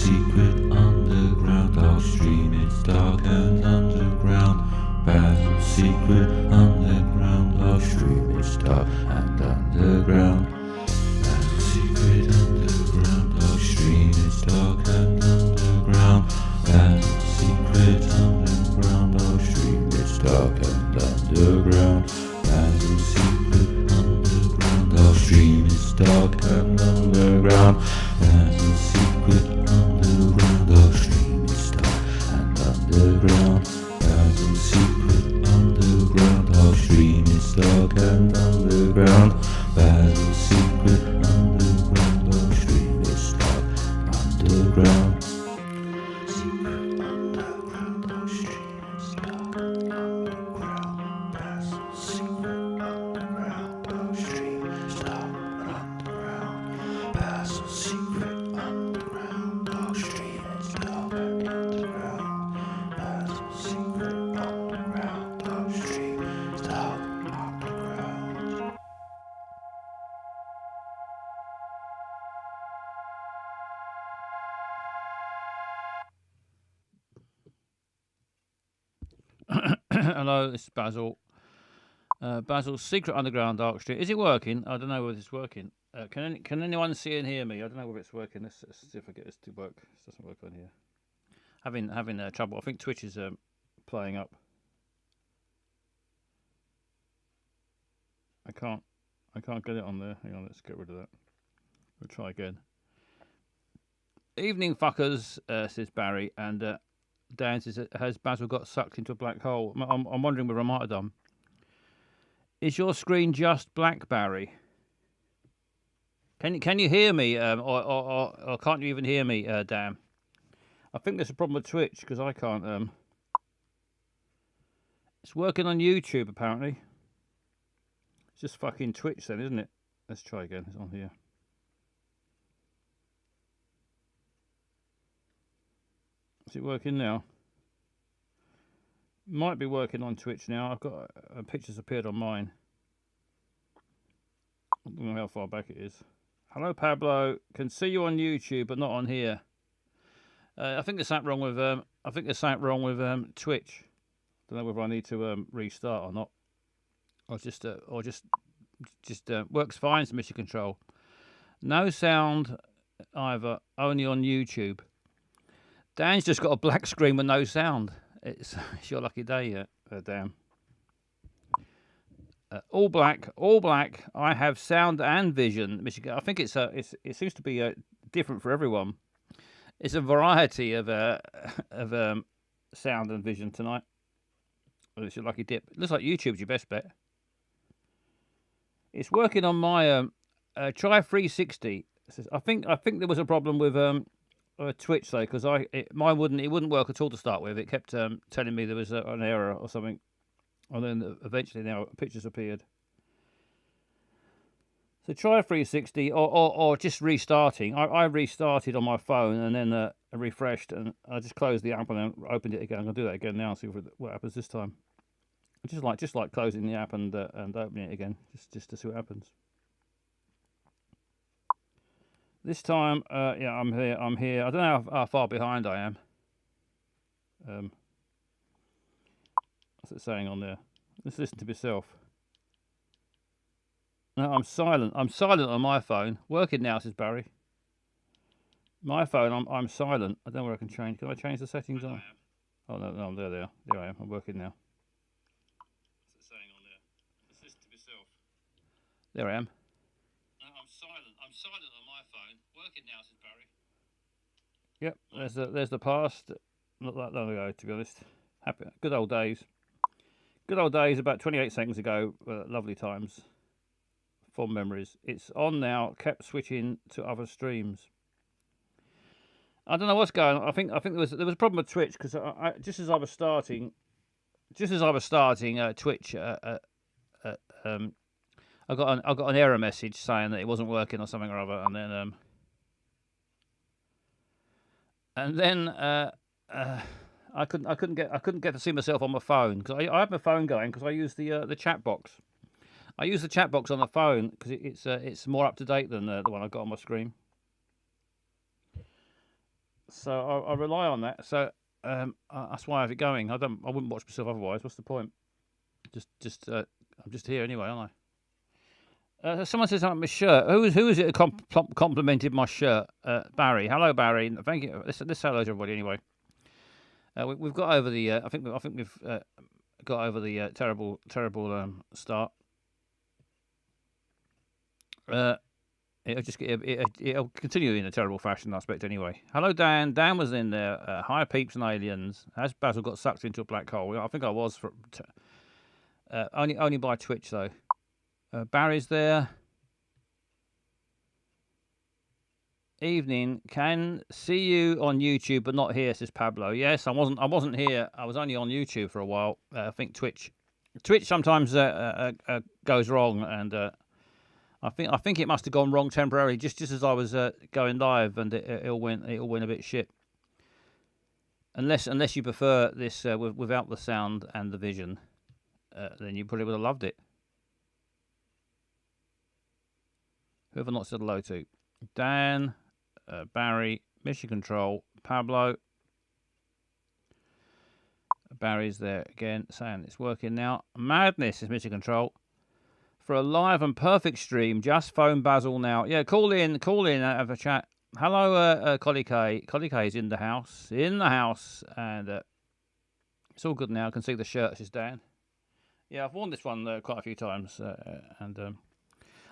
secret underground dog stream. It's dark and underground. Basil's secret underground dog stream. It's dark and underground. Basil's secret underground dog stream. It's dark and underground. Basil's secret underground dog stream. It's dark and underground. Basil's secret underground dog stream. It's dark and underground. Basil's secret underground dog stream. It's dark and underground. Basil's secret underground dog stream. It's dark and underground. Basil's secret underground dog stream. It's dark underground. Secret underground dog stream. It's dark underground. Basil's secret underground dog stream. It's dark underground. Basil's secret underground dog stream. It's dark underground. Basil's secret underground dog stream. It's dark underground. Hello, this is Basil. Basil's secret underground dark street. Is it working? I don't know whether it's working. Can anyone see and hear me? I don't know whether it's working. Let's see if I get this to work. This doesn't work on here. Having trouble. I think Twitch is playing up. I can't get it on there. Hang on, let's get rid of that. We'll try again. Evening fuckers, says Barry, and Dan says, has Basil got sucked into a black hole? I'm wondering whether I might have done. Is your screen just black, Barry? Can you hear me, or can't you even hear me, Dan? I think there's a problem with Twitch because I can't. It's working on YouTube apparently. It's just fucking Twitch then, isn't it? Let's try again. It's on here. Is it working now? Might be working on Twitch now. I've got pictures appeared on mine. I don't know how far back it is. Hello, Pablo. Can see you on YouTube, but not on here. I think there's something wrong with. I think there's something wrong with Twitch. Don't know whether I need to restart or not, or just works fine as mission control. No sound either. Only on YouTube. Dan's just got a black screen with no sound. It's your lucky day, Dan. All black. I have sound and vision. Michigan. I think it seems to be different for everyone. It's a variety of sound and vision tonight. Well, it's your lucky dip. It looks like YouTube's your best bet. It's working on my try 360. I think there was a problem with Twitch though, because it wouldn't work at all to start with. It kept telling me there was an error or something, and then eventually now pictures appeared. So try 360 or just restarting. I restarted on my phone and then refreshed, and I just closed the app and then opened it again. I'm gonna do that again now and see what happens this time. Just like closing the app and opening it again, just to see what happens. This time, yeah, I'm here. I don't know how far behind I am. What's it saying on there? Let's listen to myself. No, I'm silent. I'm silent on my phone. Working now, says Barry. My phone, I'm silent. I don't know where I can change. Can I change the settings on? Oh, no, there they are. There I am. I'm working now. What's it saying on there? Let's listen to myself. There I am. No, I'm silent. I'm silent on my phone. Working now, says Barry. Yep, there's the past. Not that long ago, to be honest. Happy, good old days. Good old days, about 28 seconds ago. Lovely times. Fond memories. It's on now. Kept switching to other streams. I don't know what's going on. I think there was a problem with Twitch because just as I was starting Twitch, I got an error message saying that it wasn't working or something or other, and then I couldn't get to see myself on my phone because I had my phone going because I used the chat box. I use the chat box on the phone because it's more up to date than the one I got on my screen. So I rely on that. So that's why I have it going. I wouldn't watch myself otherwise. What's the point? I'm just here anyway, aren't I? Someone says about my shirt. Who is it that complimented my shirt? Barry. Hello, Barry. Thank you. Let's hello to everybody anyway. We've got over the. I think we've got over the terrible start. It'll continue in a terrible fashion, I expect. Anyway. Hello, Dan. Dan was in there. Hi, peeps and aliens. Has Basil got sucked into a black hole? I think I was. Only by Twitch though. Barry's there. Evening. Can see you on YouTube, but not here, says Pablo. Yes, I wasn't here. I was only on YouTube for a while. I think Twitch sometimes goes wrong, and I think it must have gone wrong temporarily, just as I was going live, and it'll win a bit shit. Unless you prefer this without the sound and the vision, then you probably would have loved it. Who have I not said hello to? Dan, Barry, Mission Control, Pablo. Barry's there again, saying it's working now. Madness is Mission Control. For a live and perfect stream, just phone Basil now. Yeah, call in, have a chat. Hello, Collie K. Collie K is in the house, and it's all good now. I can see the shirts, says Dan. Yeah, I've worn this one quite a few times, and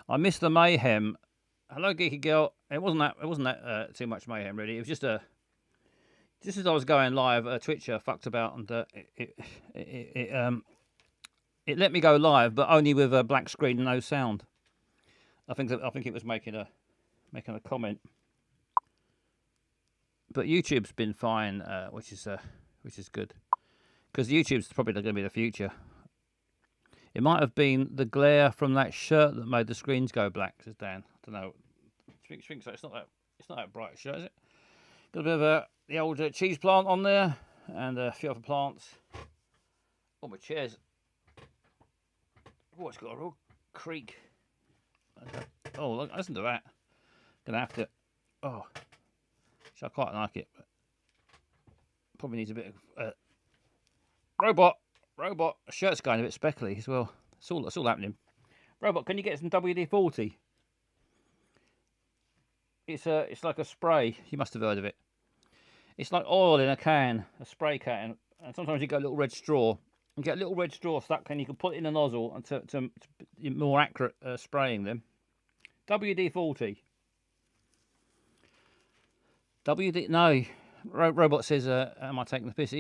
I miss the mayhem. Hello, Geeky Girl. It wasn't that too much mayhem really. It was just as I was going live, Twitch fucked about, and it let me go live, but only with a black screen and no sound. I think it was making a comment. But YouTube's been fine, which is good, because YouTube's probably going to be the future. It might have been the glare from that shirt that made the screens go black, says Dan. I don't know. I think so. It's not that bright a shirt, is it? Got a bit of the old cheese plant on there, and a few other plants. Oh, my chairs. Oh, it's got a real creak. Oh, look, listen to that. Gonna have to. Oh, I quite like it, but probably needs a bit of robot. Shirt's going a bit speckly as well. It's all happening. Robot, can you get some WD-40? It's like a spray. You must have heard of it. It's like oil in a can, a spray can, and sometimes you get a little red straw. You get a little red straw stuck, and you can put it in a nozzle and to more accurate spraying them. WD-40. No. Robot says, "Am I taking the piss?"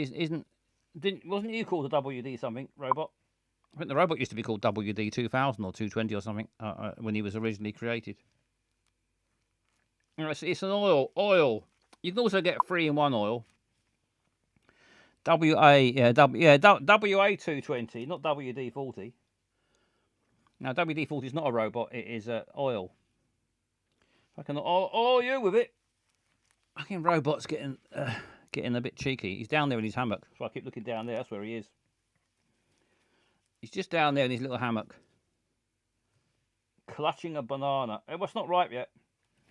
Wasn't you called the WD something, Robot? I think the robot used to be called WD 2000 or 220 or something when he was originally created. It's an oil. You can also get 3-in-1 oil. WA 220, not WD 40. Now WD 40 is not a robot; it is oil. I can oil you with it. Fucking robot's getting a bit cheeky. He's down there in his hammock, so I keep looking down there. That's where he is. He's just down there in his little hammock, clutching a banana. It's not ripe yet.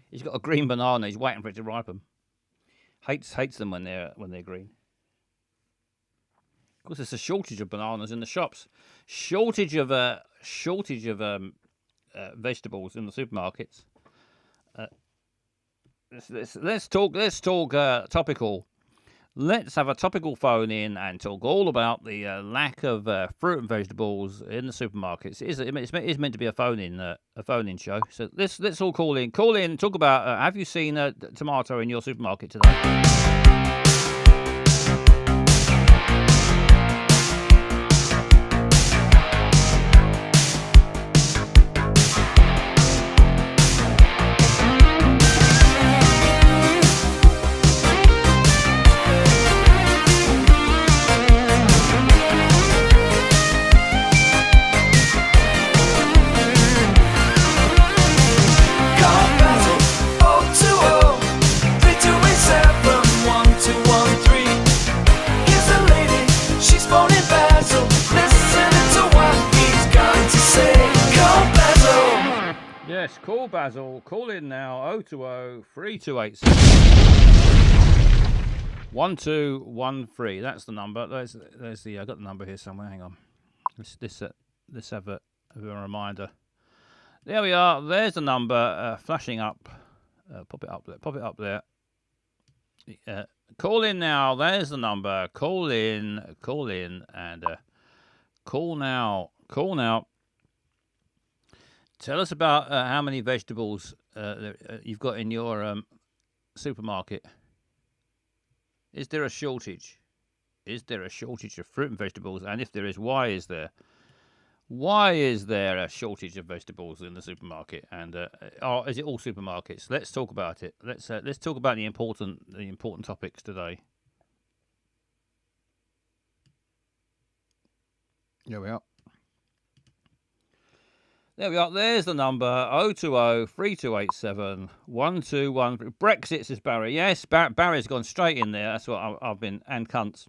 He's got a green banana. He's waiting for it to ripen. Hates them when they're green. Of course, there's a shortage of bananas in the shops. Shortage of vegetables in the supermarkets. Let's talk topical. Let's have a topical phone in and talk all about the lack of fruit and vegetables in the supermarkets. It is meant to be a phone-in show. So let's all call in. Talk about. Have you seen a tomato in your supermarket today? Yes, call Basil. Call in now. 020 3286. 1213. That's the number. There's the. I got the number here somewhere. Hang on. Let's have a reminder. There we are. There's the number flashing up. Pop it up there. Pop it up there. Call in now. There's the number. Call in, and call now. Call now. Tell us about how many vegetables you've got in your supermarket. Is there a shortage? Is there a shortage of fruit and vegetables? And if there is, why is there? Why is there a shortage of vegetables in the supermarket? And is it all supermarkets? Let's talk about it. Let's talk about the important topics today. There we are. There we are. There's the number 020-3287-121. Brexit, says Barry. Yes, Barry's gone straight in there. That's what I've been. And cunts.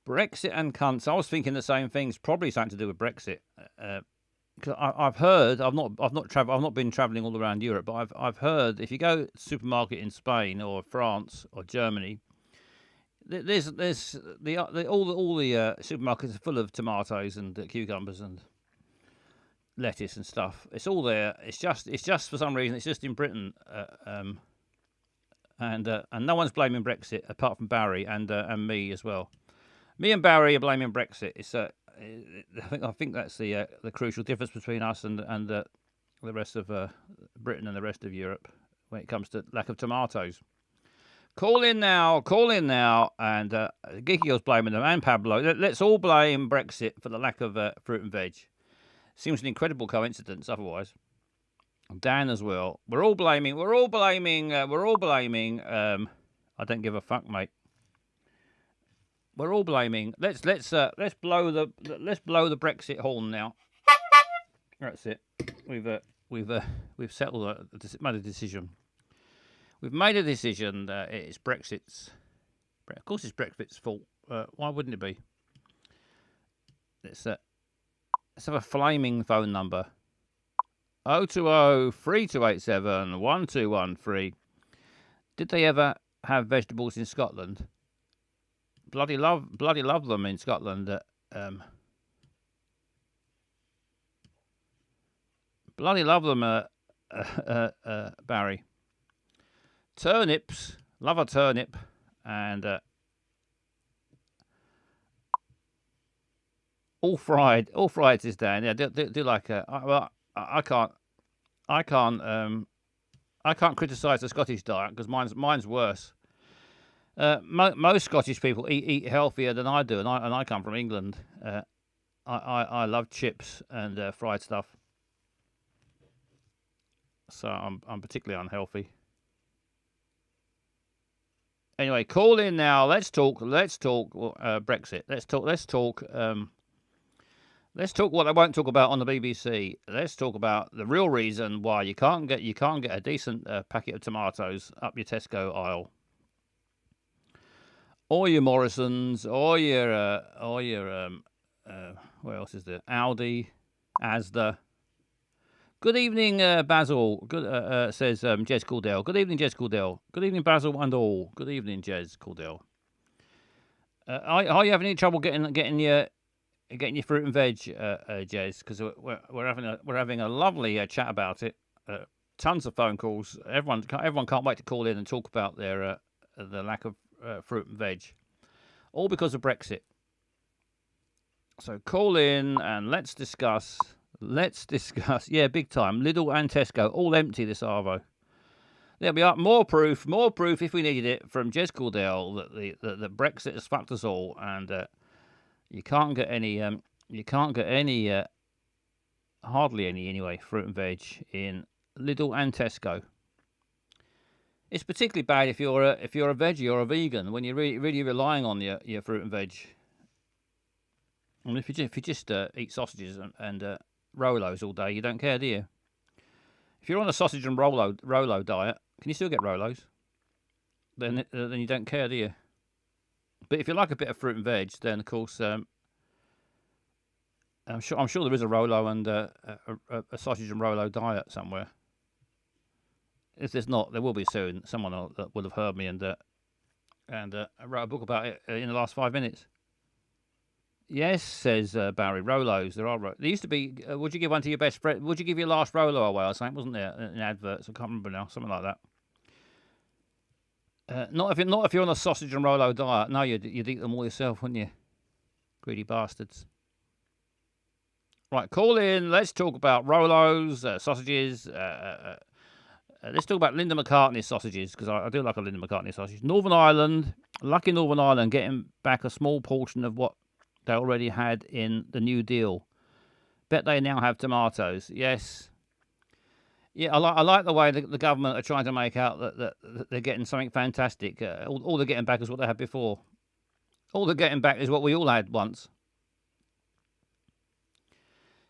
Brexit and cunts. I was thinking the same things. Probably something to do with Brexit. Because I've heard. I've not been travelling all around Europe, but I've heard if you go to the supermarket in Spain or France or Germany, there's all the supermarkets are full of tomatoes and cucumbers and lettuce and stuff. It's all there. It's just for some reason it's just in Britain, and no one's blaming Brexit apart from Barry and me as well. Me and Barry are blaming Brexit. It's I think that's the crucial difference between us and the rest of Britain and the rest of Europe when it comes to lack of tomatoes. Call in now, and Gikio's blaming them and Pablo. Let's all blame Brexit for the lack of fruit and veg. Seems an incredible coincidence otherwise. Dan as well. We're all blaming. I don't give a fuck, mate. We're all blaming. Let's blow the Brexit horn now. That's it. We've settled made a decision. We've made a decision that it's Brexit's. Of course, it's Brexit's fault. Why wouldn't it be? Let's have a flaming phone number. 020-3287-1213. Did they ever have vegetables in Scotland? Bloody love them in Scotland. Bloody love them, Barry. Turnips, love a turnip, and all fried is down. Yeah, do like I can't criticise the Scottish diet because mine's worse. Most Scottish people eat healthier than I do, and I come from England. I love chips and fried stuff, so I'm particularly unhealthy. Anyway, call in now. Let's talk Brexit. Let's talk what I won't talk about on the BBC. Let's talk about the real reason why you can't get a decent packet of tomatoes up your Tesco aisle, or your Morrison's, or your what else is there? Aldi, Asda. Good evening, Basil. Good says Jez Caldell. Good evening, Jez Caldell. Good evening, Basil and all. Good evening, Jez Caldell. Are you having any trouble getting your fruit and veg, Jez? Because we're having a lovely chat about it. Tons of phone calls. Everyone can't wait to call in and talk about the lack of fruit and veg, all because of Brexit. So call in and let's discuss. Yeah, big time. Lidl and Tesco all empty this arvo. There we are. More proof if we needed it from Jez Caldell that Brexit has fucked us all, and you can't get any hardly any anyway fruit and veg in Lidl and Tesco. It's particularly bad if you're a veggie or a vegan when you're really relying on your fruit and veg. I mean, if you just eat sausages and Rolos all day, you don't care, do you? If you're on a sausage and Rolo diet, can you still get Rolos? Then you don't care, do you? But if you like a bit of fruit and veg, then of course I'm sure there is a Rolo and a sausage and Rolo diet somewhere. If there's not, there will be soon. Someone will have heard me and And I wrote a book about it in the last 5 minutes. Yes, says Barry. Rolos, there are. There used to be. Would you give one to your best friend? Would you give your last Rolo away or something? Wasn't there in adverts? I can't remember now. Something like that. Not if you're on a sausage and Rolo diet. No, you'd eat them all yourself, wouldn't you? Greedy bastards. Right, call in. Let's talk about Rolos, sausages. Let's talk about Linda McCartney sausages, because I do like a Linda McCartney sausage. Northern Ireland, lucky Northern Ireland, getting back a small portion of what they already had in the New Deal. Bet they now have tomatoes. Yes. Yeah, I like the way the government are trying to make out that they're getting something fantastic. All they're getting back is what they had before. All they're getting back is what we all had once.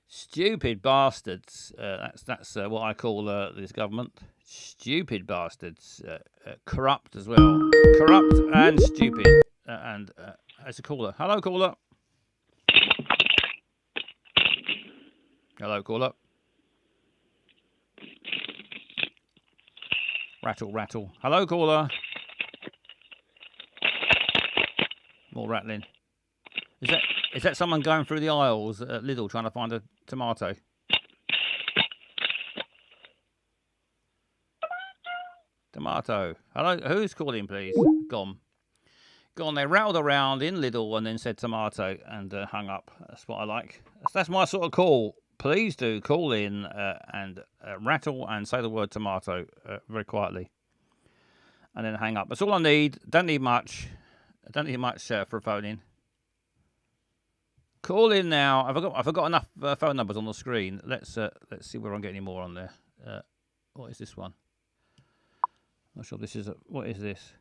Stupid bastards. That's what I call this government. Stupid bastards. Corrupt as well. Corrupt and stupid. And as a caller. Hello, caller. Hello, caller. Rattle, rattle. Hello, caller. More rattling. Is that someone going through the aisles at Lidl trying to find a tomato? Tomato. Hello, who's calling, please? Gone. They rattled around in Lidl and then said tomato and hung up. That's what I like. That's my sort of call. Please do call in and rattle and say the word tomato very quietly. And then hang up. That's all I need. Don't need much. I don't need much for a phone in. Call in now. I've got enough phone numbers on the screen. Let's see whether I can get any more on there. What is this one? I'm not sure this is. What is this?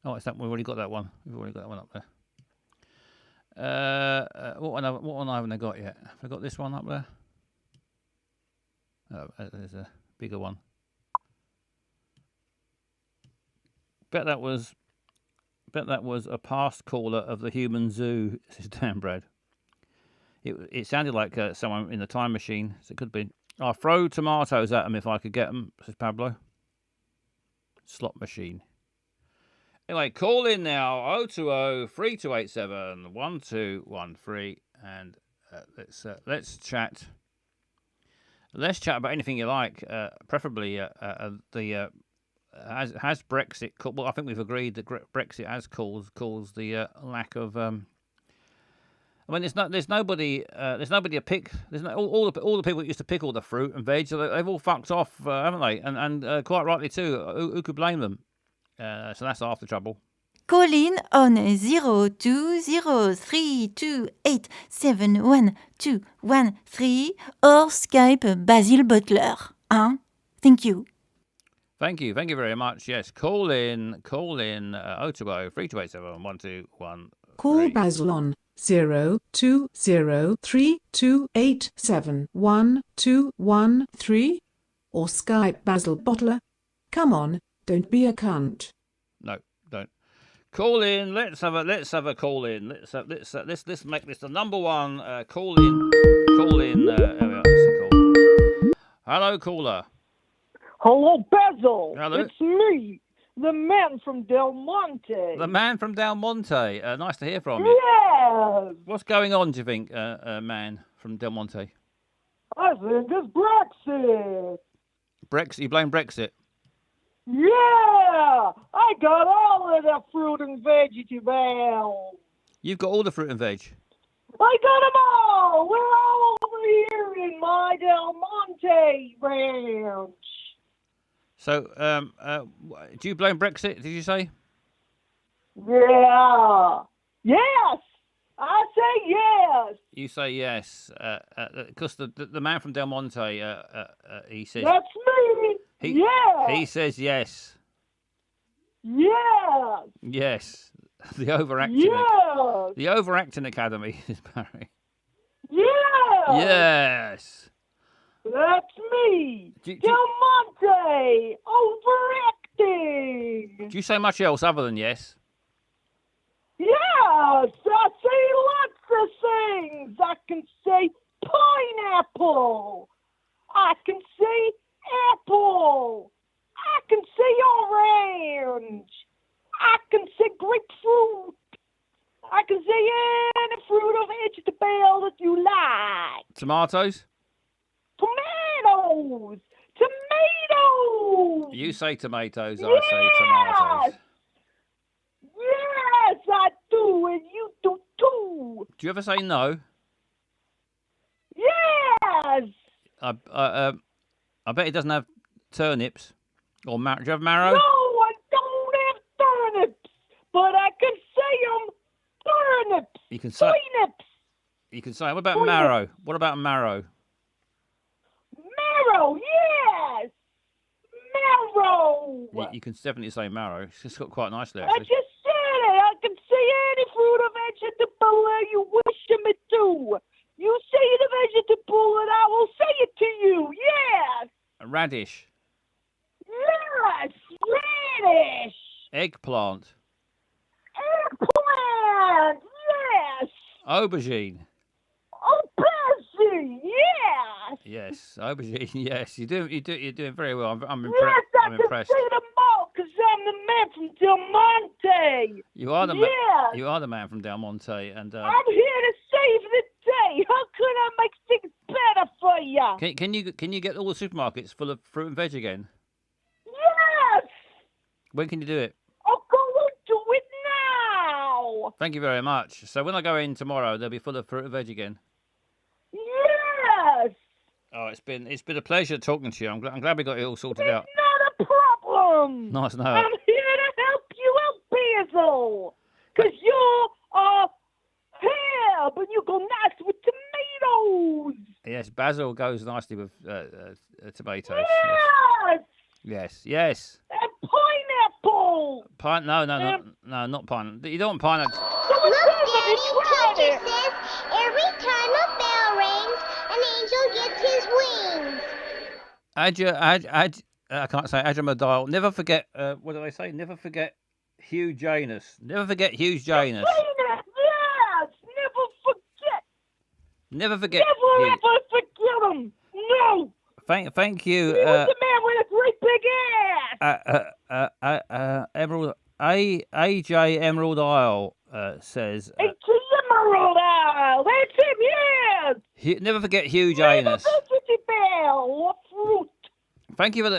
Oh, it's that. We've already got that one. We've already got that one up there. What one haven't I got yet? Have I got this one up there? Oh, there's a bigger one. Bet that was a past caller of the human zoo, says Dan Brad. It sounded like someone in the time machine, so it could be. I'll throw tomatoes at them if I could get them, says Pablo. Slot machine. Anyway, call in now, 020-3287-1213, and let's chat. Let's chat about anything you like, preferably has Brexit. Well, I think we've agreed that Brexit has caused the lack of. I mean, there's nobody to pick. There's all the people that used to pick all the fruit and veg. They've all fucked off, haven't they? And quite rightly too. Who could blame them? So that's half the trouble. Call in on 0203287113 or Skype Basil Butler. Thank you. Thank you very much. Yes, call in 020-3287-1213. Call Basil on 02032871213 or Skype Basil Butler. Come on, don't be a cunt. No, don't. Call in. Let's have a call in. Let's make this the number one call in. Call in. There we are. Hello, caller. Hello, Basil. Hello. It's me, the man from Del Monte. The man from Del Monte. Nice to hear from you. Yes. What's going on, do you think, man from Del Monte? I think it's Brexit. Brexit? You blame Brexit? Yeah. I got all of the fruit and vegetables. You've got all the fruit and veg? I got them all. We're all over here in my Del Monte ranch. So, do you blame Brexit, did you say? Yeah. Yes. I say yes. You say yes. Because the man from Del Monte, he says... That's me. Yes. He says yes. Yes. Yes. The overacting... Yes. The overacting academy is Barry. Yes. Yes. That's me. Del Monte. Overacting. Do you say much else other than yes? Yes. I say lots of things. I can say pineapple. I can say apple. I can say orange. I can say grapefruit. I can say any fruit or vegetable that you like. Tomatoes? Tomatoes. Tomatoes. You say tomatoes, I Yes. say tomatoes. Yes, I do, and you do too. Do you ever say no? Yes. I bet he doesn't have turnips. Or do you have marrow? No, I don't have turnips, but I can say turnips. You can say. Turnips. You can say. What about Turnips. marrow? What about marrow? Marrow, yes. Marrow. You can definitely say marrow. It's just got quite nicely, I actually. just said it. I can say any fruit or vegetable that you wish me to. You say the vegetable and I will say it to you. Yes. Radish. Yes. Radish. Eggplant. Eggplant. Yes. Aubergine. Aubergine. Yes. Yes, aubergine. Yes, you're doing very well. I'm Yes, I I'm can impressed. say them all because I'm the man from Del Monte. You are the Yes. you are the man from Del Monte, and I'm here to save the day. How can I make things better for you? can you get all the supermarkets full of fruit and veg again? Yes. When can you do it? I'll go and do it now. Thank you very much. So when I go in tomorrow, they'll be full of fruit and veg again. Yes. Oh, it's been a pleasure talking to you. I'm glad we got it all sorted out. It's not a problem. Nice no. I'm here to help you out, Basil. Because you are here, but you go nice with tomatoes. Yes, basil goes nicely with tomatoes. Yes. Yes. Yes. And pineapple. No, not pine. You don't want pineapple. So it says that you tried it. says every time a bell rings, an angel gets his wings. I can't say Adramadial. Never forget. What do they say? Never forget Hugh Janus. Never forget Hugh Janus. Yes. Never forget. Never forget. Never Hugh. ever forget him. No. Thank you. He was the man with a great big ass. Emerald AJ Emerald Isle says. It's Emerald Isle. That's him. Yes. Never forget Hugh Janus. Vegetable fruit. Thank you for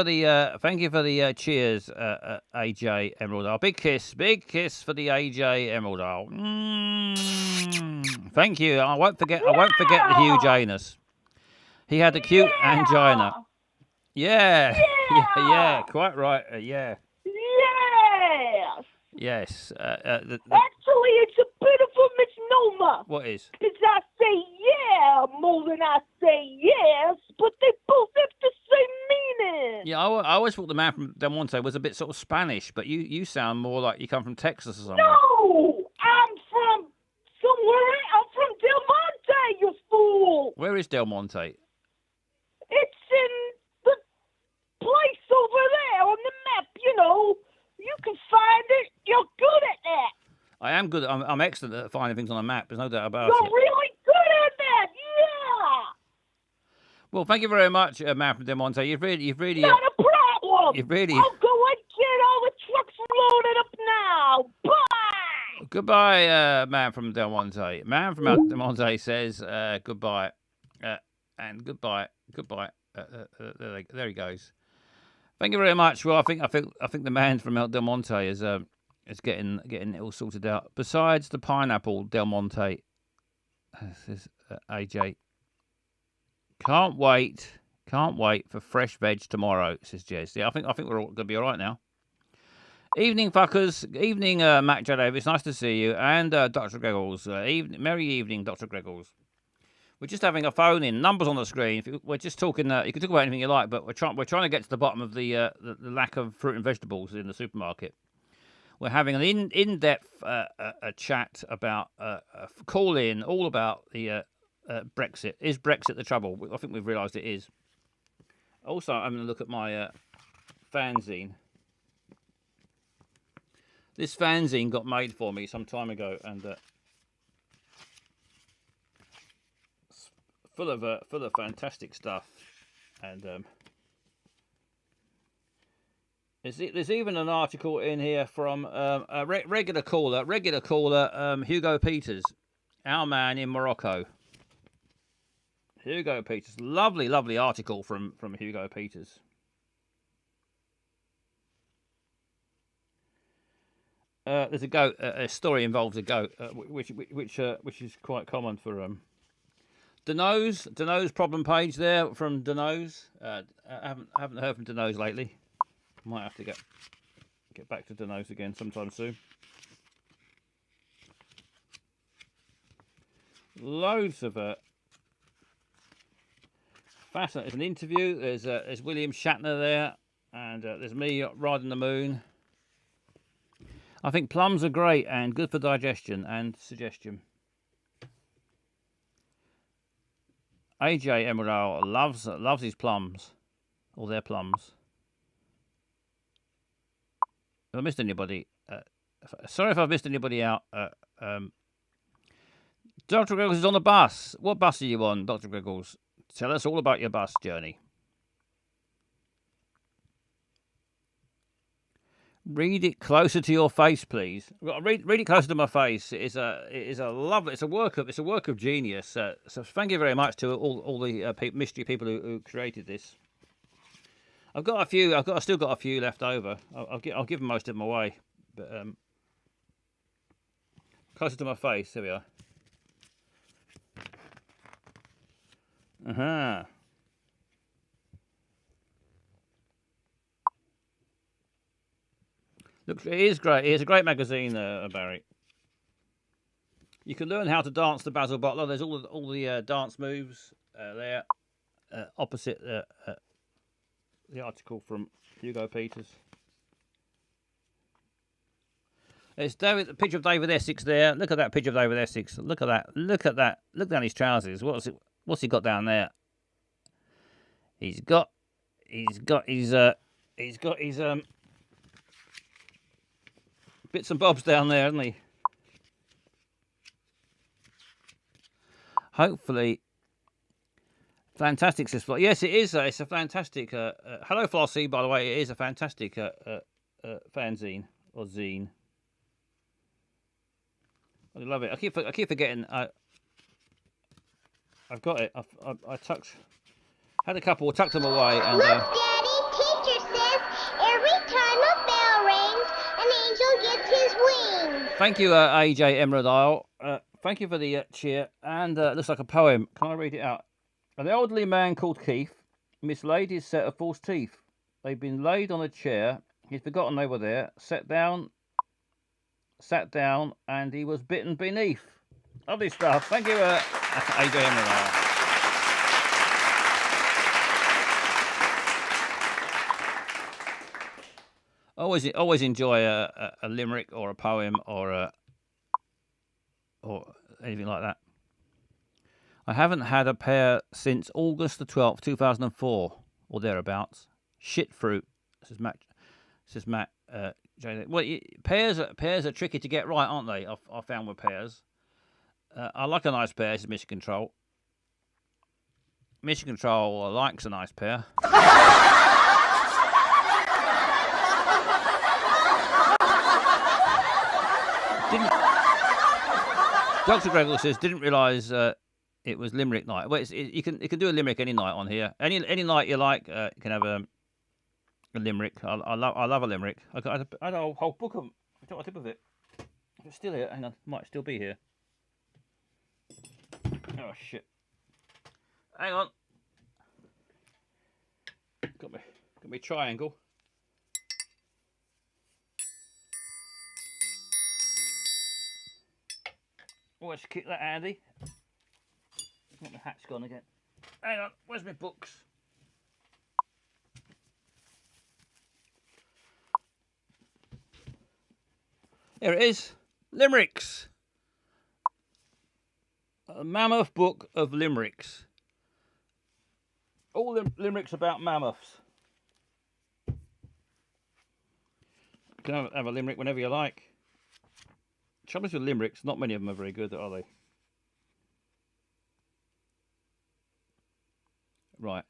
the cheers, AJ Emerald Isle. Big kiss for the AJ Emerald Isle. Thank you. I won't forget the Hugh Janus. He had a cute angina. Yeah. Yeah, quite right. Yeah. Yes. Yes. Actually, it's a bit of a misnomer. What is? Because I say yeah more than I say yes, but they both have the same meaning. Yeah, I always thought the man from Del Monte was a bit sort of Spanish, but you sound more like you come from Texas or somewhere. No, I'm from somewhere. I'm from Del Monte, you fool. Where is Del Monte? It's in the place over there on the map, you know. You can find it. You're good at that. I am good. I'm excellent at finding things on a map. There's no doubt about You're it. really good at that. Yeah. Well, thank you very much, man from Del Monte. You've really. Not a problem. You've really. I'll go and get all the trucks loaded up now. Bye. Goodbye, man from Del Monte. Man from Del Monte says goodbye, and goodbye. There he goes. Thank you very much. Well, I think the man from Del Monte is getting it all sorted out. Besides the pineapple, Del Monte says AJ. Can't wait for fresh veg tomorrow, says Jez. Yeah, I think we're all gonna be all right now. Evening, fuckers. Evening, Matt Jadov. It's nice to see you. And Dr. Greggles. Merry evening, Dr. Greggles. We're just having a phone in. Numbers on the screen. We're just talking. You can talk about anything you like, but we're trying to get to the bottom of the lack of fruit and vegetables in the supermarket. We're having an in-depth a chat about call in all about the Brexit. Is Brexit the trouble? I think we've realised it is. Also, I'm going to look at my fanzine. This fanzine got made for me some time ago, and full of fantastic stuff, and There's even an article in here from a regular caller, Hugo Peters, our man in Morocco. Hugo Peters, lovely article from Hugo Peters. There's a goat. A story involves a goat, which is quite common for Dano's problem page there from Dano's. I haven't heard from Dano's lately. Might have to get back to Dano's again sometime soon. Loads of fascinating. There's an interview. There's William Shatner there, and there's me riding the moon. I think plums are great and good for digestion and suggestion. AJ Emerald loves his plums, or their plums. If I missed anybody, sorry if I've missed anybody out. Dr. Griggles is on the bus. What bus are you on, Dr. Griggles? Tell us all about your bus journey. Read it closer to your face, please. Read it closer to my face. It's a work of genius. So thank you very much to all the mystery people who created this. I've still got a few left over. I'll give most of them away, but closer to my face. There we are. Look, it is great. It's a great magazine, Barry. You can learn how to dance the Basil Butler. There's all the dance moves there, opposite the article from Hugo Peters. There's the picture of David Essex there. Look at that picture of David Essex. Look at that. Look down his trousers. What's he got down there? He's got his bits and bobs down there, hasn't he? Hopefully, fantastic, sister. Yes, it is. It's a fantastic. Hello, Flossie. By the way, it is a fantastic fanzine or zine. I love it. I keep forgetting. I've got it. I had a couple, tucked them away, and. Look, Daddy, teacher says every time a bell rings, an angel gets his wings. Thank you, AJ Emerald. Thank you for the cheer. And it looks like a poem. Can I read it out? An elderly man called Keith mislaid his set of false teeth. They'd been laid on a chair. He'd forgotten they were there. Sat down, and he was bitten beneath. Lovely stuff. Thank you, AJ Emerald. Always enjoy a limerick or a poem or anything like that. I haven't had a pear since August the 12th, 2004, or thereabouts. Shit fruit. This is Matt. Well, pears are tricky to get right, aren't they? I found with pears. I like a nice pear. This is Mission Control. Mission Control likes a nice pear. Dr. Gregor says didn't realise it was limerick night. Well, you can do a limerick any night on here. Any night you like, you can have a limerick. I love a limerick. I had a whole book of them. I took a tip of it. It's still here. Hang on, might still be here. Oh shit! Hang on. Got me triangle. Oh, let's keep that handy. My hat's gone again. Hang on, where's my books? Here it is. Limericks. A mammoth book of limericks. All the limericks about mammoths. You can have a limerick whenever you like. Trouble is with limericks, not many of them are very good, are they? Right.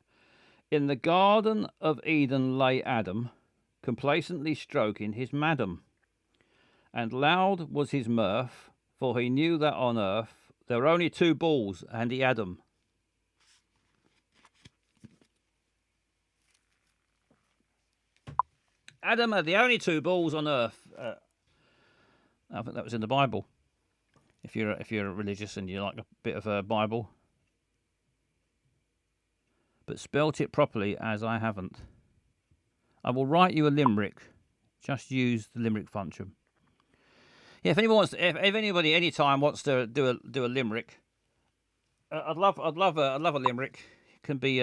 In the Garden of Eden lay Adam, complacently stroking his madam. And loud was his mirth, for he knew that on earth there were only 2 balls, and he had 'em. Adam had the only 2 balls on earth. I think that was in the Bible. If you're religious and you like a bit of a Bible, but spelt it properly, as I haven't. I will write you a limerick. Just use the limerick function. Yeah, if anyone wants, if anybody anytime wants to do a limerick, I'd love a limerick. It can be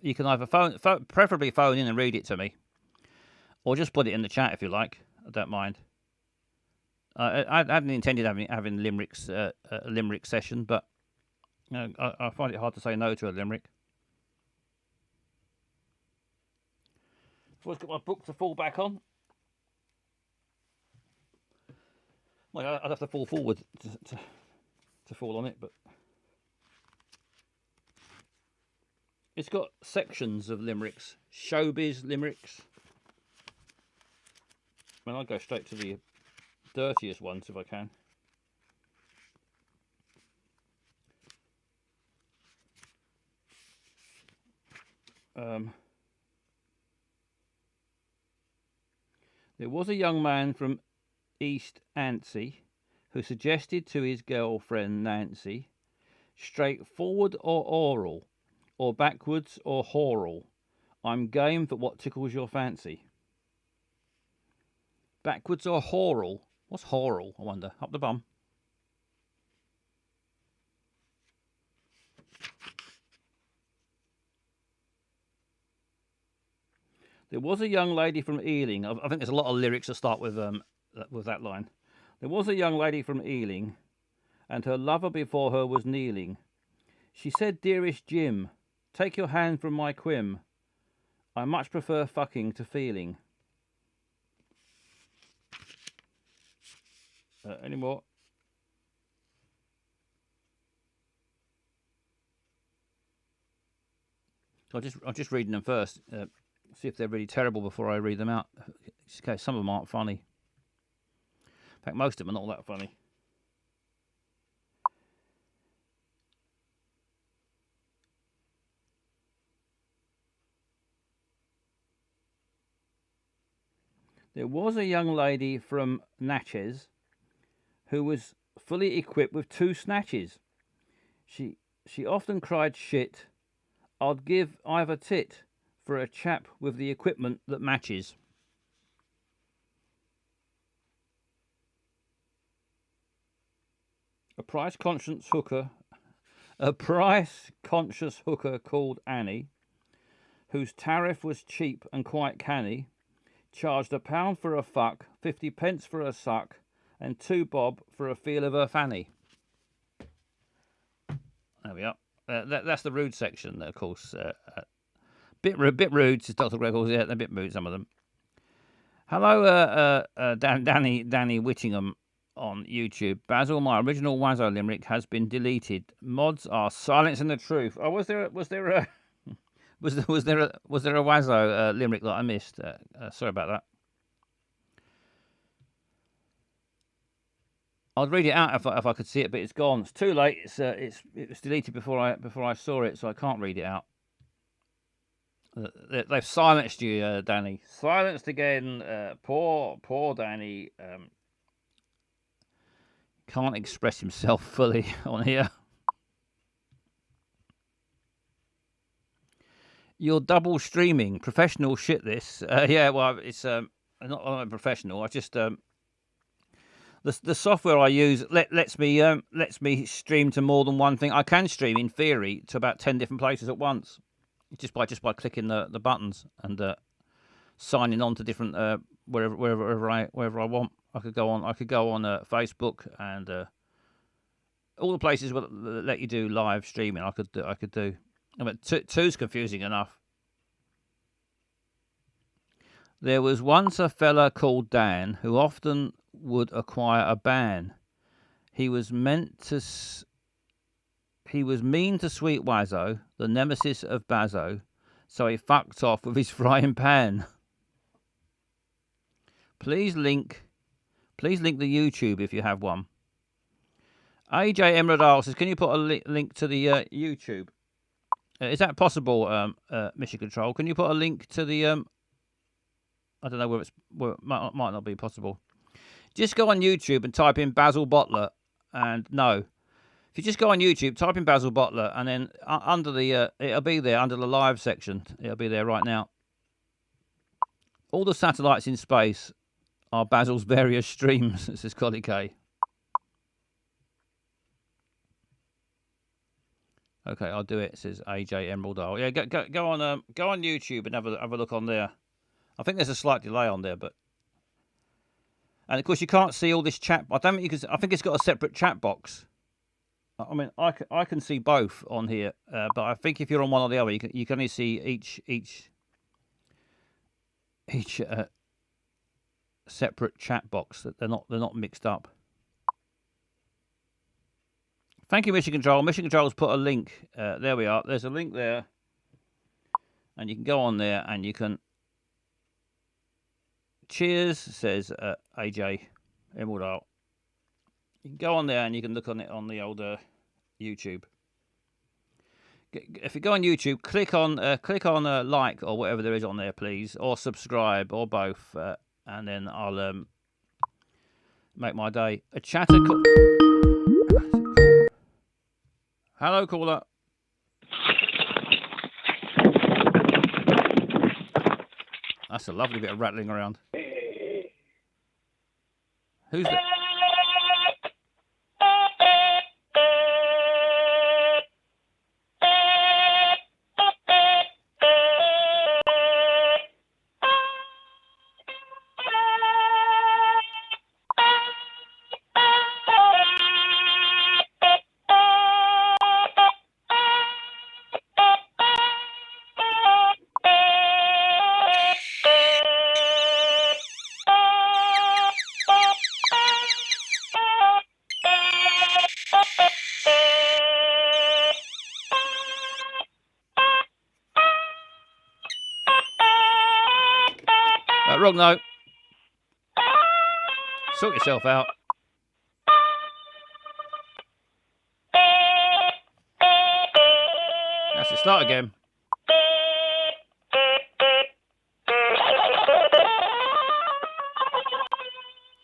you can either preferably phone in and read it to me, or just put it in the chat if you like. I don't mind. I hadn't intended having limericks a limerick session, but I find it hard to say no to a limerick. I've always got my book to fall back on. Well, I'd have to fall forward to fall on it, but it's got sections of limericks. Showbiz limericks. I mean, I'll go straight to the dirtiest ones if I can. There was a young man from East Antsey who suggested to his girlfriend Nancy, straightforward or oral, or backwards or horal, I'm game for what tickles your fancy. Backwards or horal? What's horal, I wonder? Up the bum. There was a young lady from Ealing. I think there's a lot of lyrics that start with that line. There was a young lady from Ealing, and her lover before her was kneeling. She said, dearest Jim, take your hand from my quim. I much prefer fucking to feeling. Any more? I'm just reading them first. See if they're really terrible before I read them out. Okay, some of them aren't funny. In fact, most of them are not that funny. There was a young lady from Natchez who was fully equipped with 2 snatches. She often cried shit. I'd give either tit for a chap with the equipment that matches. A price-conscious hooker called Annie, whose tariff was cheap and quite canny, charged £1 for a fuck, 50 pence for a suck, and 2 bob for a feel of her fanny. There we are. That's the rude section, of course. Bit rude, says Dr. Greggles. Yeah, they're a bit rude, some of them. Hello, Danny Whittingham on YouTube. Basil, my original Wazzo limerick has been deleted. Mods are silencing the truth. Oh, was there a Wazzo limerick that I missed? Sorry about that. I'd read it out if I could see it, but it's gone. It's too late. It was deleted before I saw it, so I can't read it out. They've silenced you, Danny. Silenced again. Poor Danny. Can't express himself fully on here. You're double streaming. Professional shit. This. Yeah. Well, it's not professional. I just the software I use lets me stream to more than one thing. I can stream in theory to about 10 different places at once, just by clicking the buttons and signing on to different wherever I want. I could go on Facebook and all the places that let you do live streaming. I could do. I mean, two's confusing enough. There was once a fella called Dan who often would acquire a ban. He was mean to Sweet Wazzo, the nemesis of Bazo, so he fucked off with his frying pan. please link the YouTube if you have one. AJ Emerald says, can you put a link to the YouTube? Is that possible, Mission Control? Can you put a link to the I don't know where it might not be possible. Just go on YouTube and type in Basil Bottler, and no. If you just go on YouTube, type in Basil Bottler, and then under the it'll be there under the live section. It'll be there right now. All the satellites in space are Basil's various streams, says Collie K. Okay, I'll do it, says AJ Emerald. Yeah, go on YouTube and have a look on there. I think there's a slight delay on there, but and of course you can't see all this chat. I don't think you can. I think it's got a separate chat box. I mean, I can see both on here, but I think if you're on one or the other, you can only see each separate chat box. That they're not mixed up. Thank you, Mission Control. Mission Control's put a link. There we are. There's a link there, and you can go on there and you can. Cheers, says AJ Emerald. You can go on there and you can look on it on the old YouTube. If you go on YouTube, click on like or whatever there is on there, please, or subscribe or both, and then I'll make my day. A chatter. Hello, caller. That's a lovely bit of rattling around. Who's that? Wrong note. Sort yourself out. That's it. Start again.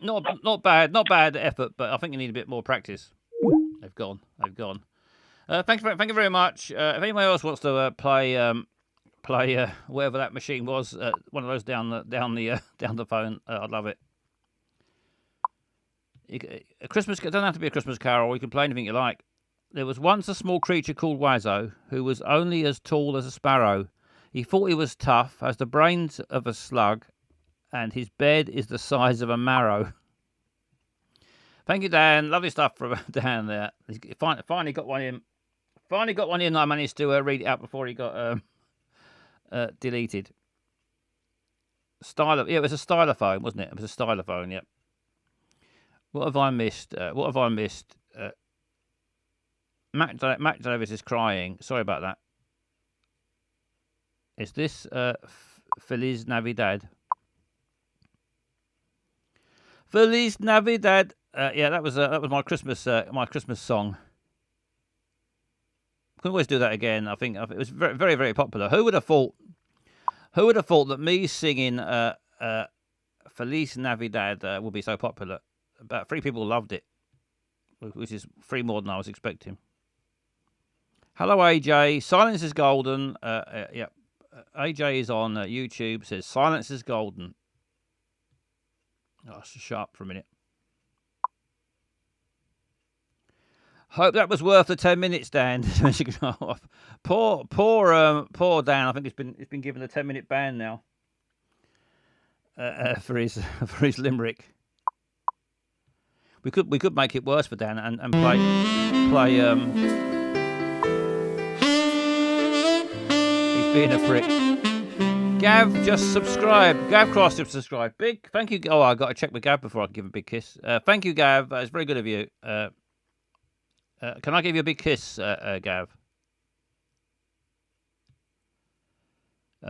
Not bad effort, but I think you need a bit more practice. They've gone. Thank you very much. If anyone else wants to play whatever that machine was, one of those down the phone, I'd love it. A Christmas, it doesn't have to be a Christmas carol. You can play anything you like. There was once a small creature called Wazzo, who was only as tall as a sparrow. He thought he was tough, has the brains of a slug, and his bed is the size of a marrow. Thank you, Dan. Lovely stuff from Dan there. He finally got one in. I managed to read it out before he got deleted. It was a stylophone, wasn't it? It was a stylophone, yep. What have I missed? Matt Davis is crying. Sorry about that. Is this Feliz Navidad? Feliz Navidad. Yeah, that was my Christmas song. Can always do that again. I think it was very, very, very popular. Who would have thought that me singing Feliz Navidad would be so popular? About 3 people loved it, which is 3 more than I was expecting. Hello, AJ. Silence is golden. Yeah, AJ is on YouTube. Says silence is golden. Oh, shut up for a minute. Hope that was worth the 10 minutes, Dan. Poor Dan. I think it's been given a 10-minute ban now for his limerick. We could make it worse for Dan and play. He's being a prick. Gav just subscribed. Gav Cross just subscribed. Big thank you. Oh, I got to check with Gav before I can give him a big kiss. Thank you, Gav. It's very good of you. Can I give you a big kiss, Gav?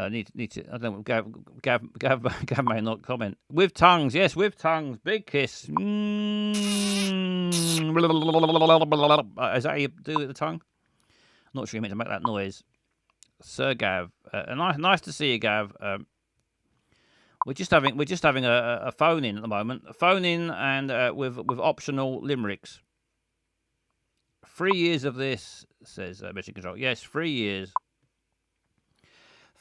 Need to. I don't know. Gav may not comment. With tongues, yes, with tongues. Big kiss. Is that how you do with the tongue? I'm not sure you meant to make that noise. Sir Gav, nice to see you, Gav. We're just having a phone in at the moment. A phone in and with optional limericks. 3 years of this, says Mission Control. Yes, 3 years.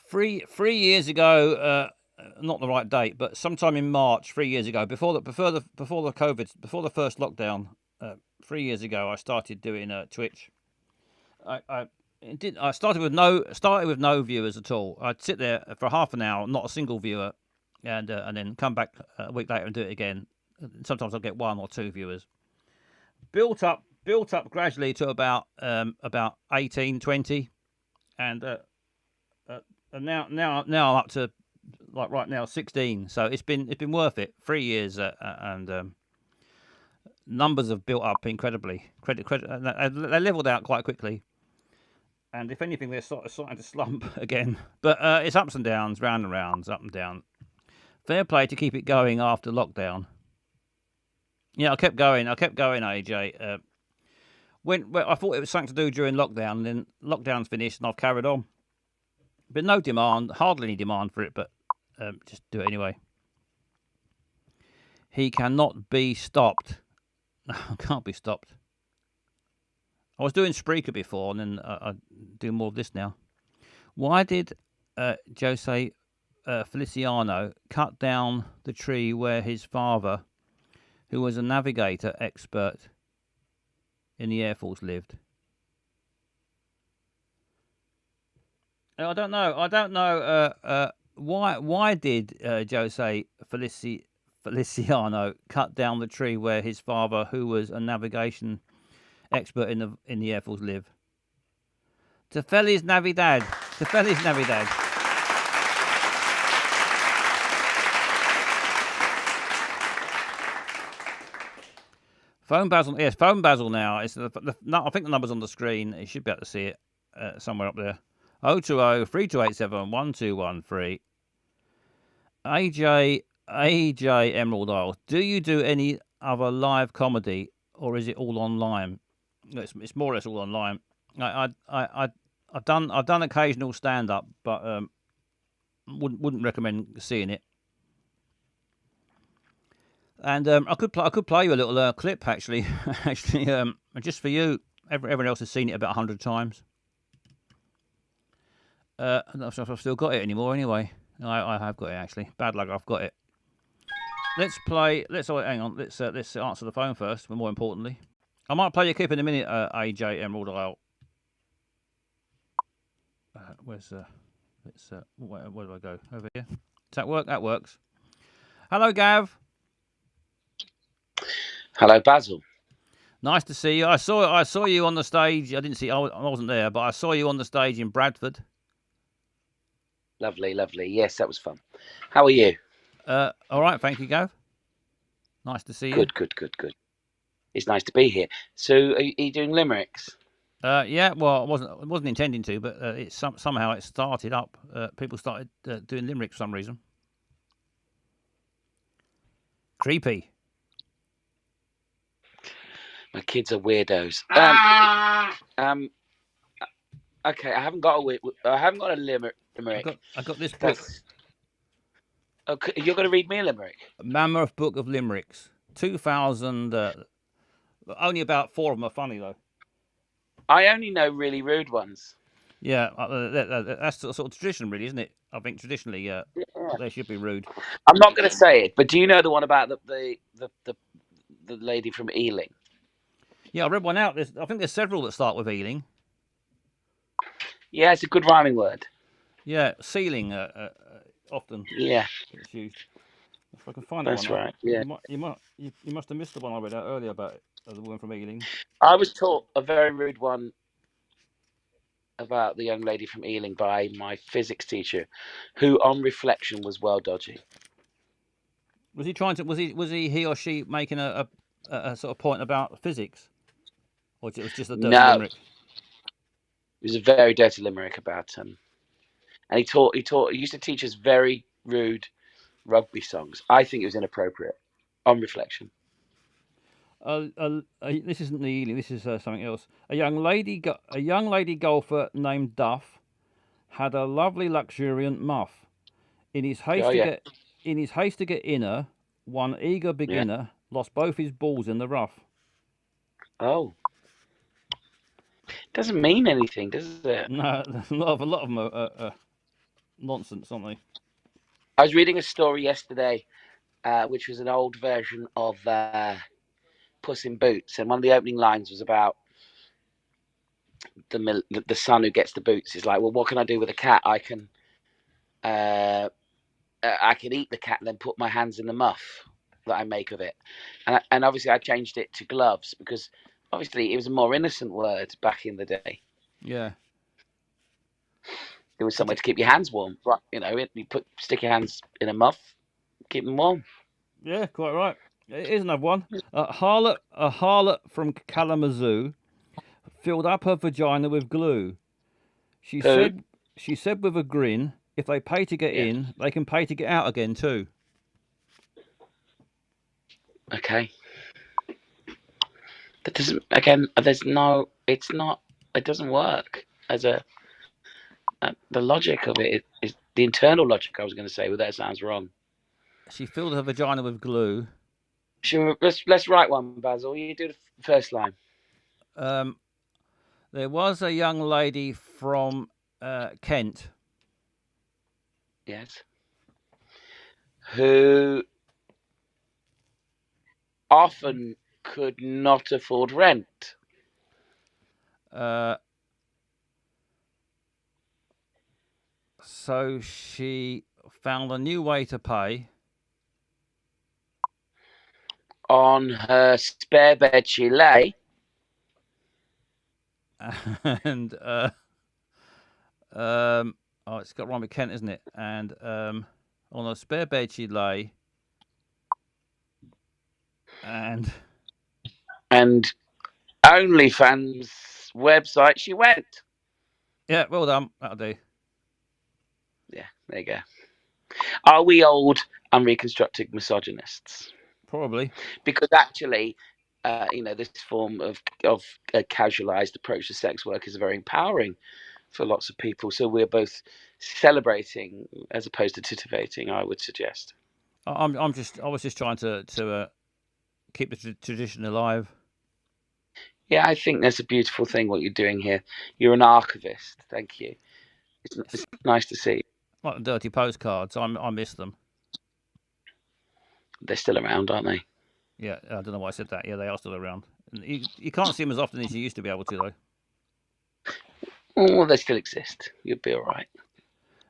3 years ago, not the right date, but sometime in March, 3 years ago, before the COVID, before the first lockdown, 3 years ago, I started doing Twitch. I started with no viewers at all. I'd sit there for half an hour, not a single viewer, and then come back a week later and do it again. Sometimes I'll get 1 or 2 viewers. Built up gradually to about 18, 20, and now I'm up to like right now 16. So it's been worth it. 3 years and numbers have built up incredibly. Credit they leveled out quite quickly. And if anything, they're starting to slump again. But it's ups and downs, round and rounds, up and down. Fair play to keep it going after lockdown. Yeah, I kept going, AJ. When I thought it was something to do during lockdown, and then lockdown's finished, and I've carried on. But no demand, hardly any demand for it, but just do it anyway. He cannot be stopped. No, can't be stopped. I was doing Spreaker before, and then I do more of this now. Why did Jose Feliciano cut down the tree where his father, who was a navigator expert in the Air Force, lived? I don't know. Why did Jose Feliciano cut down the tree where his father, who was a navigation expert in the Air Force, live? To Feliz Navidad. To Feliz Navidad. Phone Basil. Yes, phone Basil now. It's I think the number's on the screen. You should be able to see it somewhere up there. 020 3287 1213. AJ Emerald Isle. Do you do any other live comedy, or is it all online? It's more or less all online. I've done occasional stand up, but wouldn't recommend seeing it. And I could play you a little clip actually, just for you. Everyone else has seen it about 100 times. I'm not sure if I've still got it anymore. Anyway, I have got it actually. Bad luck, I've got it. Let's play. Hang on. Let's answer the phone first. But more importantly, I might play your clip in a minute. AJ Emerald Isle. Where do I go? Over here. Does that work? That works. Hello, Gav. Hello, Basil. Nice to see you. I saw you on the stage. I didn't see. I wasn't there, but I saw you on the stage in Bradford. Lovely. Yes, that was fun. How are you? All right, thank you, Gav. Nice to see you. Good. It's nice to be here. So, are you doing limericks? Yeah. Well, I wasn't intending to, but somehow it started up. People started doing limericks for some reason. Creepy. My kids are weirdos. Okay, I haven't got a limerick. I got this book. Okay, you're going to read me a limerick. Mammoth Book of Limericks. 2000. Only about 4 of them are funny though. I only know really rude ones. Yeah, that's sort of tradition, really, isn't it? I think traditionally, they should be rude. I'm not going to say it, but do you know the one about the lady from Ealing? Yeah, I read one out. I think there's several that start with Ealing. Yeah, it's a good rhyming word. Yeah, ceiling often. Yeah, it's used. If I can find that's one. Right. Yeah, you must have missed the one I read out earlier about the woman from Ealing. I was taught a very rude one about the young lady from Ealing by my physics teacher, who, on reflection, was well dodgy. Was he trying to? Was he or she making a sort of point about physics, or it was just a dirty limerick? It was a very dirty limerick about and he used to teach us very rude rugby songs. I think it was inappropriate on reflection. This isn't the Ealing. This is something else. A young lady golfer named Duff had a lovely luxuriant muff. In his haste Oh to yeah, get in her, one eager beginner lost both his balls in the rough. oh, doesn't mean anything, does it? No, a lot of them are nonsense, aren't they? I was reading a story yesterday, which was an old version of Puss in Boots, and one of the opening lines was about the son who gets the boots. He's like, well, what can I do with a cat? I can eat the cat and then put my hands in the muff that I make of it. And obviously I changed it to gloves because obviously it was a more innocent word back in the day. Yeah. It was somewhere to keep your hands warm. Right, you stick your hands in a muff, keep them warm. Yeah, quite right. Here's another one. A harlot from Kalamazoo filled up her vagina with glue. She Who? said with a grin, if they pay to get in, they can pay to get out again too. Okay. That doesn't. Again, there's no. It's not. It doesn't work as a. The logic of it is the internal logic. I was going to say, but that sounds wrong. She filled her vagina with glue. Sure. Let's write one, Basil. You do the first line. There was a young lady from Kent. Yes. Who often could not afford rent. So she found a new way to pay. On her spare bed she lay. And it's got rhyme with Kent, isn't it? And on her spare bed she lay. And OnlyFans website she went. Yeah, well done. That'll do. Yeah, there you go. Are we old and reconstructed misogynists? Probably. Because actually, this form of a casualized approach to sex work is very empowering for lots of people. So we're both celebrating as opposed to titivating, I would suggest. I was just trying to keep the tradition alive. Yeah, I think that's a beautiful thing what you're doing here. You're an archivist. Thank you. It's nice to see. Like the dirty postcards, I miss them. They're still around, aren't they? Yeah, I don't know why I said that. Yeah, they are still around. You can't see them as often as you used to be able to, though. Oh, they still exist. You'll be all right.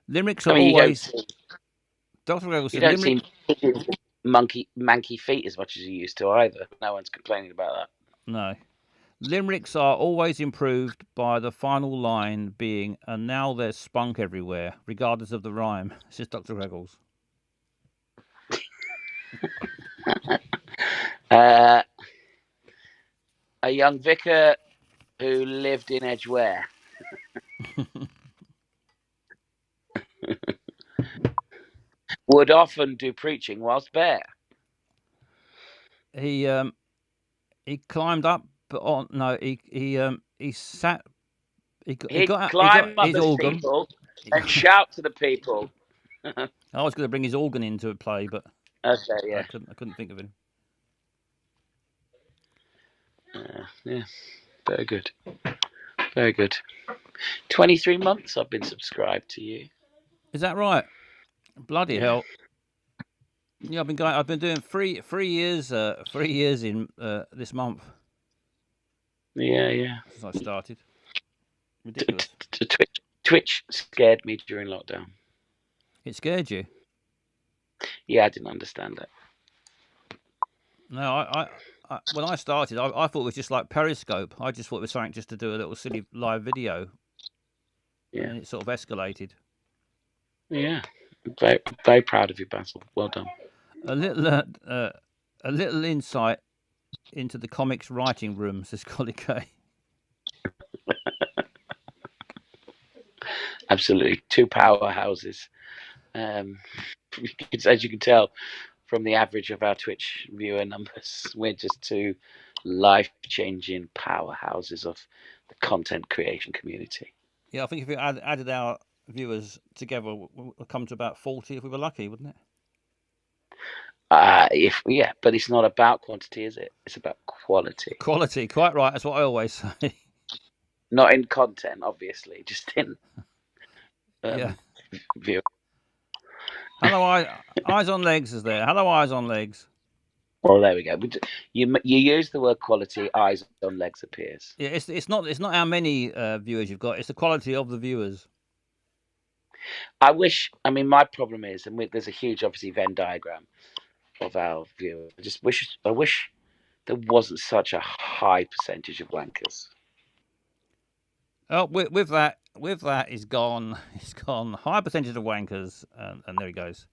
Limericks are always. Dr. Gregor said you don't see manky feet as much as you used to either. No one's complaining about that. No. Limericks are always improved by the final line being, and now there's spunk everywhere, regardless of the rhyme. This is Dr. Reggles. A young vicar who lived in Edgware. Would often do preaching whilst bare. He climbed up, but he sat. He got climb up his the organ people and shout to the people. I was going to bring his organ into play, but okay, yeah, I couldn't think of him. Yeah, very good, very good. 23 months I've been subscribed to you. Is that right? Bloody hell! Yeah, I've been doing 3 years. 3 years in this month. Yeah. Since I started. Ridiculous. Twitch scared me during lockdown. It scared you? Yeah, I didn't understand it. No, I when I started, I thought it was just like Periscope. I just thought it was something just to do a little silly live video. Yeah. And it sort of escalated. Yeah. Very, very proud of you, Basil. Well done. A little insight into the comics writing room, says Collie K. Absolutely, two powerhouses. As you can tell from the average of our Twitch viewer numbers, we're just two life-changing powerhouses of the content creation community. Yeah, I think if we added our viewers together, we'll come to about 40 if we were lucky, wouldn't it? But it's not about quantity, is it? It's about quality. Quality, quite right. That's what I always say. Not in content, obviously, just in view. Hello, eyes on legs is there. Hello, eyes on legs. Well, there we go. You use the word quality. Eyes on legs appears. Yeah, it's not how many viewers you've got. It's the quality of the viewers. I mean, my problem is, and there's a huge, obviously, Venn diagram of our viewers. I wish there wasn't such a high percentage of wankers. Oh, with that is gone. It's gone. High percentage of wankers, and there he goes.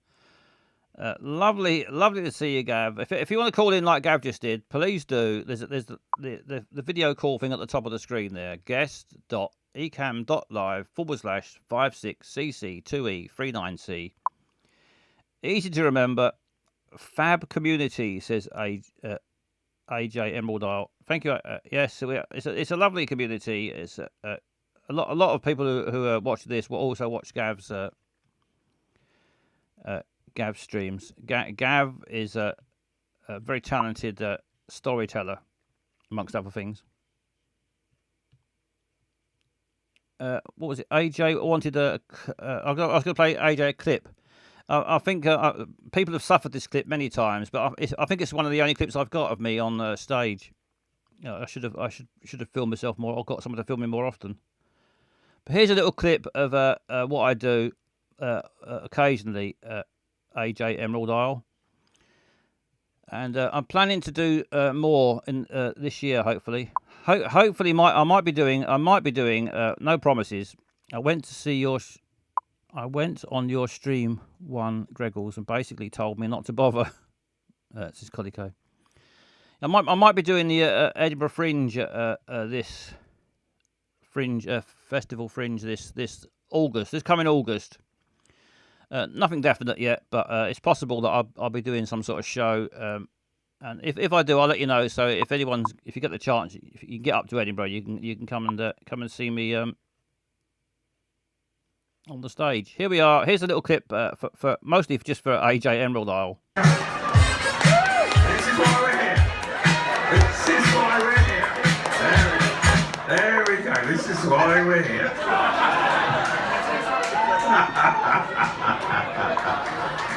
Lovely to see you, Gav. If you want to call in like Gav just did, please do. There's the video call thing at the top of the screen there. guest.ecam.live/56cc2e39c. Easy to remember. Fab community, says AJ Emerald Isle. Thank you. Yes, it's a lovely community. It's a lot of people who watch this will also watch Gav's streams. Gav is a very talented storyteller, amongst other things. What was it? AJ wanted I was going to play AJ a clip. I think people have suffered this clip many times, but I think it's one of the only clips I've got of me on stage. I should have filmed myself more, or got someone to film me more often. But here's a little clip of what I do occasionally, AJ Emerald Isle, and I'm planning to do more in this year. Hopefully, I might be doing. No promises. I went on your stream one, Greggles, and basically told me not to bother. This is Colico. I might be doing the Edinburgh Fringe this Fringe Festival Fringe this August. This coming August. Nothing definite yet, but it's possible that I'll be doing some sort of show. And if I do, I'll let you know. So if you get the chance, if you can get up to Edinburgh, you can come and see me on the stage. Here we are. Here's a little clip for mostly just for AJ Emerald Isle. This is why we're here. This is why we're here. There we go. This is why we're here.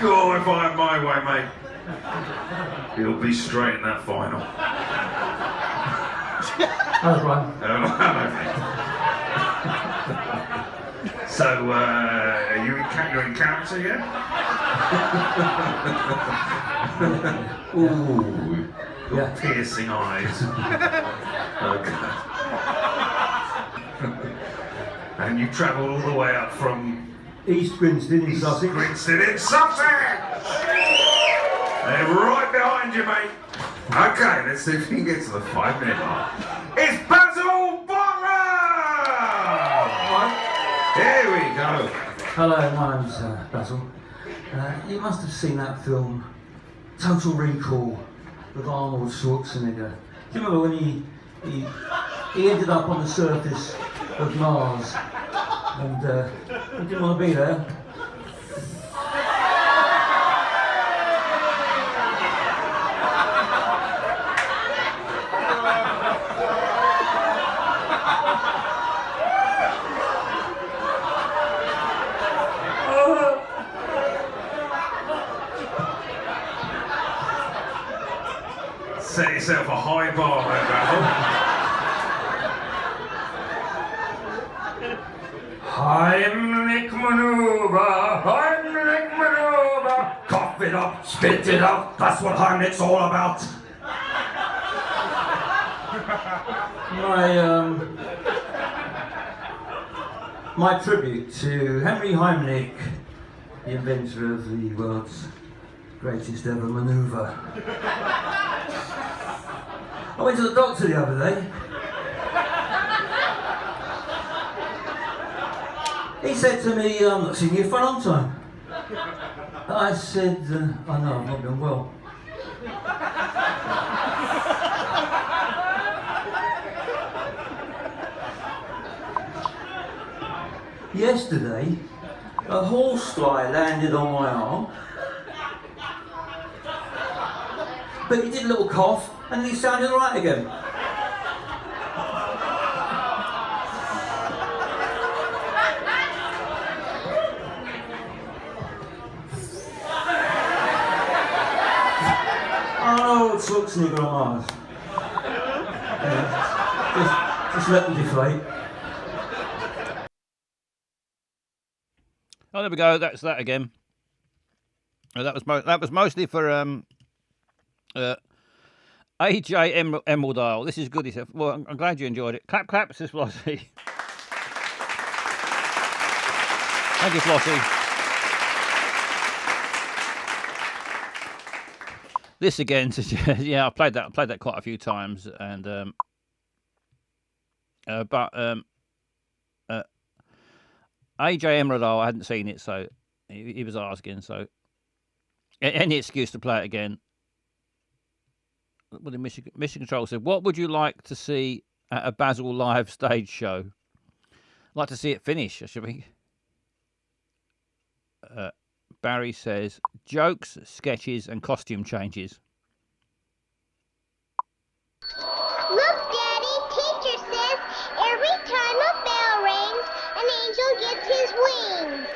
Go on, if I have my way, mate. He'll be straight in that final. Hello, Brian. Hello, mate. So, you're in character yet? Ooh, Yeah. piercing eyes. Okay. And you travelled all the way up from East Grinstead in Sussex. Grinstead in Sussex! They're right behind you, mate. Okay, let's see if we can get to the 5-minute mark. It's Basil Butler! Here we go. Hello, my name's Basil. You must have seen that film, Total Recall, with Arnold Schwarzenegger. Do you remember when he ended up on the surface of Mars and he didn't want to be there? Set yourself a high bar there, Basil. Heimlich maneuver, cough it up, spit it out, that's what Heimlich's all about. My tribute to Henry Heimlich, the inventor of the world's greatest ever maneuver. I went to the doctor the other day. He said to me, I'm not seeing you for a long time. I said, I know, I've not been well. Yesterday, a horsefly landed on my arm, but he did a little cough and then he sounded all right again. Oh, Truck's nigger on Mars. Yeah, just let them deflate. Oh, there we go. That's that again. That was mostly for AJ Emerald Isle. This is good. Well, I'm glad you enjoyed it. Clap, clap, says Flossie. Thank you, Flossie. This again, yeah, I played that quite a few times, and AJ Emerald Isle, I hadn't seen it, so he was asking. So any excuse to play it again. Well, the Mission Control said, "What would you like to see at a Basil live stage show?" I'd like to see it finish. I should be. Barry says, "Jokes, sketches, and costume changes." Look, Daddy, teacher says every time a bell rings, an angel gets his wings.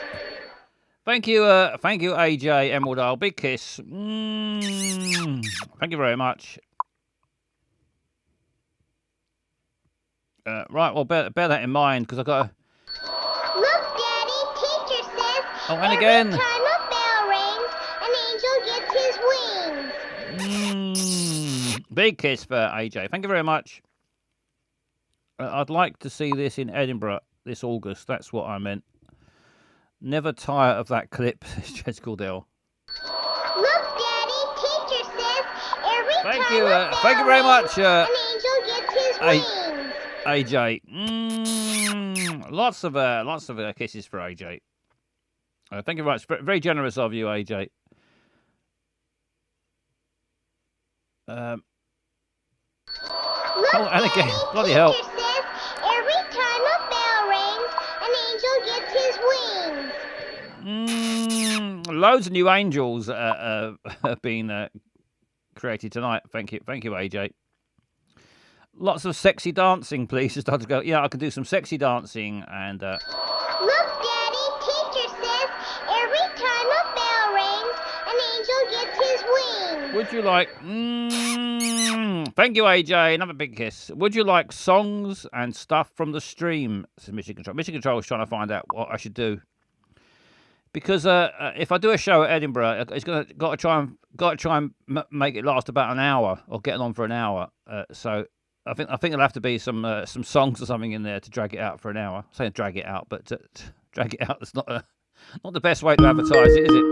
Thank you, AJ Emerald Isle. Big kiss. Thank you very much. Right, well, bear that in mind, because I've got to... Look, Daddy, teacher says and again. every time a bell rings, an angel gets his wings. Big kiss for AJ. Thank you very much. I'd like to see this in Edinburgh this August. That's what I meant. Never tire of that clip, says Jess Cordell. Look, Daddy, teacher says every Thank time you, a bell thank you very rings, much, an angel gets his wings. AJ. Lots of kisses for AJ. Thank you very much. Very generous of you, AJ. Look, and again, Daddy, bloody hell. teacher says every time a bell rings, an angel gets his wings. Loads of new angels have been created tonight. Thank you, AJ. Lots of sexy dancing, please. Just start to go. Yeah, I can do some sexy dancing and. Look, Daddy, teacher says every time a bell rings, an angel gets his wings. Would you like? Thank you, AJ. Another big kiss. Would you like songs and stuff from the stream? Says Mission Control. Mission Control is trying to find out what I should do. Because if I do a show at Edinburgh, it's got to try and make it last about an hour or get it on for an hour. So I think there'll have to be some songs or something in there to drag it out for an hour. I'm saying drag it out, but drag it out. That's not the best way to advertise it, is it?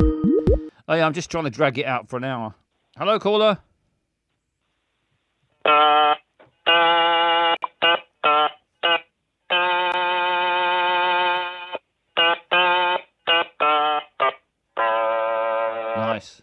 Oh yeah, I'm just trying to drag it out for an hour. Hello, caller. Nice.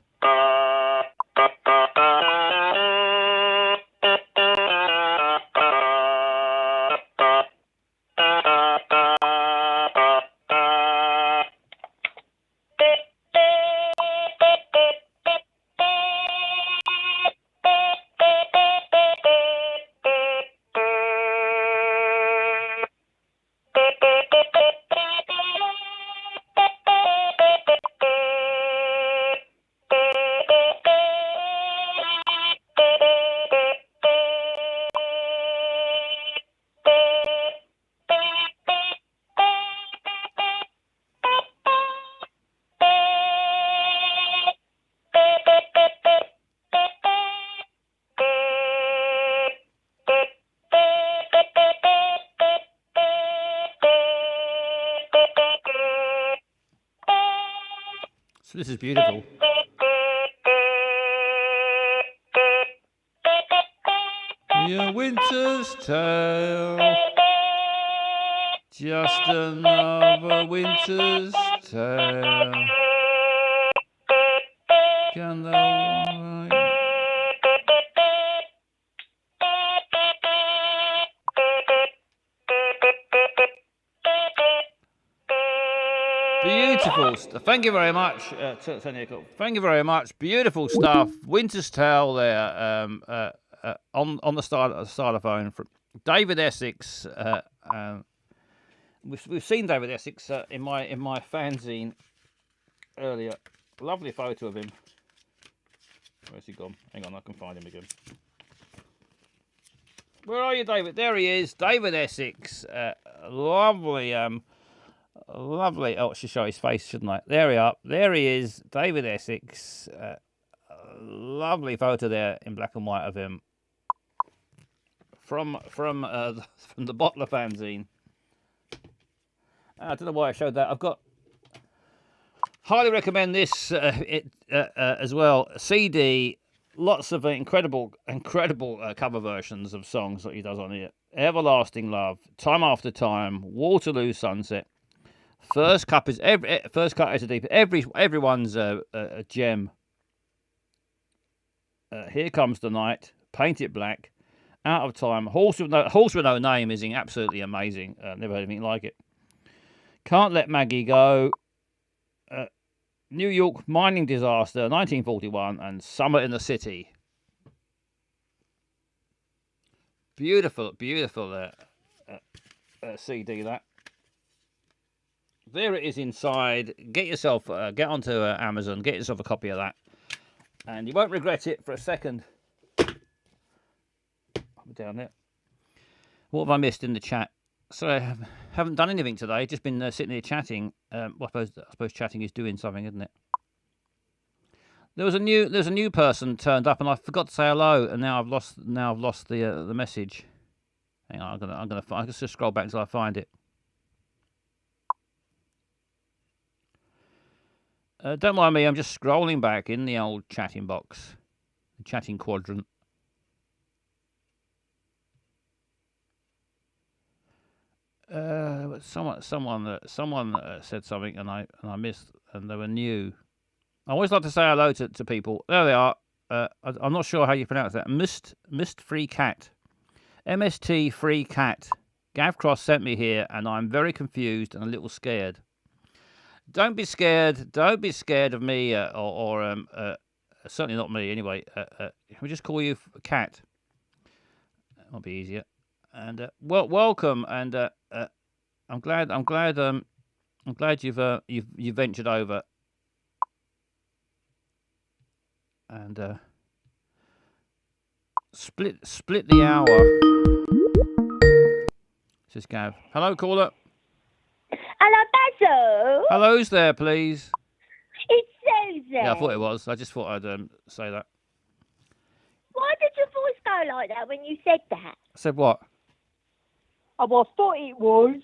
This is beautiful. A winter's tale. Just another winter's tale. Can the beautiful stuff. Thank you very much, thank you very much. Beautiful stuff. Winter's Tale there. On the stylophone from David Essex. We've seen David Essex in my fanzine earlier. Lovely photo of him. Where's he gone? Hang on, I can find him again. Where are you, David? There he is, David Essex. Lovely. Lovely. Oh, I should show his face, shouldn't I? There we are. There he is, David Essex. Lovely photo there in black and white of him from the Bottler fanzine. I don't know why I showed that. I've got. Highly recommend this as well. CD, lots of incredible cover versions of songs that he does on here. Everlasting Love, Time After Time, Waterloo Sunset. First cut is a deep. Everyone's a gem. Here Comes the Night, Paint It Black, Out of Time, Horse with No Name is absolutely amazing. Never heard anything like it. Can't Let Maggie Go. New York Mining Disaster, 1941, and Summer in the City. Beautiful CD that. There it is inside. Get yourself, get onto Amazon, get yourself a copy of that, and you won't regret it for a second. I'm down there. What have I missed in the chat? So I haven't done anything today. Just been sitting here chatting. Well, I suppose chatting is doing something, isn't it? There's a new person turned up, and I forgot to say hello, and now I've lost the message. Hang on, I'm gonna just scroll back until I find it. Don't mind me. I'm just scrolling back in the old chatting box, the chatting quadrant. Someone said something, and I missed, and they were new. I always like to say hello to people. There they are. I'm not sure how you pronounce that. Mist Free Cat, MST Free Cat. Gav Cross sent me here, and I'm very confused and a little scared. Don't be scared. Don't be scared of me, or certainly not me. Anyway, can we just call you Cat? That'll be easier. And welcome, and I'm glad you've ventured over, and split the hour. Says Gav. Hello, caller. Hello, Basil. Hello's there, please. It's Susan. Yeah, I thought it was. I just thought I'd say that. Why did your voice go like that when you said that? Said what? Oh, well, I thought it was.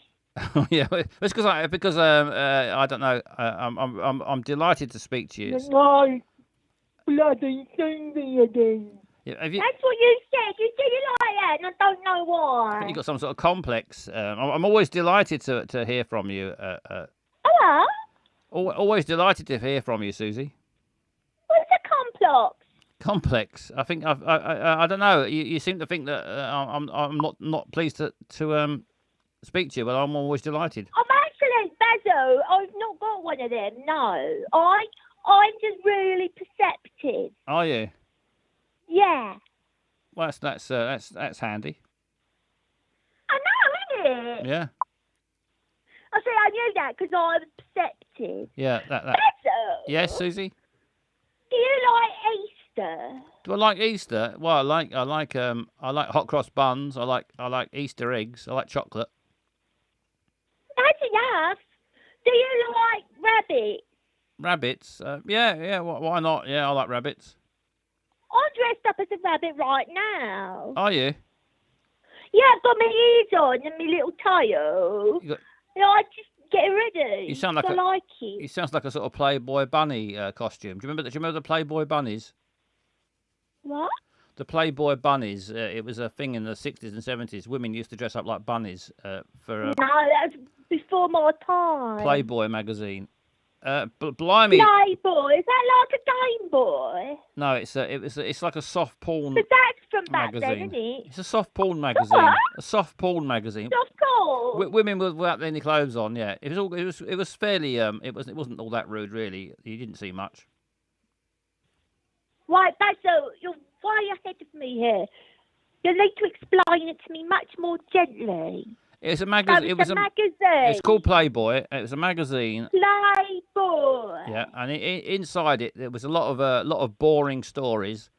Yeah, it's because I don't know. I'm delighted to speak to you. No, bloody singing again. Yeah, That's what you said. You did it like that, and I don't know why. You've got some sort of complex. I'm always delighted to hear from you. Hello? Always delighted to hear from you, Susie. What's a complex? Complex. I think I don't know. You seem to think that I'm not pleased to speak to you, but I'm always delighted. I'm actually, Basil, I've not got one of them. No, I'm just really perceptive. Are you? Yeah. Well, that's handy. I know, isn't it? Yeah. I say I knew that because I was perceptive. Yeah. That. Basil. Yes, Susie. Do you like Easter? Do I like Easter? Well, I like hot cross buns. I like Easter eggs. I like chocolate. That's enough. Do you like rabbits? Rabbits? Yeah. Why not? Yeah, I like rabbits. I'm dressed up as a rabbit right now. Are you? Yeah, I've got my ears on and my little tail. I just get ready. You sound like I like it. You sound like a sort of Playboy bunny costume. Do you remember the Playboy bunnies? What? The Playboy bunnies. It was a thing in the 60s and 70s. Women used to dress up like bunnies for No, that's before my time. Playboy magazine. Blimey. Playboy, is that like a Game Boy? No, it's like a soft porn But that's from back magazine. then, isn't it? It's a soft porn magazine. What? A soft porn magazine. Of course. Women without any clothes on. Yeah, it was fairly it wasn't all that rude really. You didn't see much. Right, Basil, you're way ahead of me here. You need to explain it to me much more gently. It's a magazine. It was a magazine. It's called Playboy. It was a magazine. Playboy. Yeah, and inside it there was a lot of boring stories,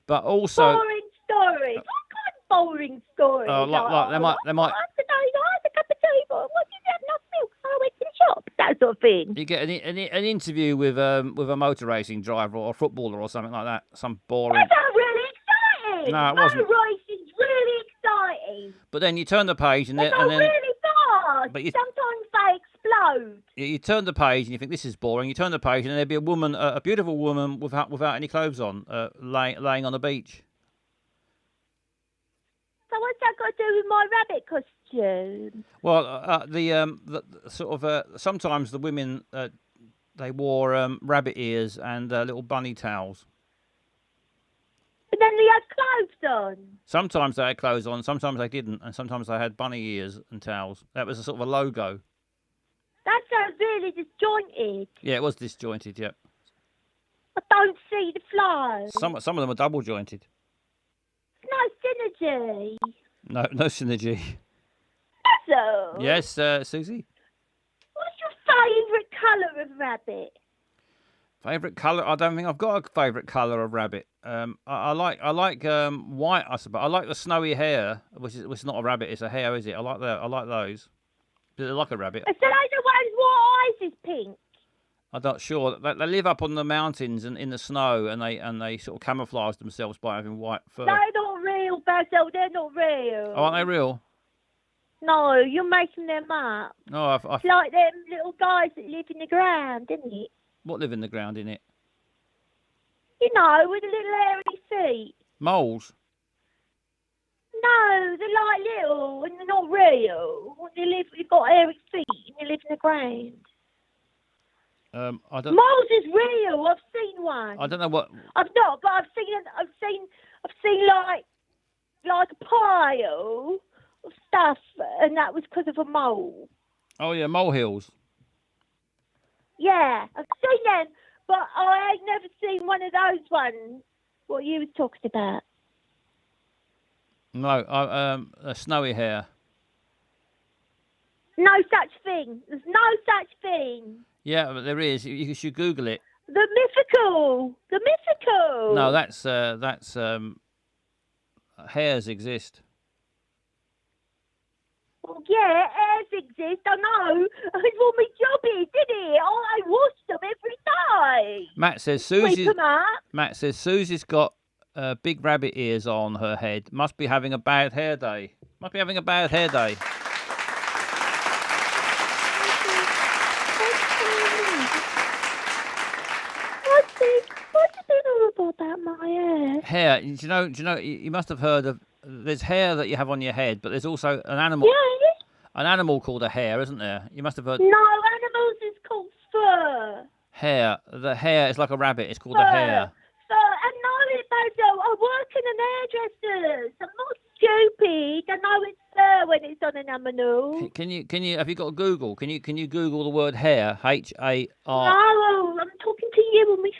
but also Boring stories. What kind of boring stories? like they might Today, I had a cup of tea, but what did you have? Enough milk? So I went to the shop. That sort of thing. you get an interview with a motor racing driver or a footballer or something like that. Some boring. That's not really exciting. No, it wasn't. Motor racing's really exciting. But then you turn the page and They go then really fast. But you- Sometimes they explode. you turn the page and you think this is boring. You turn the page and there'd be a woman, a beautiful woman without any clothes on, laying on the beach. So what's that got to do with my rabbit costume? Well, the sort of sometimes the women they wore rabbit ears and little bunny towels. But then they had clothes on. Sometimes they had clothes on, sometimes they didn't, and sometimes they had bunny ears and towels. That was a sort of a logo. That sounds really disjointed. Yeah, it was disjointed. Yeah, I don't see the flow. some of them are double jointed. No synergy. No synergy. So, Yes, Susie. what's your favourite colour of rabbit? Favorite color? I don't think I've got a favorite color of rabbit. I like white. I suppose I like the snowy hair, which is not a rabbit. It's a hare, is it? I like those. They're like a rabbit. So they the ones what eyes is pink. I'm not sure. They live up on the mountains and in the snow, and they sort of camouflage themselves by having white fur. They're not real, Basil. They're not real. Oh, aren't they real? No, you're making them up. No, It's like them little guys that live in the ground, isn't it? what live in the ground in it? You know, with the little hairy feet. Moles. No, they're like little and they're not real. They've got hairy feet and they live in the ground. I don't. Moles is real. I've seen one. I don't know what. I've not, but I've seen like a pile of stuff, and that was because of a mole. Oh yeah, molehills. Yeah, I've seen them, but I ain't never seen one of those ones. What you was talking about? No, a snowy hair. No such thing. There's no such thing. Yeah, but there is. You should Google it. The mythical. No, that's hares exist. Well, yeah, hairs exist. I know. It's what my job is, isn't it? I wash them every day. Matt says Sweep Susie's. them up. Matt says Susie's got big rabbit ears on her head. Must be having a bad hair day. Must be having a bad hair day. What's it about my hair? Hair. Do you know? You must have heard of. There's hair that you have on your head, but there's also an animal. Yeah. An animal called a hare, isn't there? You must have heard. No, animals is called fur. Hair. The hair is like a rabbit. It's called a hare. Fur. I know it, Basil. I work in an hairdresser's. I'm not stupid. I know it's fur when it's on an animal. Can you? Have you got Google? Can you Google the word hair? H-A-R. No, I'm talking to you on my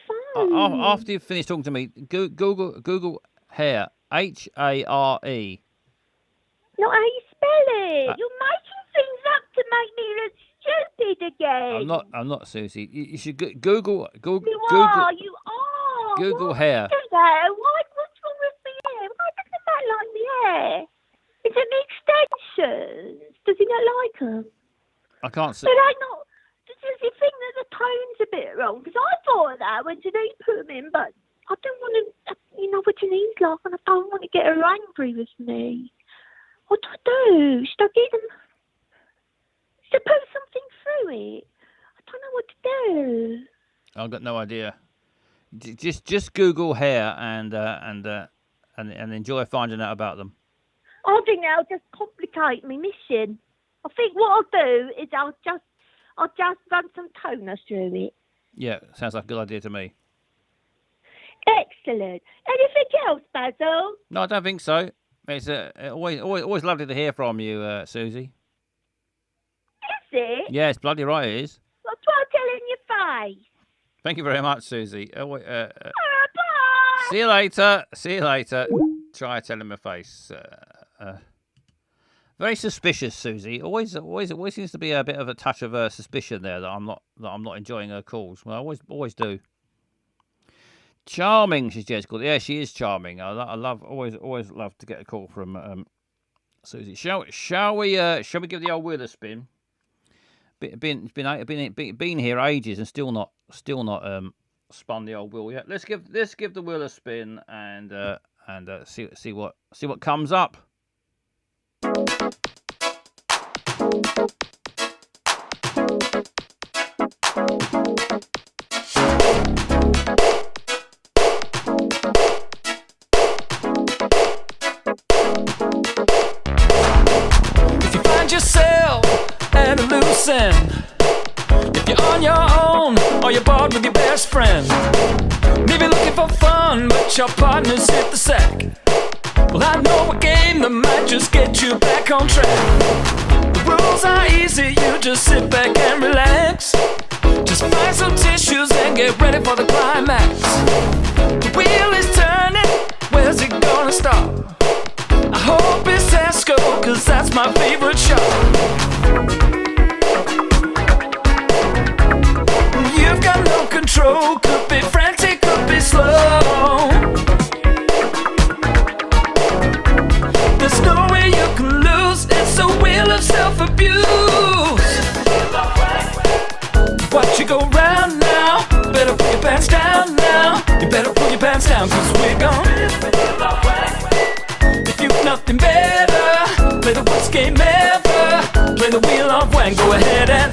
phone. After you've finished talking to me, Google hair. H-A-R-E. Not how you spell it. You're making things up to make me look stupid again. I'm not, Susie. You should Google. You Google. are. Google Why hair. do that? What's wrong with my hair? Why doesn't that like my hair? It's an extension. Does he not like them? I can't see. But I not. Does he think that the tone's a bit wrong? Because I thought that when Janine put them in, but I don't want to. You know what Janine's like, and I don't want to get her angry with me. What do I do? Should I get them? Should I put something through it? I don't know what to do. I've got no idea. Just Google hair and and enjoy finding out about them. I think that'll just complicate my mission. I think what I'll do is I'll just run some toner through it. Yeah, sounds like a good idea to me. Excellent. Anything else, Basil? No, I don't think so. It's always lovely to hear from you, Susie. Is it? Yeah, it's bloody right, it is. Well, try telling your face. Thank you very much, Susie. Bye. See you later. See you later. Try telling my face. Very suspicious, Susie. Always seems to be a bit of a touch of suspicion there that I'm not enjoying her calls. Well, I always do. Charming, she's just called. Yeah, she is charming. I always love to get a call from Susie. Shall we give the old wheel a spin? Been here ages and still not spun the old wheel yet. Let's give the wheel a spin and see what comes up. If you find yourself at a loose end, if you're on your own or you're bored with your best friend, maybe looking for fun but your partner's hit the sack, well, I know a game that might just get you back on track. The rules are easy, you just sit back and relax. Just find some tissues and get ready for the climax. The wheel is turning, where's it gonna stop? I hope it's Tesco, cause that's my favorite shop. You've got no control, could be frantic, could be slow. There's no way you can lose, it's a wheel of self-abuse. Watch you go round now, better put your pants down now. You better put your pants down, cause we're gone. If you've nothing better, play the worst game ever. Play the wheel of wang, go ahead and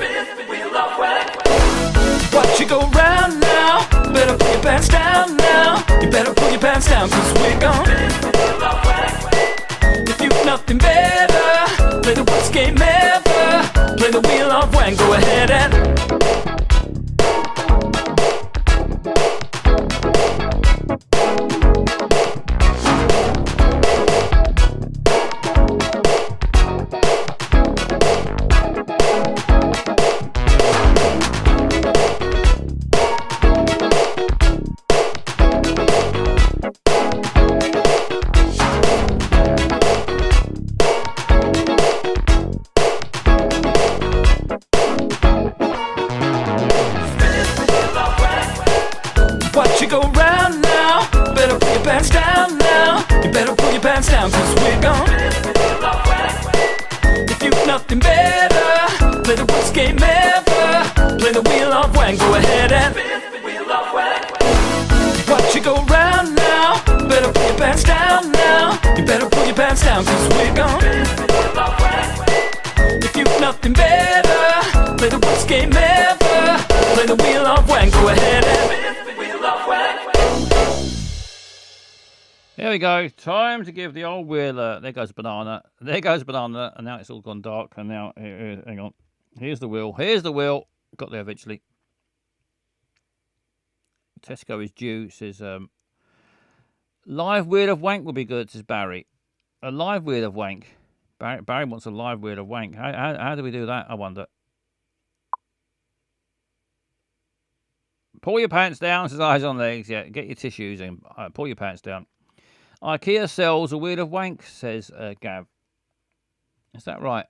watch you go round now, better put your pants down now. You better put your pants down, cause we're gone. If you've nothing better, play the worst game ever. Play the wheel of wang, go ahead and watch you go round now, better put your pants down now. You better put your pants down, cause we're gone. If you've nothing better, play the worst game ever. Play the wheel of wang, go ahead and watch you go round now, better put your pants down now. You better put your pants down, cause we're gone. If you've nothing better, play the worst game ever. Play the wheel of wang, go ahead and There we go. Time to give the old wheel. There goes banana. There goes banana. And now it's all gone dark. And now, hang on. Here's the wheel. Here's the wheel. Got there eventually. Tesco is due. Says, live wheel of wank will be good, says Barry. A live wheel of wank. Barry wants a live wheel of wank. How do we do that, I wonder? Pull your pants down, says Eyes on Legs. Yeah, get your tissues and pull your pants down. IKEA sells a wheel of wank, says Gav. Is that right?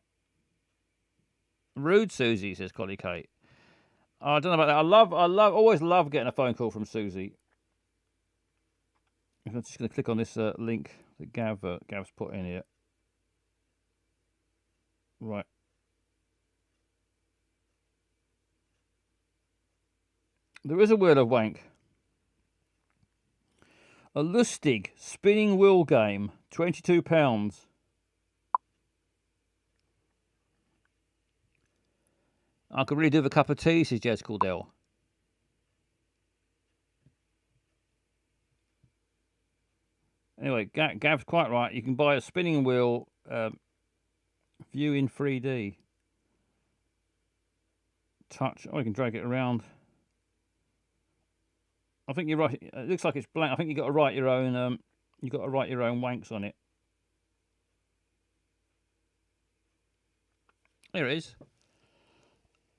Rude Susie, says Collie Kate. I don't know about that. Always love getting a phone call from Susie. I'm just going to click on this link that Gav's put in here. Right. There is a wheel of wank. A Lustig spinning wheel game, £22. I could really do with a cup of tea, says Jez Cordell. Anyway, Gav's quite right. You can buy a spinning wheel, view in 3D. Touch. Oh, you can drag it around. I think you're right. It looks like it's blank. I think you got to write your own. You got to write your own wanks on it. Here it is.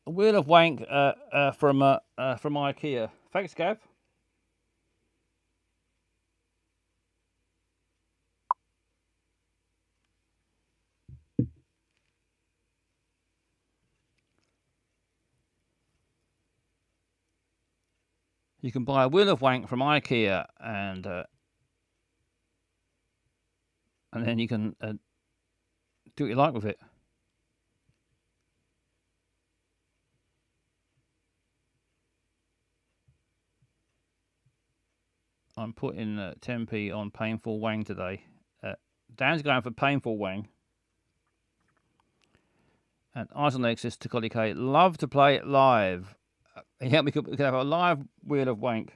A wheel of wank from IKEA. Thanks, Gav. You can buy a wheel of wank from IKEA, and then you can do what you like with it. I'm putting 10p on Painful Wang today. Dan's going for Painful Wang. And Eyes on Legs says to Collie K, love to play it live. Yeah, we could have a live wheel of wank.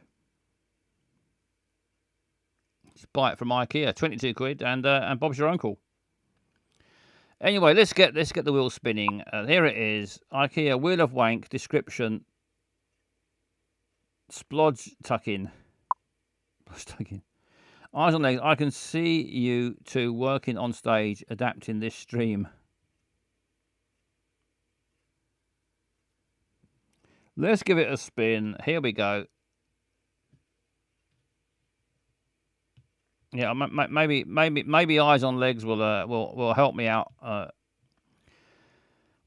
Just buy it from IKEA, 22 quid, and Bob's your uncle. Anyway, let's get the wheel spinning. Here it is, IKEA wheel of wank description. Splodge tucking. Eyes on Legs. I can see you two working on stage, adapting this stream. Let's give it a spin. Here we go. Yeah, maybe Eyes on Legs will help me out.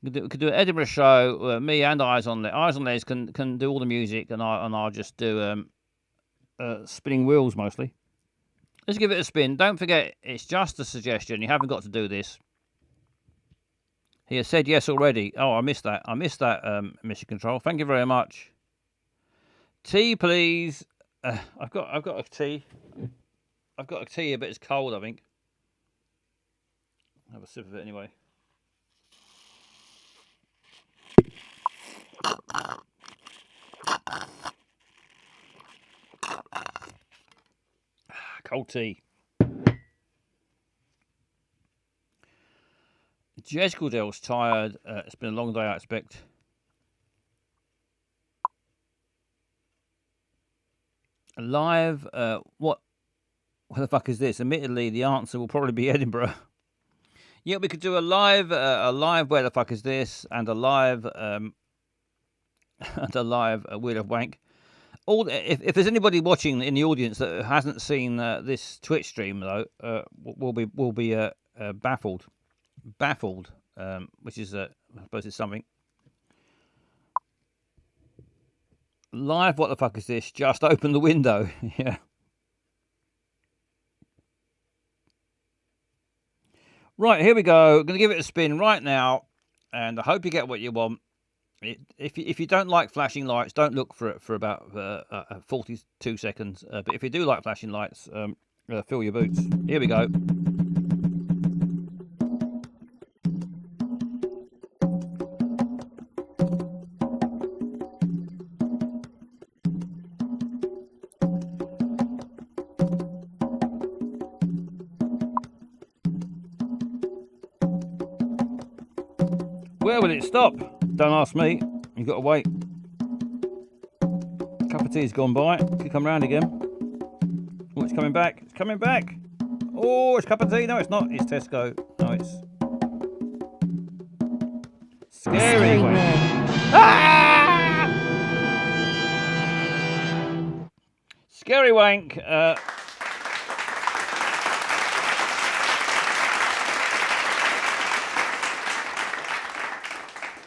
We could do an Edinburgh show. Me and Eyes on Legs. Eyes on Legs can do all the music, and I'll just do spinning wheels mostly. Let's give it a spin. Don't forget, it's just a suggestion. You haven't got to do this. He has said yes already. Oh, I missed that. Mission Control. Thank you very much. Tea, please. I've got a tea. I've got a tea here, but it's cold, I think. I'll have a sip of it anyway. Cold tea. Jez Goodell's tired. It's been a long day, I expect. Live. What the fuck is this? Admittedly, the answer will probably be Edinburgh. Yeah, we could do a live. Where the fuck is this? And a live. And a live Wheel of Wank. If there's anybody watching in the audience that hasn't seen this Twitch stream, though, will be baffled. Which is, I suppose, it's something. Live, what the fuck is this? Just open the window. Yeah. Right, here we go. I'm going to give it a spin right now, and I hope you get what you want. If you don't like flashing lights, don't look for it for about 42 seconds. But if you do like flashing lights, fill your boots. Here we go. Where will it stop? Don't ask me. You've got to wait. Cup of tea's gone by. Could come round again. Oh, it's coming back. It's coming back. Oh, it's cup of tea. No, it's not. It's Tesco. No, it's Scary Wank. Ah! Scary Wank.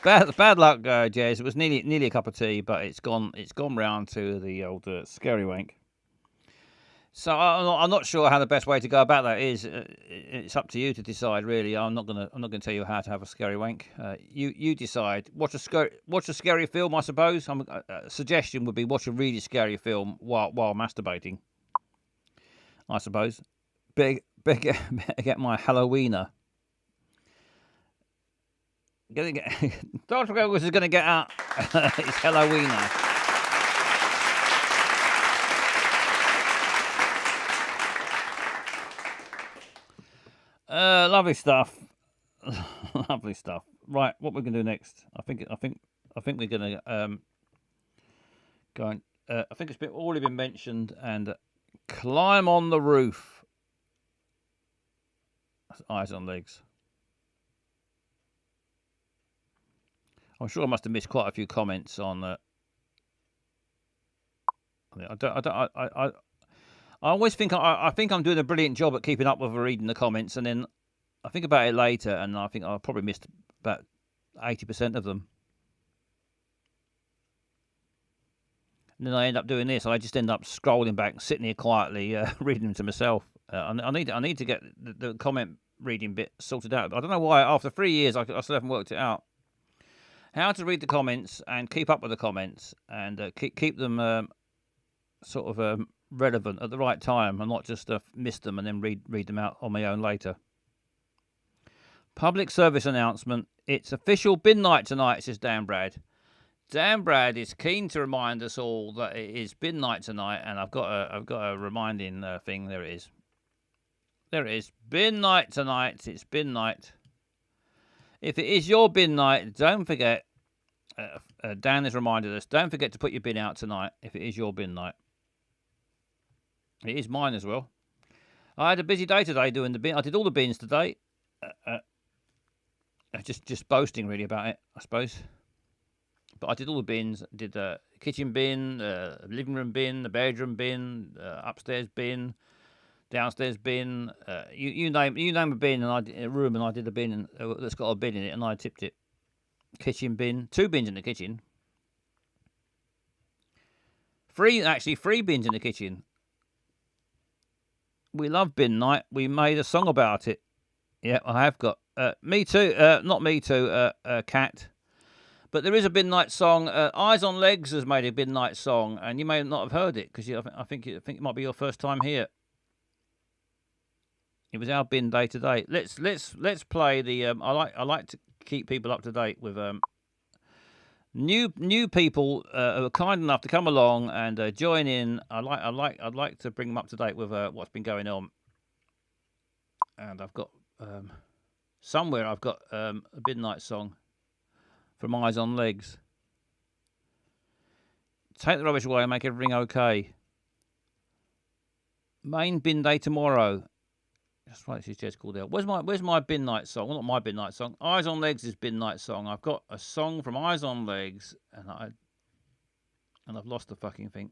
Bad luck, Jez. It was nearly a cup of tea, but it's gone round to the old Scary Wank. So I'm not sure how the best way to go about that is. It's up to you to decide, really. I'm not gonna tell you how to have a Scary Wank. You decide. Watch a scary film, I suppose. A suggestion would be watch a really scary film while masturbating, I suppose. Better get my Halloweener. Dr. Goggles is going to get out his Halloweener. Lovely stuff. Lovely stuff. Right, what we're going to do next? I think we're going to go and. I think it's already been mentioned, and climb on the roof. That's Eyes on Legs. I'm sure I must have missed quite a few comments on. I always think I think I'm doing a brilliant job at keeping up with reading the comments, and then I think about it later, and I think I probably missed about 80% of them. And then I end up doing this. I just end up scrolling back, sitting here quietly, reading them to myself. I need to get the comment reading bit sorted out. I don't know why. After 3 years, I still haven't worked it out. How to read the comments and keep up with the comments, and keep them sort of relevant at the right time, and not just miss them and then read them out on my own later. Public service announcement. It's official bin night tonight, says Dan Brad. Dan Brad is keen to remind us all that it is bin night tonight, and I've got a reminding thing. There it is. There it is. Bin night tonight. It's bin night. If it is your bin night, don't forget. Dan has reminded us. Don't forget to put your bin out tonight. If it is your bin night, it is mine as well. I had a busy day today doing the bin. I did all the bins today. Just boasting really about it, I suppose. But I did all the bins. Did the kitchen bin, living room bin, the bedroom bin, upstairs bin, downstairs bin. You name a bin, and a room, and I did a bin that's got a bin in it, and I tipped it. Kitchen bin, 2 bins in the kitchen. 3 bins in the kitchen. We love bin night. We made a song about it. Yeah, I have got. Me too. Not me too. Cat. But there is a bin night song. Eyes on Legs has made a bin night song, and you may not have heard it because I think it might be your first time here. It was our bin day today. Let's play the. I like to keep people up to date with new people who are kind enough to come along and join in. I'd like to bring them up to date with what's been going on. And I've got somewhere I've got a midnight song from Eyes on Legs. Take the rubbish away and make everything okay. Main bin day tomorrow. That's right, she's just called out. Where's my bin night song? Well, not my bin night song. Eyes on Legs is bin night song. I've got a song from Eyes on Legs, and I've lost the fucking thing.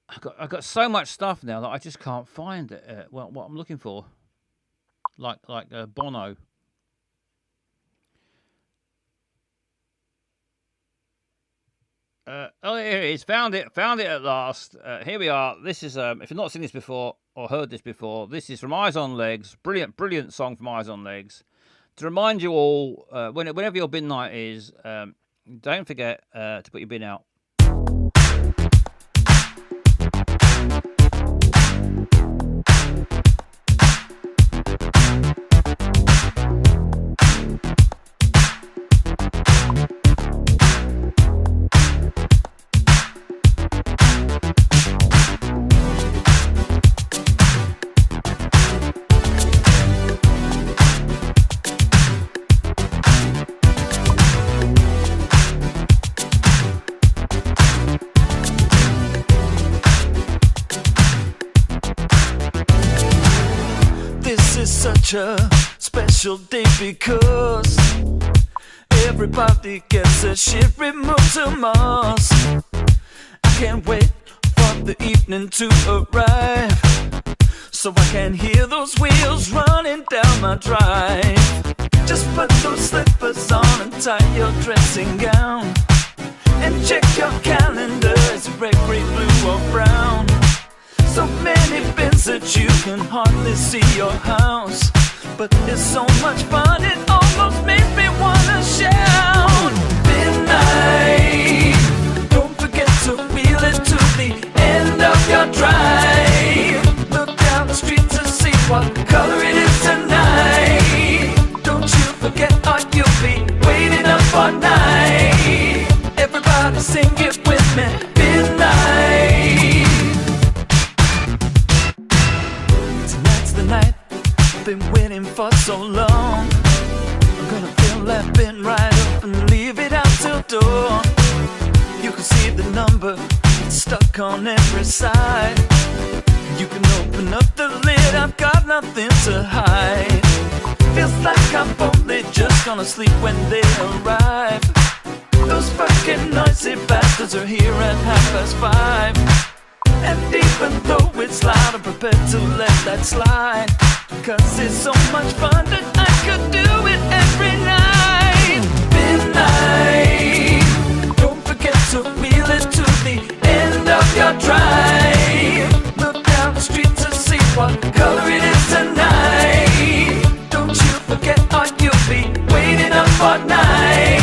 I've got so much stuff now that I just can't find it. What I'm looking for, like Bono. Oh, here it is. Found it at last. Here we are. This is if you've not seen this before or heard this before, this is from Eyes on Legs. Brilliant song from Eyes on Legs. To remind you all, whenever your bin night is, don't forget to put your bin out. Such a special day because everybody gets a ship removed to Mars. I can't wait for the evening to arrive, so I can hear those wheels running down my drive. Just put those slippers on and tie your dressing gown, and check your calendar, it's red, green, blue or brown. So many bins that you can hardly see your house, but it's so much fun, it almost makes me wanna shout. Midnight, don't forget to wheel it to the end of your drive. Look down the street to see what color it is tonight. Don't you forget or you'll be waiting up all night. Everybody sing it with me. Midnight, tonight's the night I've been look on every side. You can open up the lid, I've got nothing to hide. Feels like I'm only just gonna sleep when they arrive. Those fucking noisy bastards are here at 5:30. And even though it's loud, I'm prepared to let that slide. Cause it's so much fun that I could do it every night. Midnight, don't forget to wheel it to the end of your drive. Look down the street to see what color it is tonight. Don't you forget or you'll be waiting up all night.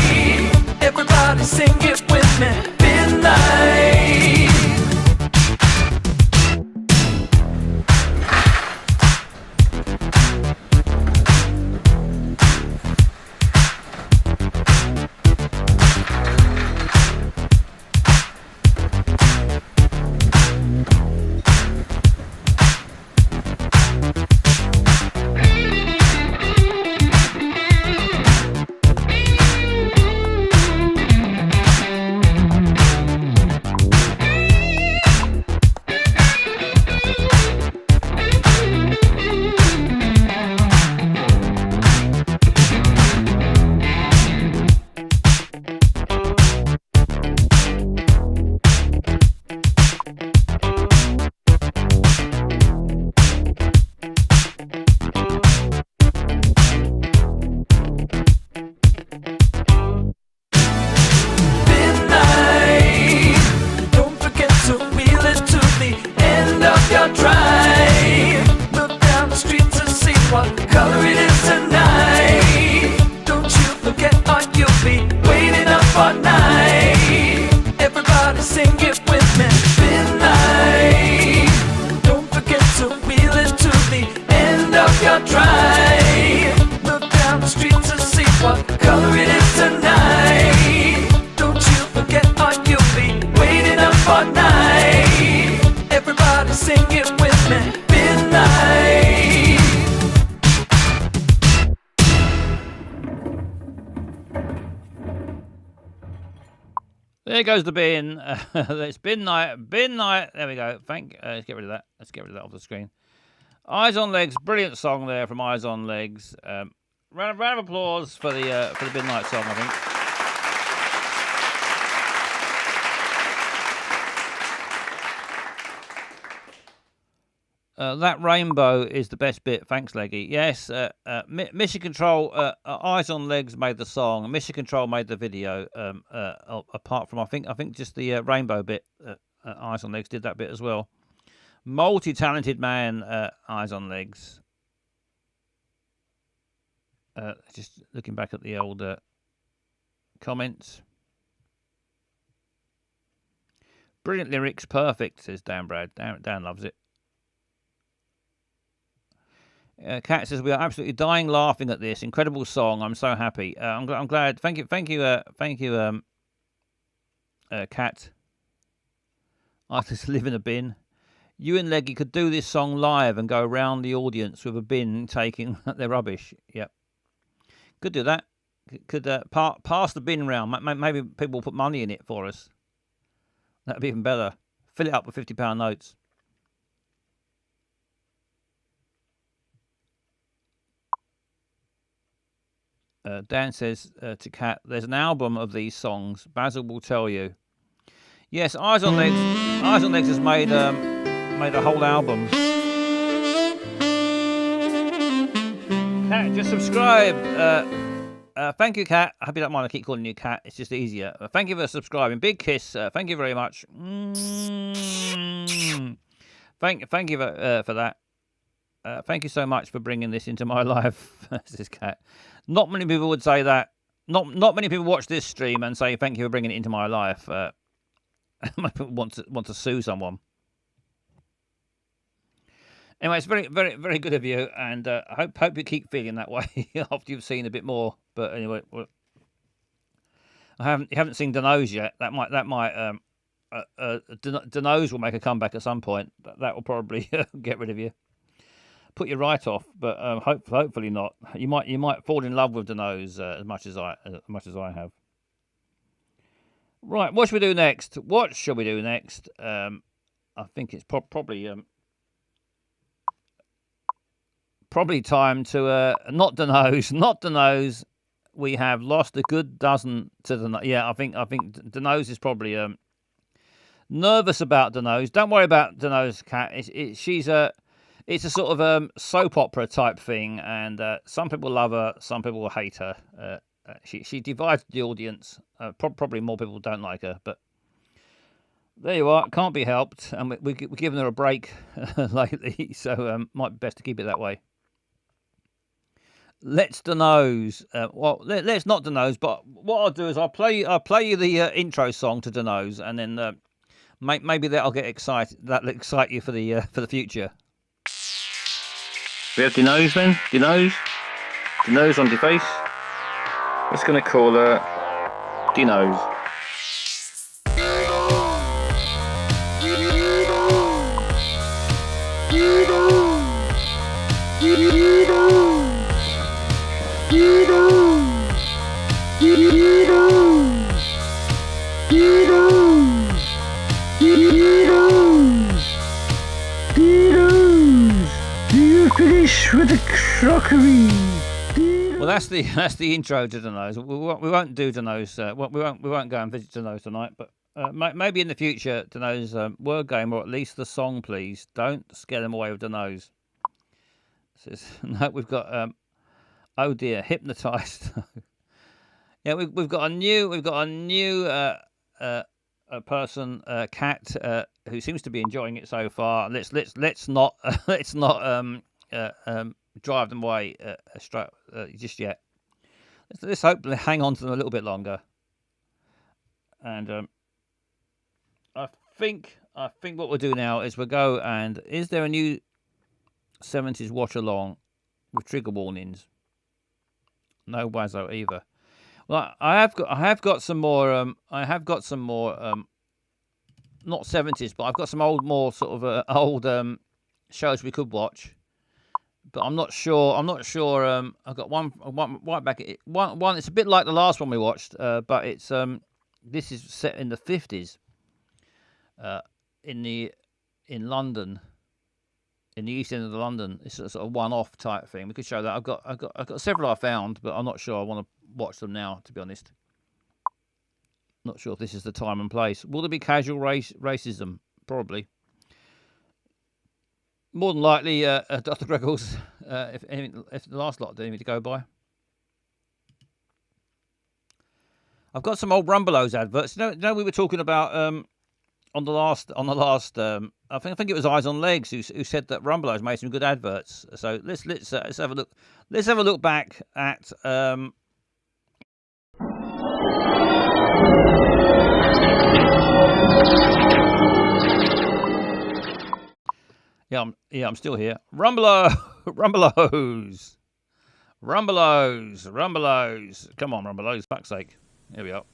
Everybody sing it with me. Midnight. There goes the bin. It's bin night. Bin night. There we go. Let's get rid of that. Let's get rid of that off the screen. Eyes on Legs. Brilliant song there from Eyes on Legs. Round of applause for the bin night song, I think. That rainbow is the best bit. Thanks, Leggy. Yes, Mission Control, Eyes on Legs made the song. Mission Control made the video. Apart from, I think just the rainbow bit, Eyes on Legs did that bit as well. Multi-talented man, Eyes on Legs. Just looking back at the old comments. Brilliant lyrics, perfect, says Dan Brad. Dan loves it. Kat says we are absolutely dying laughing at this incredible song. I'm so happy. I'm glad. Thank you, Kat. I just live in a bin. You and Leggy could do this song live and go around the audience with a bin taking their rubbish. Yep, could do that. Could pass the bin round. Maybe people will put money in it for us. That'd be even better. Fill it up with £50 notes. Dan says to Kat, there's an album of these songs. Basil will tell you. Yes, Eyes on Legs. Eyes on Legs has made a whole album. Kat, just subscribe. Thank you, Kat. I hope you don't mind I keep calling you Kat. It's just easier. Thank you for subscribing. Big kiss. Thank you very much. Thank you for that. Thank you so much for bringing this into my life, says Kat. Not many people would say that. Not many people watch this stream and say thank you for bringing it into my life. People want to sue someone. Anyway, it's very, very, very good of you, and I hope you keep feeling that way after you've seen a bit more. But anyway, you haven't seen Dano's yet. That might Dano's will make a comeback at some point. That will probably get rid of you, put you right off. But hopefully not. You might fall in love with Dano's as much as I have. Right, what should we do next? What shall we do next? I think it's probably time to not the nose. We have lost a good dozen to the nose. Yeah, I think the nose is probably nervous about the nose. Don't worry about the nose, Cat. It's a sort of soap opera type thing, and some people love her, some people hate her. She divides the audience. Probably more people don't like her, but there you are. Can't be helped, and we're giving her a break lately, so might be best to keep it that way. Let's the nose. Let's not the nose. But what I'll do is I'll play you the intro song to the nose, and then maybe that'll get excited. That'll excite you for the future. We have the nose then. The nose on the face. It's going to call her the nose. Finish with the crockery. Well, that's the intro to the nose. We won't do the nose. We won't go and visit the nose tonight. But maybe in the future, the nose word game, or at least the song, please. Don't scare them away with the nose. No, we've got oh dear, hypnotized. Yeah, we've got a new person, Cat, who seems to be enjoying it so far. Let's not drive them away just yet. Let's hope they hang on to them a little bit longer. And I think what we'll do now is we'll go and is there a new 70s watch along with trigger warnings? No Wazzo either. Well, I have got some more. Not 70s, but I've got some more sort of old shows we could watch. But I'm not sure. I've got one right back. One. It's a bit like the last one we watched, but it's this is set in the 50s. In London, in the east end of London. It's a sort of one-off type thing. We could show that. I've got several I found, but I'm not sure I want to watch them now, to be honest. Not sure if this is the time and place. Will there be casual racism? Probably. More than likely, Dr. Greggles, if the last lot didn't need to go by. I've got some old Rumbelows adverts. You know we were talking about on the last. I think it was Eyes on Legs who said that Rumbelows made some good adverts. So let's have a look. Let's have a look back at. I'm still here. Rumbelows. Come on, Rumbelows, fuck's sake. Here we are.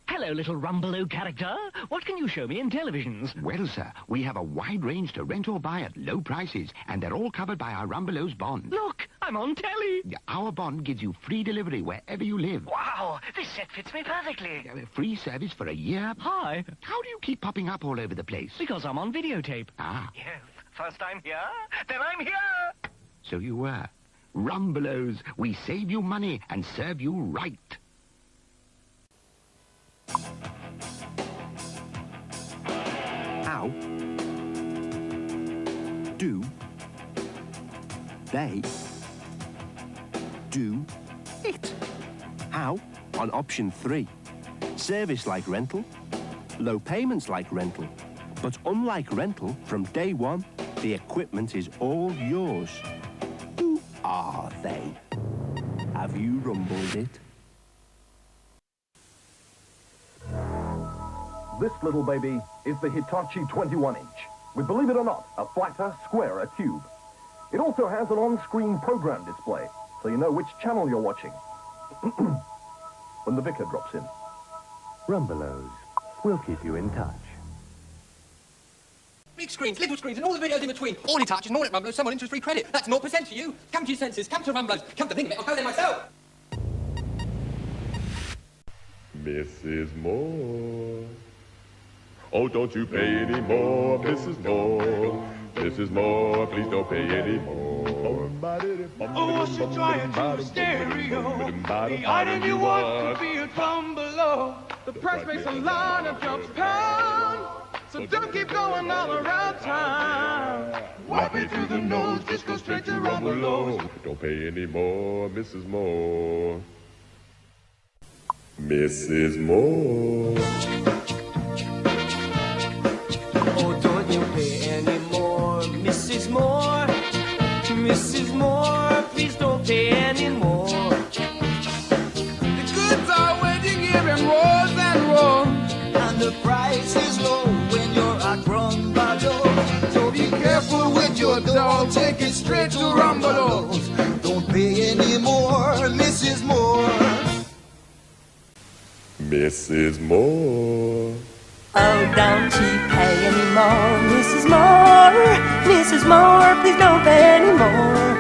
Hello, little Rumbelow character. What can you show me in televisions? Well, sir, we have a wide range to rent or buy at low prices, and they're all covered by our Rumbelows bond. Look, I'm on telly. Our bond gives you free delivery wherever you live. Wow, this set fits me perfectly. Free service for a year. Hi. How do you keep popping up all over the place? Because I'm on videotape. Ah. Yes, first I'm here, then I'm here. So you were. Rumbelows, we save you money and serve you right. How do they do it? How? On option 3. Service like rental, low payments like rental. But unlike rental, from day one, the equipment is all yours. Who are they? Have you rumbled it? This little baby is the Hitachi 21-inch, with, believe it or not, a flatter, squarer tube. It also has an on-screen program display, so you know which channel you're watching. When the vicar drops in. Rumbelows. We'll keep you in touch. Big screens, little screens, and all the videos in between. All he touches, and all at Rumbelows, some on interest-free credit. That's 0% for you. Come to your senses, come to Rumbelows. Come to think of it, I'll go there myself. Mrs. Moore. Oh, don't you pay any more, Mrs. Moore. Mrs. Moore, please don't pay any more. Oh, what's you trying to stereo? The item you want to be a drum below. The price makes a lot of jumps pound. So don't keep going all around town. Wipe it through the nose, just go straight to Rumbelows. Don't pay any more, Mrs. Moore. Mrs. Moore. Oh, don't you pay any more, Mrs. Moore. Mrs. Moore, please don't pay any more. The goods are waiting here in rows and rows, and the price is low when you're at Rumbelows. So be careful with your dough, take it straight to Rumbelows. Don't pay any more, Mrs. Moore. Mrs. Moore. Oh, don't you pay any more, Mrs. Moore. Mrs. Moore, please don't pay any more.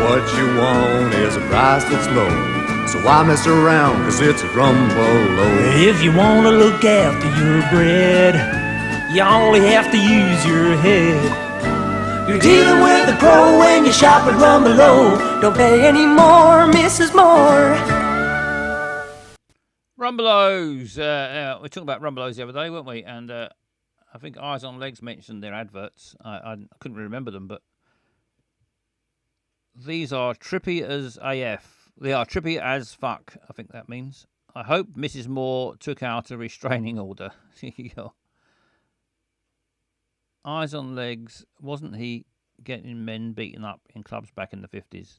What you want is a price that's low, so why mess around, cause it's a Rumbelows. If you wanna look after your bread, you only have to use your head. You're dealing with the pro when you shop at Rumbelows. Don't pay any more, Mrs. Moore. Rumbelows. We were talking about Rumbelows the other day, weren't we? And I think Eyes on Legs mentioned their adverts. I couldn't remember them, but these are trippy as AF. They are trippy as fuck, I think that means. I hope Mrs. Moore took out a restraining order. Here you go. Eyes on Legs. Wasn't he getting men beaten up in clubs back in the 50s?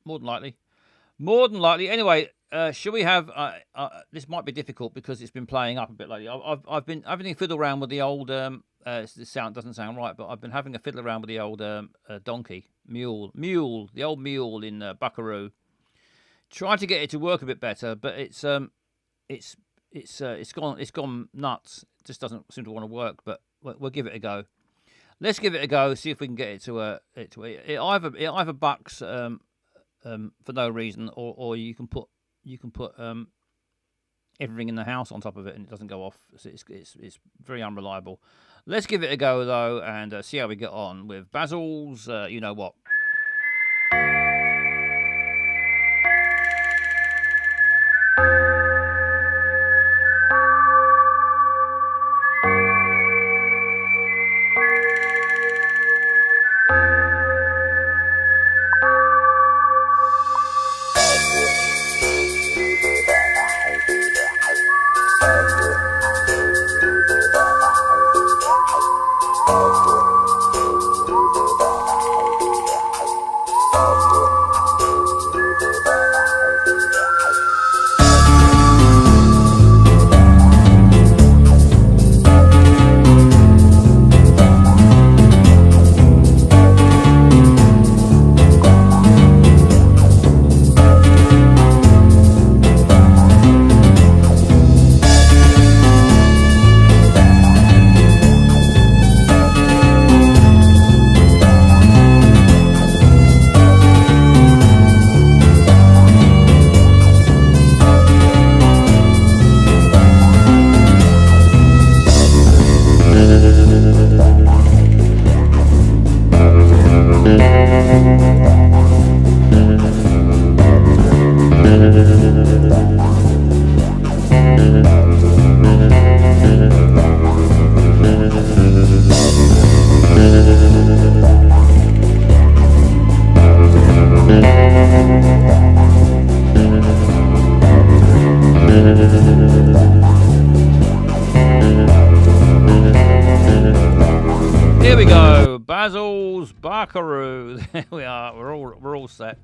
More than likely. More than likely. Anyway, shall we have... this might be difficult because it's been playing up a bit lately. I've been having a fiddle around with the old... this sound doesn't sound right, but I've been having a fiddle around with the old donkey. Mule. The old mule in Buckaroo. Trying to get it to work a bit better, but it's gone nuts. It just doesn't seem to want to work, but we'll give it a go. Let's give it a go. See if we can get it to it either bucks for no reason, or you can put everything in the house on top of it and it doesn't go off. It's very unreliable. Let's give it a go though and see how we get on with Basil's. You know what? Here we go, Basil's Buckaroo. There we are. We're all set.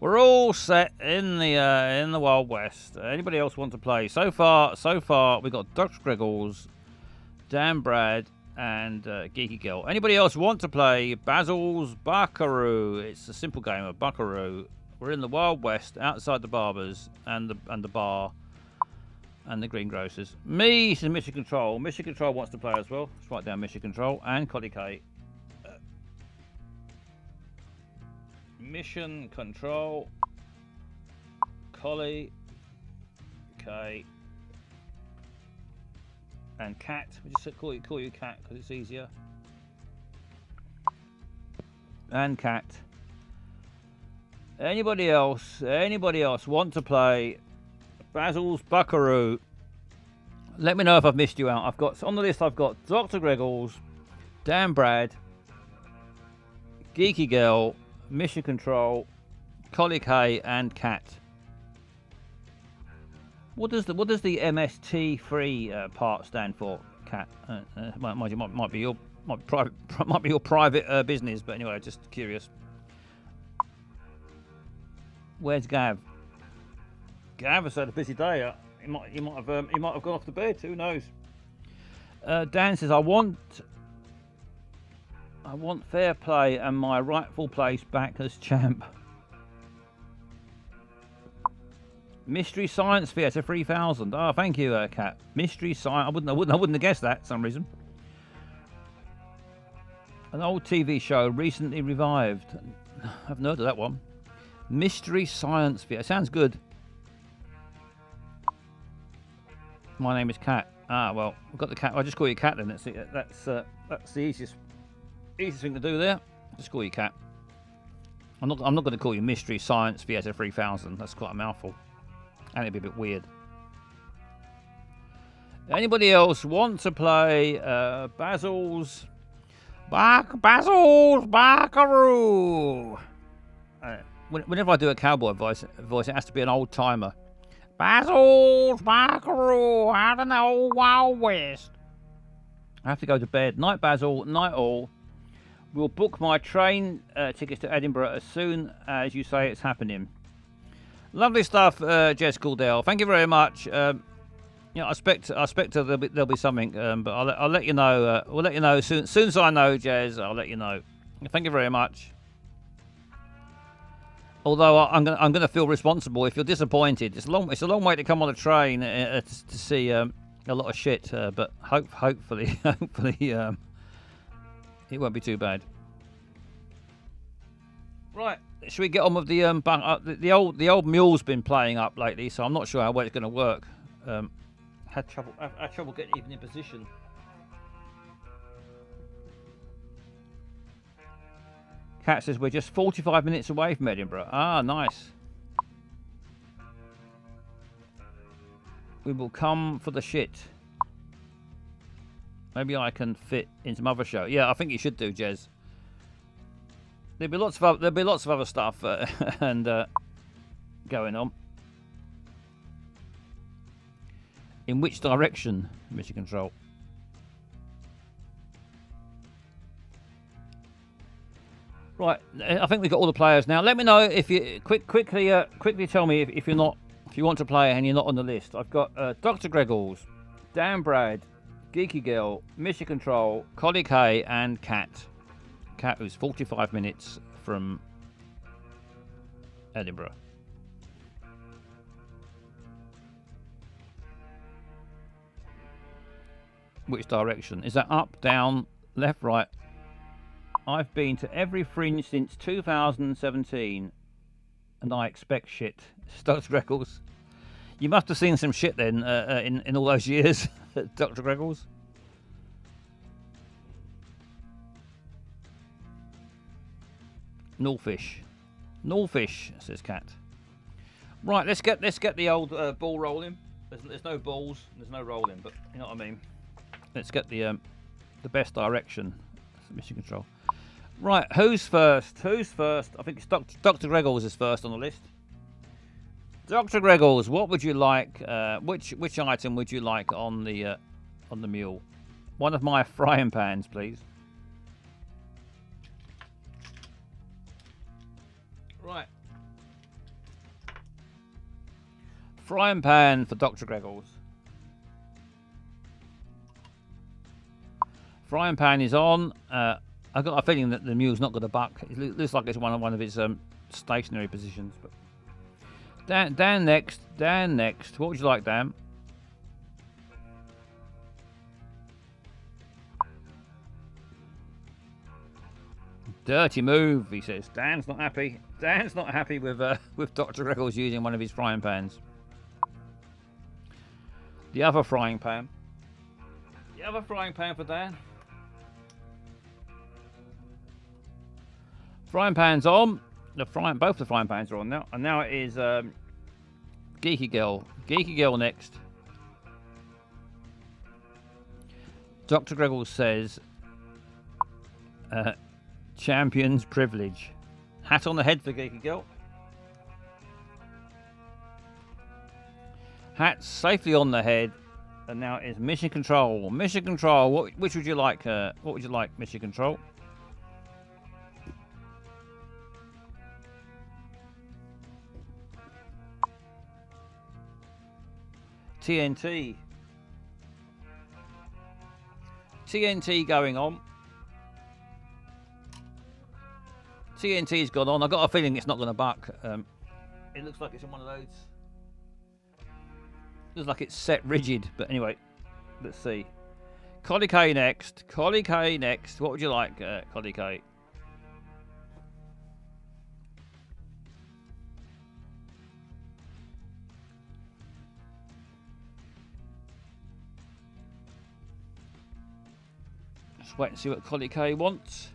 We're all set in the Wild West. Anybody else want to play? So far we got Dutch Greggles, Dan Brad, and Geeky Girl. Anybody else want to play Basil's Buckaroo? It's a simple game of Buckaroo. We're in the Wild West, outside the barbers and the bar and the greengrocers. Me to Mission Control. Mission Control wants to play as well. Let's write down Mission Control and Collie K. Mission Control, Collie, Okay. And cat. We just call you cat because it's easier. And cat. Anybody else want to play Basil's Buckaroo? Let me know if I've missed you out. I've got on the list. I've got Dr. Greggles, Dan Brad, Geeky Girl, Mission Control, Collie K, and Cat. What does the MST3 part stand for? Cat. Might be your private business, but anyway, just curious. Where's Gav? Gav has had a busy day. He might have gone off to bed. Who knows? Dan says, I want fair play and my rightful place back as champ. Mystery Science Theatre 3000. Oh, thank you, Cat. Mystery Science. I wouldn't have guessed that for some reason. An old TV show recently revived. I haven't heard of that one. Mystery Science Theatre. Sounds good. My name is Cat. Ah, well, I've got the cat. I'll just call you Cat then. That's the easiest thing to do there. Just call you Cat. I'm not going to call you Mystery Science Theatre 3000. That's quite a mouthful. And it'd be a bit weird. Anybody else want to play Basil's Buckaroo? Whenever I do a cowboy voice, it has to be an old timer. Basil's Buckaroo out in the old Wild West. I have to go to bed. Night, Basil. Night, all. We'll book my train tickets to Edinburgh as soon as you say it's happening. Lovely stuff, Jess Caldell. Thank you very much. I expect there'll be something, but I'll let you know. We'll let you know soon as I know, Jez. I'll let you know. Thank you very much. Although I'm gonna feel responsible if you're disappointed. It's a long way to come on a train to see a lot of shit. But hopefully it won't be too bad. Right. Should we get on with the old mule's been playing up lately, so I'm not sure how well it's going to work. Had trouble getting even in position. Cat says we're just 45 minutes away from Edinburgh. Ah, nice. We will come for the shit. Maybe I can fit in some other show. Yeah, I think you should do, Jez. There'll be lots of other stuff and going on. In which direction, Mission Control? Right, I think we've got all the players now. Let me know if you quickly tell me if you want to play and you're not on the list. I've got Dr. Greggles, Dan Brad, Geeky Girl, Mission Control, Collie K, and Cat. Cat, who's 45 minutes from Edinburgh. Which direction? Is that up, down, left, right? I've been to every fringe since 2017 and I expect shit. Dr. Greggles. You must have seen some shit then in all those years, Dr. Greggles. Norfish, says Cat. Right, let's get the old ball rolling. There's no balls, there's no rolling, but you know what I mean. Let's get the best direction. Mission Control. Right, who's first? I think it's Dr. Greggles is first on the list. Dr. Greggles, what would you like? Which item would you like on the mule? One of my frying pans, please. Right. Frying pan for Dr. Greggles. Frying pan is on. I've got a feeling that the mule's not going to buck. It looks like it's one of its stationary positions. But Dan next. What would you like, Dan? Dirty move, he says. Dan's not happy. Dan's not happy with Dr. Greggles using one of his frying pans. The other frying pan. The other frying pan for Dan. Frying pan's on. Both the frying pans are on now. And now it is Geeky Girl. Geeky Girl next. Dr. Gregor says, champion's privilege. Hat on the head for Geeky Girl. Hat safely on the head. And now it's Mission Control. Mission Control. Which would you like? What would you like, Mission Control? TNT. TNT going on. TNT's gone on. I've got a feeling it's not going to buck. It looks like it's in one of those. Looks like it's set rigid. But anyway, let's see. Collie K next. Collie K next. What would you like, Collie K? Let's wait and see what Collie K wants.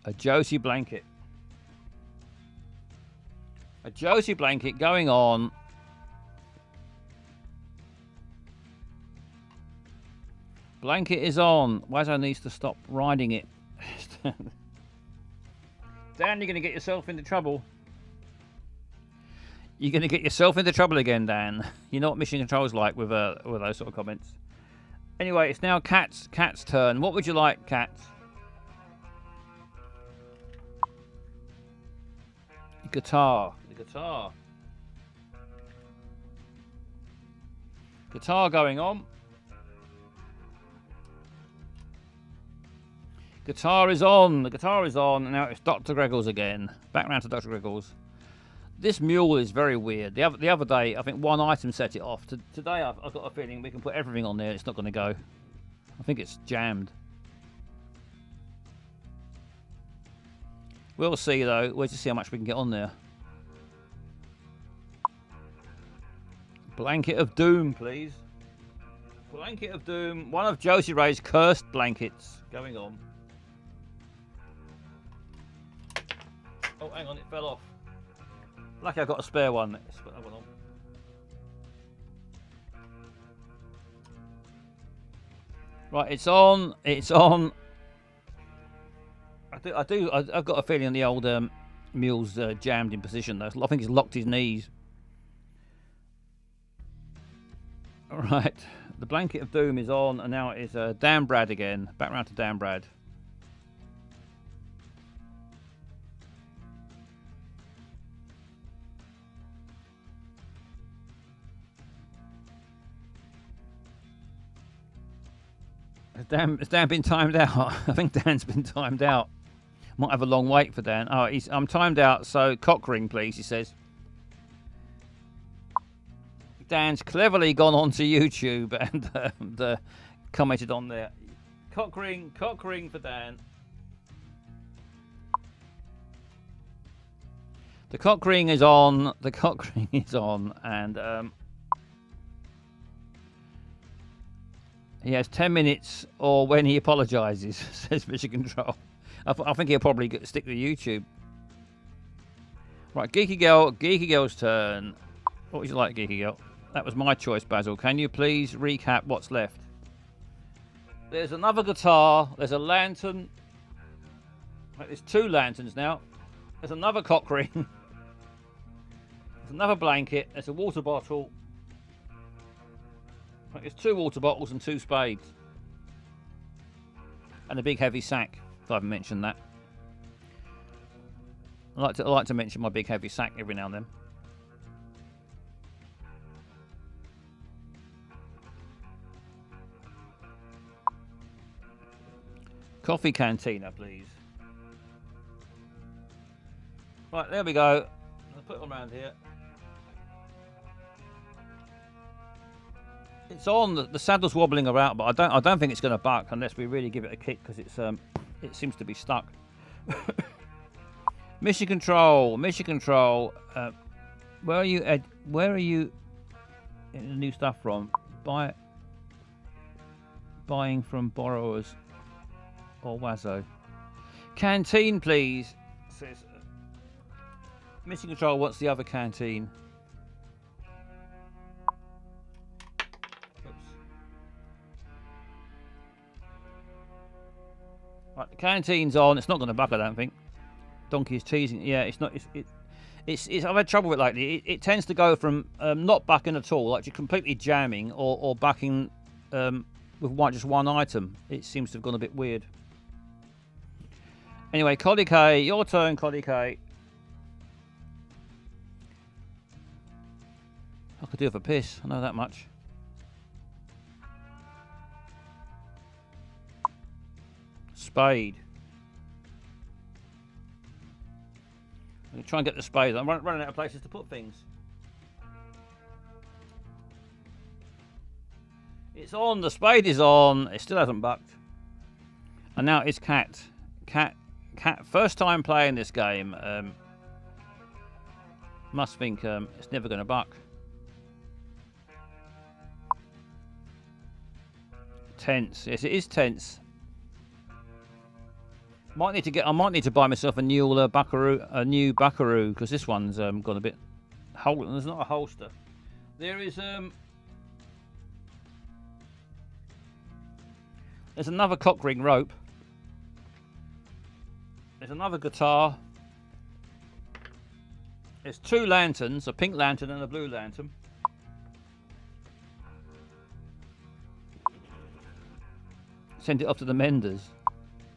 A Josie blanket. A Josie blanket going on. Blanket is on. Wazzo needs to stop riding it. Dan, you're going to get yourself into trouble. You're going to get yourself into trouble again, Dan. You know what Mission Control's like with those sort of comments. Anyway, it's now Cat's turn. What would you like, Cat? Guitar. The guitar. Guitar going on. Guitar is on. The guitar is on. And now it's Dr. Gregor's again. Back round to Dr. Gregor's. This mule is very weird. The other day, I think one item set it off. Today, I've got a feeling we can put everything on there. It's not going to go. I think it's jammed. We'll see, though. We'll just see how much we can get on there. Blanket of Doom, please. Blanket of Doom. One of Josie Ray's cursed blankets going on. Oh, hang on. It fell off. Lucky I've got a spare one. Let's put that one on. Right, it's on. It's on. I've got a feeling the old mule's jammed in position though. I think he's locked his knees. All right, the Blanket of Doom is on, and now it's Dan Brad again. Back round to Dan Brad. Has Dan been timed out? I think Dan's been timed out. Might have a long wait for Dan. Oh, I'm timed out, so cock ring, please, he says. Dan's cleverly gone onto YouTube and commented on there. Cock ring for Dan. The cock ring is on. The cock ring is on, and he has 10 minutes or when he apologises, says Mission Control. I think he'll probably stick to YouTube. Right, Geeky Girl's turn. What would you like, Geeky Girl? That was my choice, Basil. Can you please recap what's left? There's another guitar. There's a lantern. Right, there's two lanterns now. There's another cock ring. There's another blanket. There's a water bottle. Right, there's two water bottles and two spades. And a big heavy sack, if I haven't mentioned that. I like to mention my big heavy sack every now and then. Coffee cantina, please. Right, there we go. I'll put it around here. It's on. The saddle's wobbling around, but I don't think it's going to buck unless we really give it a kick because it seems to be stuck. Mission Control. Where are you, Ed? Where are you getting the new stuff from? Buying from borrowers or Wazo. Canteen, please. Says Mission Control wants the other canteen. Oops. Right, the canteen's on. It's not going to buck, I don't think. Donkey's teasing. Yeah, it's not. It's I've had trouble with it lately. It tends to go from not bucking at all, like just completely jamming, or bucking with just one item. It seems to have gone a bit weird. Anyway, Coddy K, your turn, Coddy K. I could do with a piss, I know that much. Spade. I'm going to try and get the spade. I'm running out of places to put things. It's on, the spade is on. It still hasn't bucked. And now it's Cat. Cat, first time playing this game. Must think it's never going to buck. Tense. Yes, it is tense. I might need to buy myself a new buckaroo, because this one's got a bit there's not a holster. There is there's another cock ring rope. There's another guitar. There's two lanterns, a pink lantern and a blue lantern. Send it off to the menders.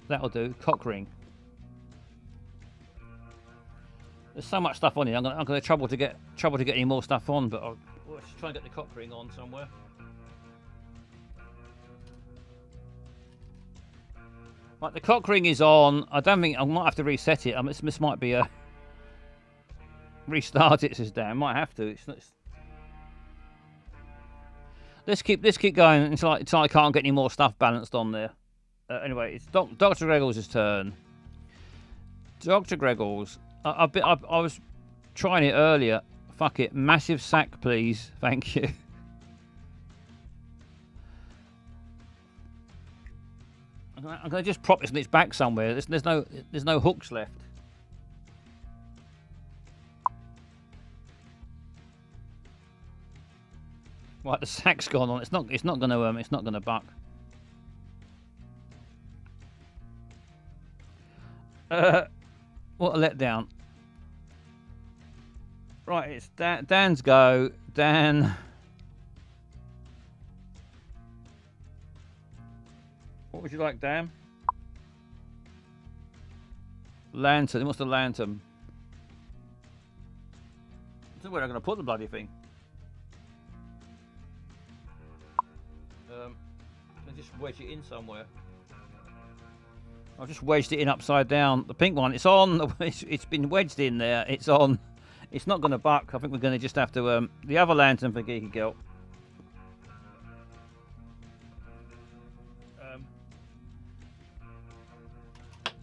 That'll do. Cock ring. There's so much stuff on here. I'm gonna trouble to get any more stuff on, but I'll just try and get the cock ring on somewhere. Right, the cock ring is on. I don't think I might have to reset it. This might be a restart. It says Dan. Might have to. Let's keep going until I can't get any more stuff balanced on there. Anyway, it's Dr. Greggles' turn. Dr. Greggles. I was trying it earlier. Fuck it. Massive sack, please. Thank you. I'm going to just prop this on its back somewhere. There's no hooks left. Right, the sack's gone on. It's not going to buck. What a letdown. Right, it's Dan's go. Dan. What would you like, Dan? Lantern. What's the lantern? I don't know where I'm going to put the bloody thing. I just wedge it in somewhere. I've just wedged it in upside down. The pink one, it's on. It's been wedged in there. It's on. It's not going to buck. I think we're going to just have to... the other lantern for Geeky Girl.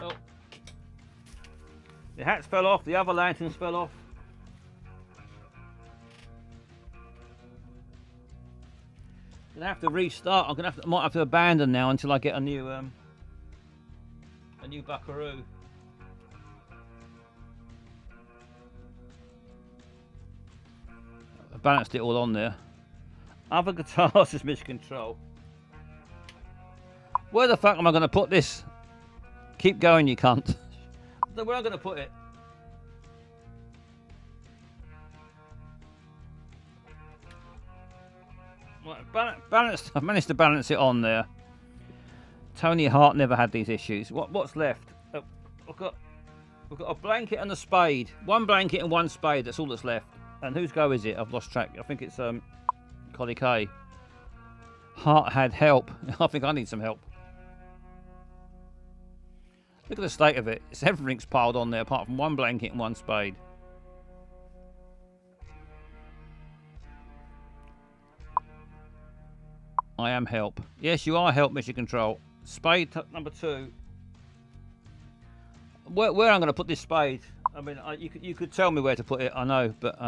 Oh. The hats fell off. The other lanterns fell off. I'm gonna have to restart. Might have to abandon now until I get a new buckaroo. I balanced it all on there. Other guitars is Mission Control. Where the fuck am I going to put this? Keep going, you cunt. Where am I going to put it? Right, I managed to balance it on there. Tony Hart never had these issues. What's left? We've got a blanket and a spade. One blanket and one spade. That's all that's left. And whose go is it? I've lost track. I think it's Coddy K. Hart had help. I think I need some help. Look at the state of it. Everything's piled on there apart from one blanket and one spade. I am help. Yes, you are help, Mission Control. Spade number 2. Where I'm going to put this spade? I mean, you could tell me where to put it. I know, but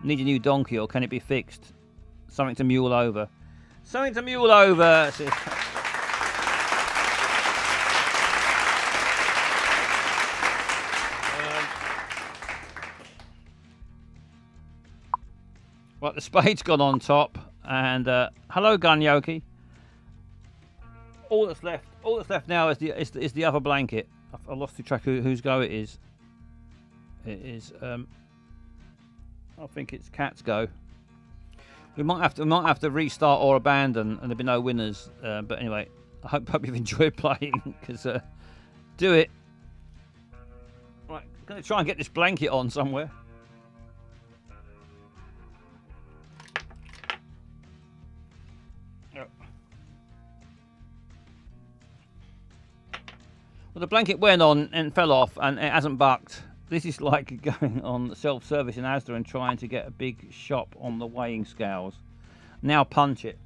Need a new donkey, or can it be fixed? Something to mule over. Something to mule over. Right, the spade's gone on top, and hello, Gunyoki. All that's left now is the other blanket. I lost the track of whose go it is. It is I think it's Cat's go. We might have to restart or abandon, and there'll be no winners. But anyway, I hope you've enjoyed playing, because do it. Right, gonna try and get this blanket on somewhere. Well, the blanket went on and fell off, and it hasn't bucked. This is like going on self-service in Asda and trying to get a big shop on the weighing scales. Now punch it.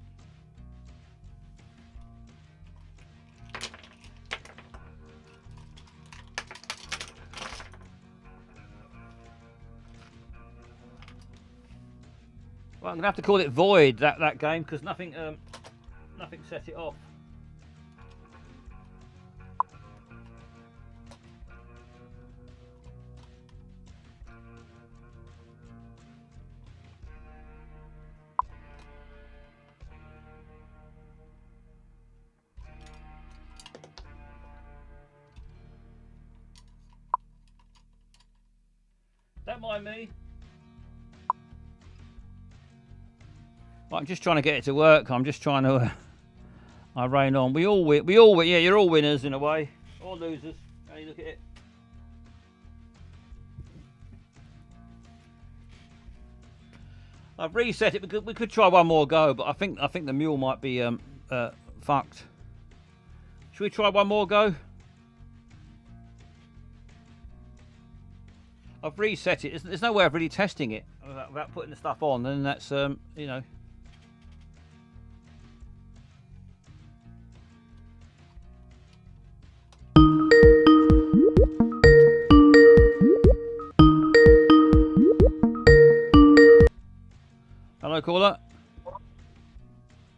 Well, I'm gonna have to call it void, that game, because nothing set it off. Don't mind me. Well, I'm just trying to get it to work. I'm just trying to. I rain on. We all win. Yeah, you're all winners in a way, or losers. How you look at it. I've reset it. We could try one more go, but I think the mule might be fucked. Should we try one more go? I've reset it. There's no way of really testing it without putting the stuff on, and that's you know. Hello, caller.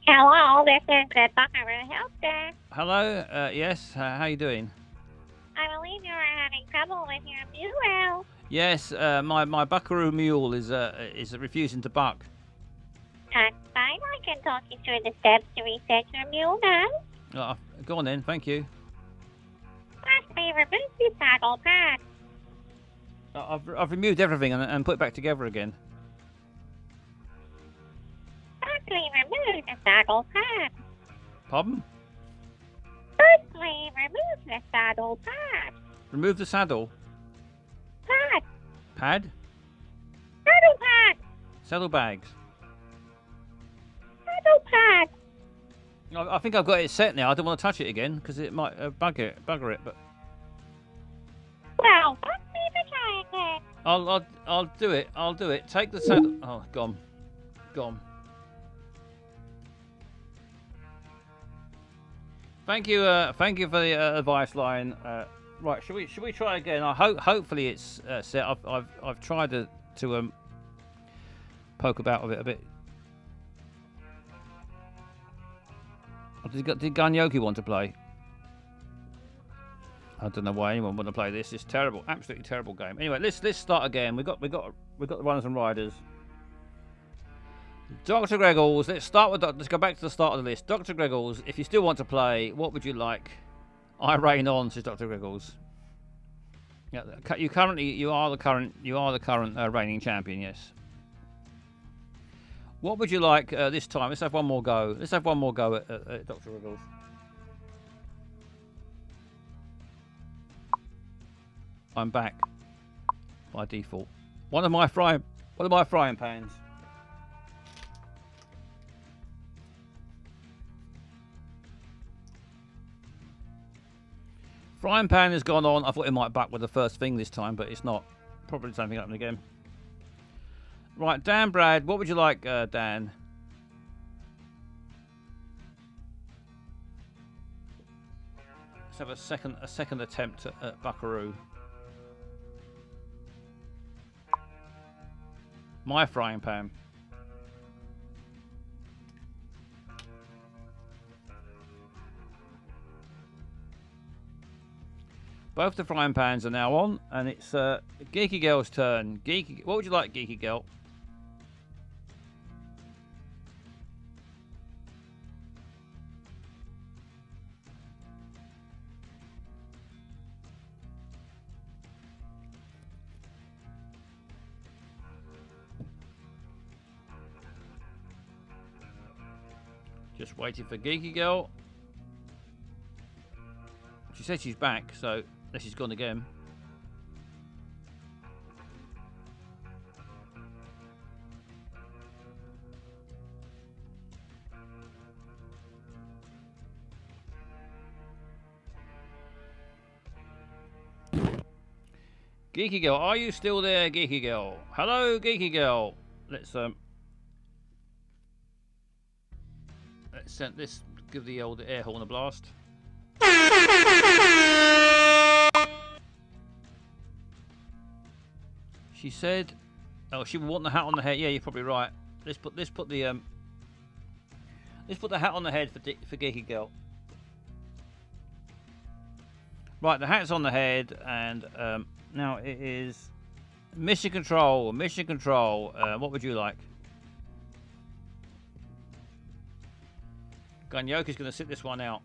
Hello, this is the Doctor Help Desk. Hello. Yes. How you doing? I believe you are having trouble with your mule. Yes. My buckaroo mule is refusing to buck. That's fine. I can talk you through the steps to reset your mule now. Go on then. Thank you. Firstly, remove the saddle pad. I've removed everything and put it back together again. Firstly, remove the saddle pad. Pardon? Firstly, remove the saddle pad. Remove the saddle. Pad. Pad? Saddle pad. Saddlebags. Saddle pad. I think I've got it set now. I don't want to touch it again because it might bugger it. But well, let's leave it try again. I'll do it. I'll do it. Take the saddle. Oh, gone. Thank you for the advice line. Right, should we try again? Hopefully it's set. I've tried to poke about with it a bit. Did Gunyoki want to play? I don't know why anyone want to play this. It's terrible, absolutely terrible game. Anyway, let's start again. We got the runners and riders. Dr. Greggles, let's go back to the start of the list. Dr. Greggles, if you still want to play, what would you like? I rain on, says Dr. Greggles. Yeah, you are the current reigning champion, yes. What would you like this time? Let's have one more go. Let's have one more go at Dr. Greggles. I'm back by default. One of my frying pans. Frying pan has gone on. I thought it might back with the first thing this time, but it's not. Probably the same thing happened again. Right, Dan Brad, what would you like, Dan? Let's have a second attempt at Buckaroo. My frying pan. Both the frying pans are now on, and it's Geeky Girl's turn. Geeky, what would you like, Geeky Girl? Just waiting for Geeky Girl. She said she's back, so unless she's gone again. Geeky Girl, are you still there, Geeky Girl? Hello, Geeky Girl. Let's give the old air horn a blast. She said, "Oh, she would want the hat on the head." Yeah, you're probably right. Let's put the hat on the head for Geeky Girl. Right, the hat's on the head, and now it is mission control. Mission control. What would you like? Gunyoka's going to sit this one out.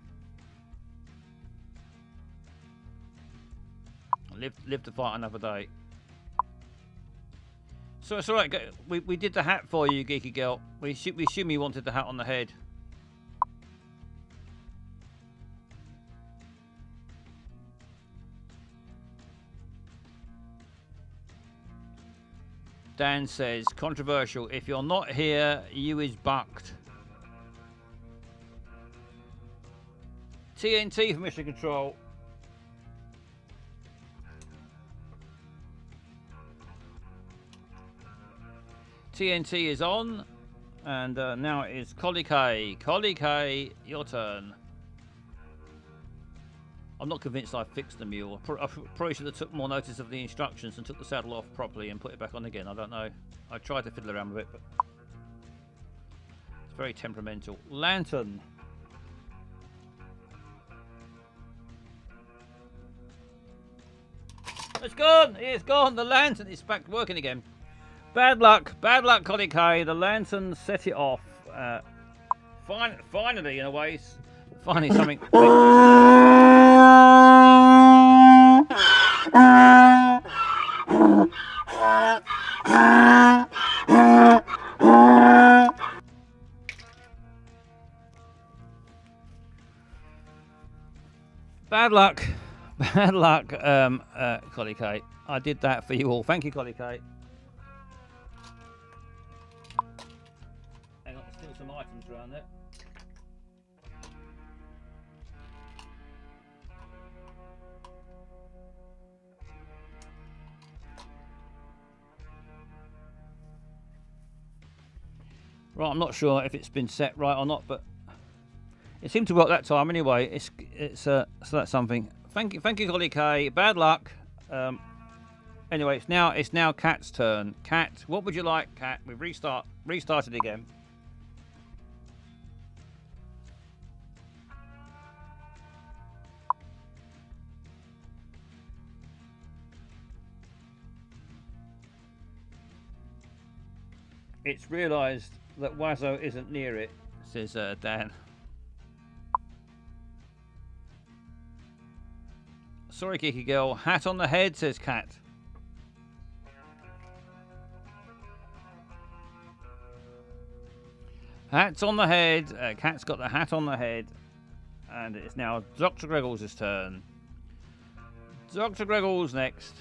Live to fight another day. So it's alright. We did the hat for you, Geeky Girl. We assume you wanted the hat on the head. Dan says, controversial. If you're not here, you is bucked. TNT for mission control. TNT is on, and now it is Collie K. Collie K, your turn. I'm not convinced I fixed the mule. I probably should have took more notice of the instructions and took the saddle off properly and put it back on again. I don't know. I tried to fiddle around with it, but it's very temperamental. Lantern. It's gone! It's gone! The lantern is back working again. Bad luck, Collie K. The lantern set it off. Finally, in a way, finally something. Bad luck. Bad luck, Collie K. I did that for you all. Thank you, Collie K. Hang on, there's still some items around there. Right, I'm not sure if it's been set right or not, but it seemed to work that time anyway. So that's something. Thank you, Collie K. Bad luck. Anyway, it's now Cat's turn. Cat, what would you like, Cat? We've restarted again. It's realised that Wazzo isn't near it, says Dan. Sorry, Geeky Girl. Hat on the head, says Cat. Hat's on the head. Cat's got the hat on the head. And it's now Dr. Greggles' turn. Dr. Greggles next.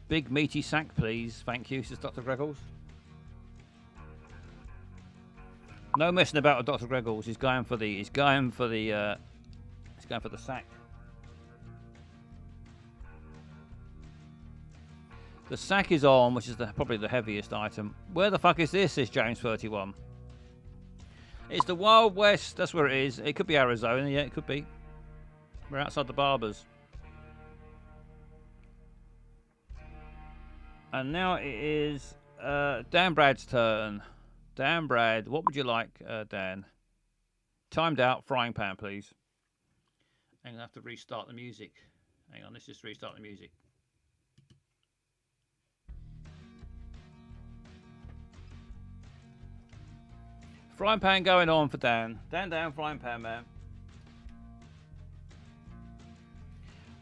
Big meaty sack, please. Thank you, says Dr. Greggles. No messing about with Dr. Greggles. He's going for the sack. The sack is on, which is probably the heaviest item. Where the fuck is this? Says James 31. It's the Wild West. That's where it is. It could be Arizona. Yeah, it could be. We're outside the barbers. And now it is Dan Brad's turn. Dan Brad, what would you like, Dan? Timed out. Frying pan, please. I'm going to have to restart the music. Hang on, let's just restart the music. Frying pan going on for Dan. Dan, frying pan, man.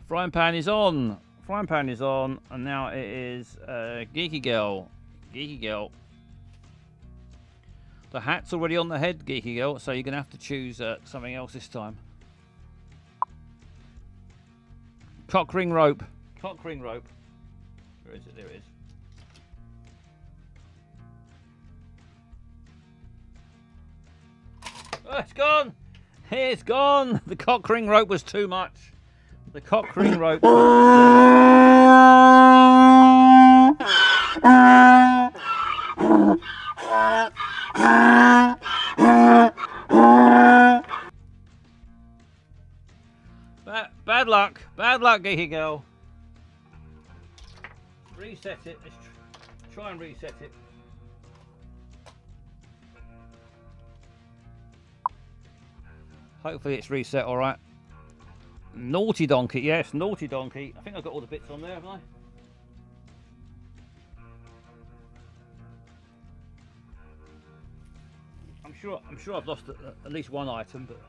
Frying pan is on. Frying pan is on. And now it is Geeky Girl. Geeky Girl. The hat's already on the head, Geeky Girl, so you're going to have to choose something else this time. Cock ring rope. Cock ring rope. Where is it? There it is. Oh, it's gone! It's gone! The cock ring rope was too much. The cock ring rope. Bad luck. Bad luck, Geeky Girl. Reset it. Let's try and reset it. Hopefully it's reset all right. Naughty donkey. Yes, naughty donkey. I think I've got all the bits on there, haven't I? I'm sure I've lost at least one item, but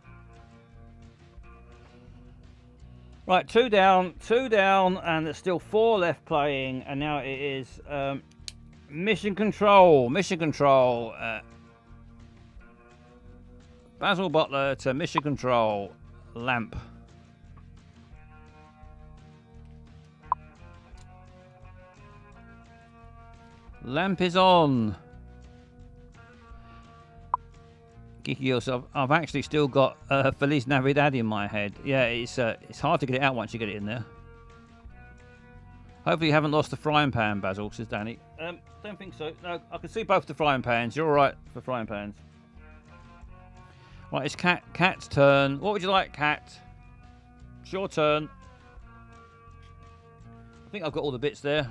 right, two down, and there's still 4 left playing, and now it is mission control. Basil Butler to mission control. Lamp. Lamp is on. Geeky Girl, I've actually still got Feliz Navidad in my head. Yeah, it's hard to get it out once you get it in there. Hopefully you haven't lost the frying pan, Basil, says Danny. Don't think so. No, I can see both the frying pans. You're all right for frying pans. Right, it's Cat's turn. What would you like, Cat? It's your turn. I think I've got all the bits there.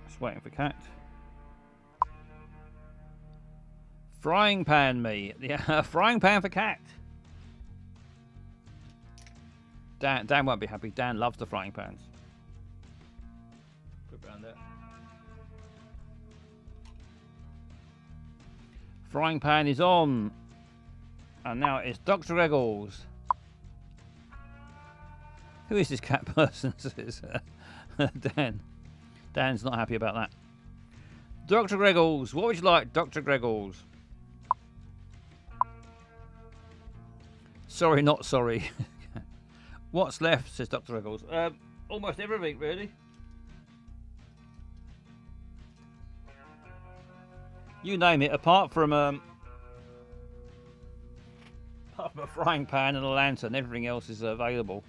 Just waiting for Cat. Frying pan me. Yeah, frying pan for Cat. Dan won't be happy. Dan loves the frying pans. Put it around there. Frying pan is on. And now it's Dr. Eggles. Who is this cat person? Says Dan. Dan's not happy about that. Dr. Eggles, what would you like, Dr. Eggles? Sorry, not sorry. What's left, says Dr. Eggles. Almost everything, really. You name it, apart from a frying pan and a lantern, everything else is available.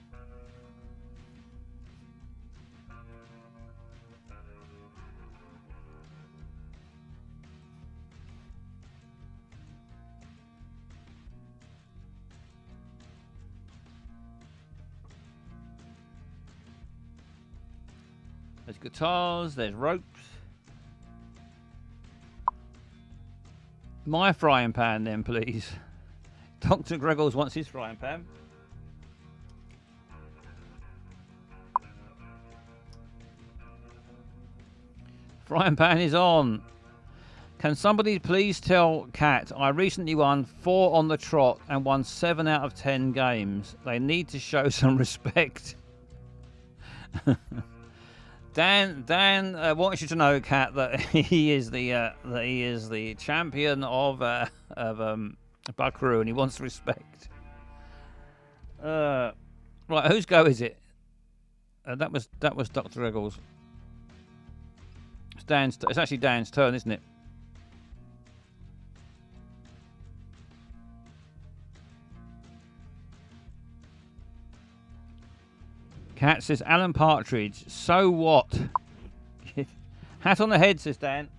There's guitars, there's ropes. My frying pan then, please. Dr. Greggles wants his frying pan. Frying pan is on. Can somebody please tell Cat I recently won 4 on the trot and won 7 out of 10 games. They need to show some respect. Dan wants you to know, Cat, that he is the champion of Buckaroo, and he wants respect. Right, whose go is it? That was Dr. Eggles. It's actually Dan's turn, isn't it? Cat says Alan Partridge. So what? Hat on the head, says Dan.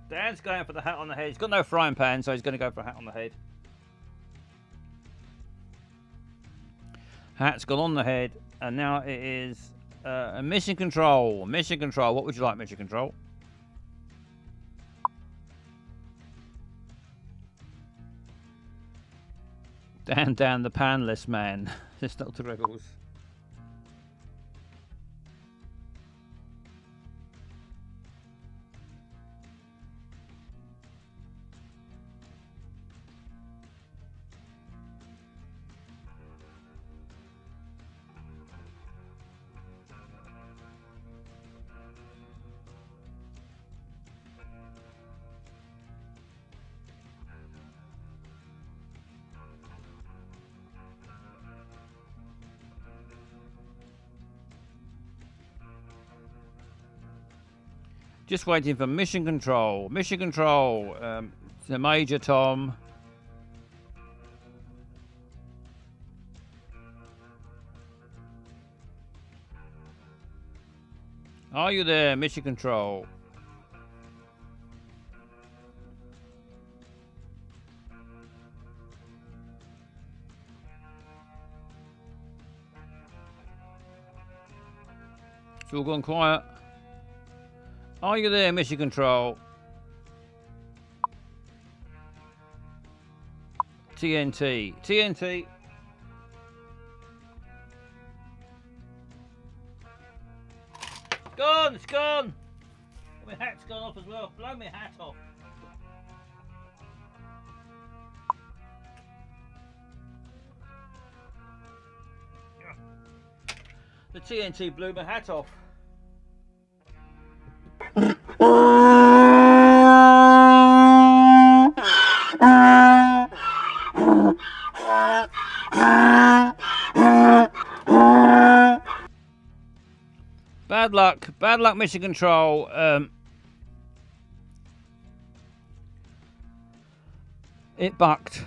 Dan's going for the hat on the head. He's got no frying pan, so he's going to go for a hat on the head. Hat's gone on the head, and now it is a mission control. Mission control. What would you like, mission control? Dan, the panless man. It's Dr. Rebels. Just waiting for mission control. Mission control. The Major Tom. Are you there, mission control? It's all gone quiet. Are you there, mission control? TNT. TNT. It's gone! It's gone! My hat's gone off as well. Blow my hat off. The TNT blew my hat off. Bad luck, mission control. It bucked,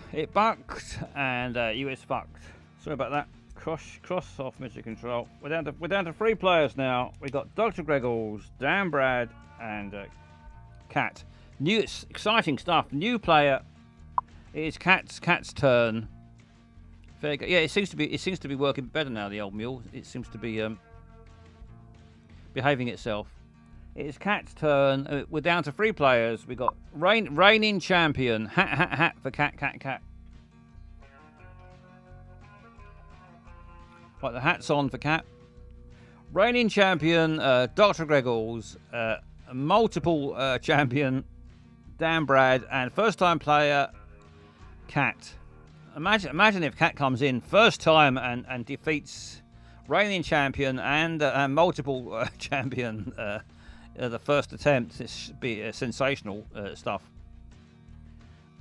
and US fucked. Sorry about that. Cross off mission control. We're down to 3 players now. We got Dr. Greggles, Dan Brad, and Cat. New, exciting stuff. New player. It is Cat's turn. Fair go. Yeah, it seems to be working better now. The old mule. It seems to be behaving itself. It is Cat's turn. We're down to 3 players. We got reigning champion. Hat for Cat. Right, the hat's on for Cat. Reigning champion, Dr. Greggles, multiple champion, Dan Brad, and first-time player, Cat. Imagine if Cat comes in first time and defeats reigning champion and multiple champion the first attempt. This should be sensational stuff.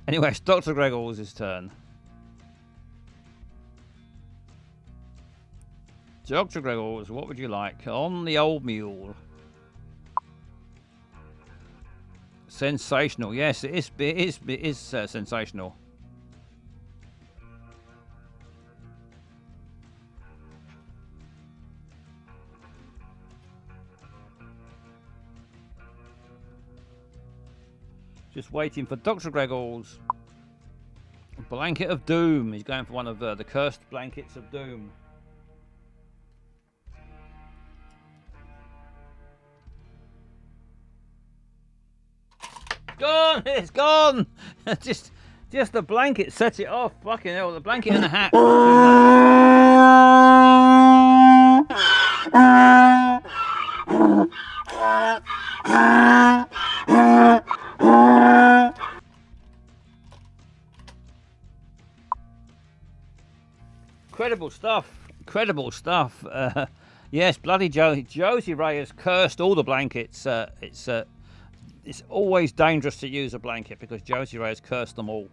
Anyway, it's Dr. Greggles' turn. Dr. Greggles, what would you like? On the old mule. Sensational. Yes, it is sensational. Just waiting for Dr. Greggles. Blanket of Doom. He's going for one of the cursed blankets of doom. Gone! It's gone! just the blanket set it off. Fucking hell, the blanket and the hat. Incredible stuff. Yes, bloody Josie Ray has cursed all the blankets. It's always dangerous to use a blanket because Josie Ray has cursed them all.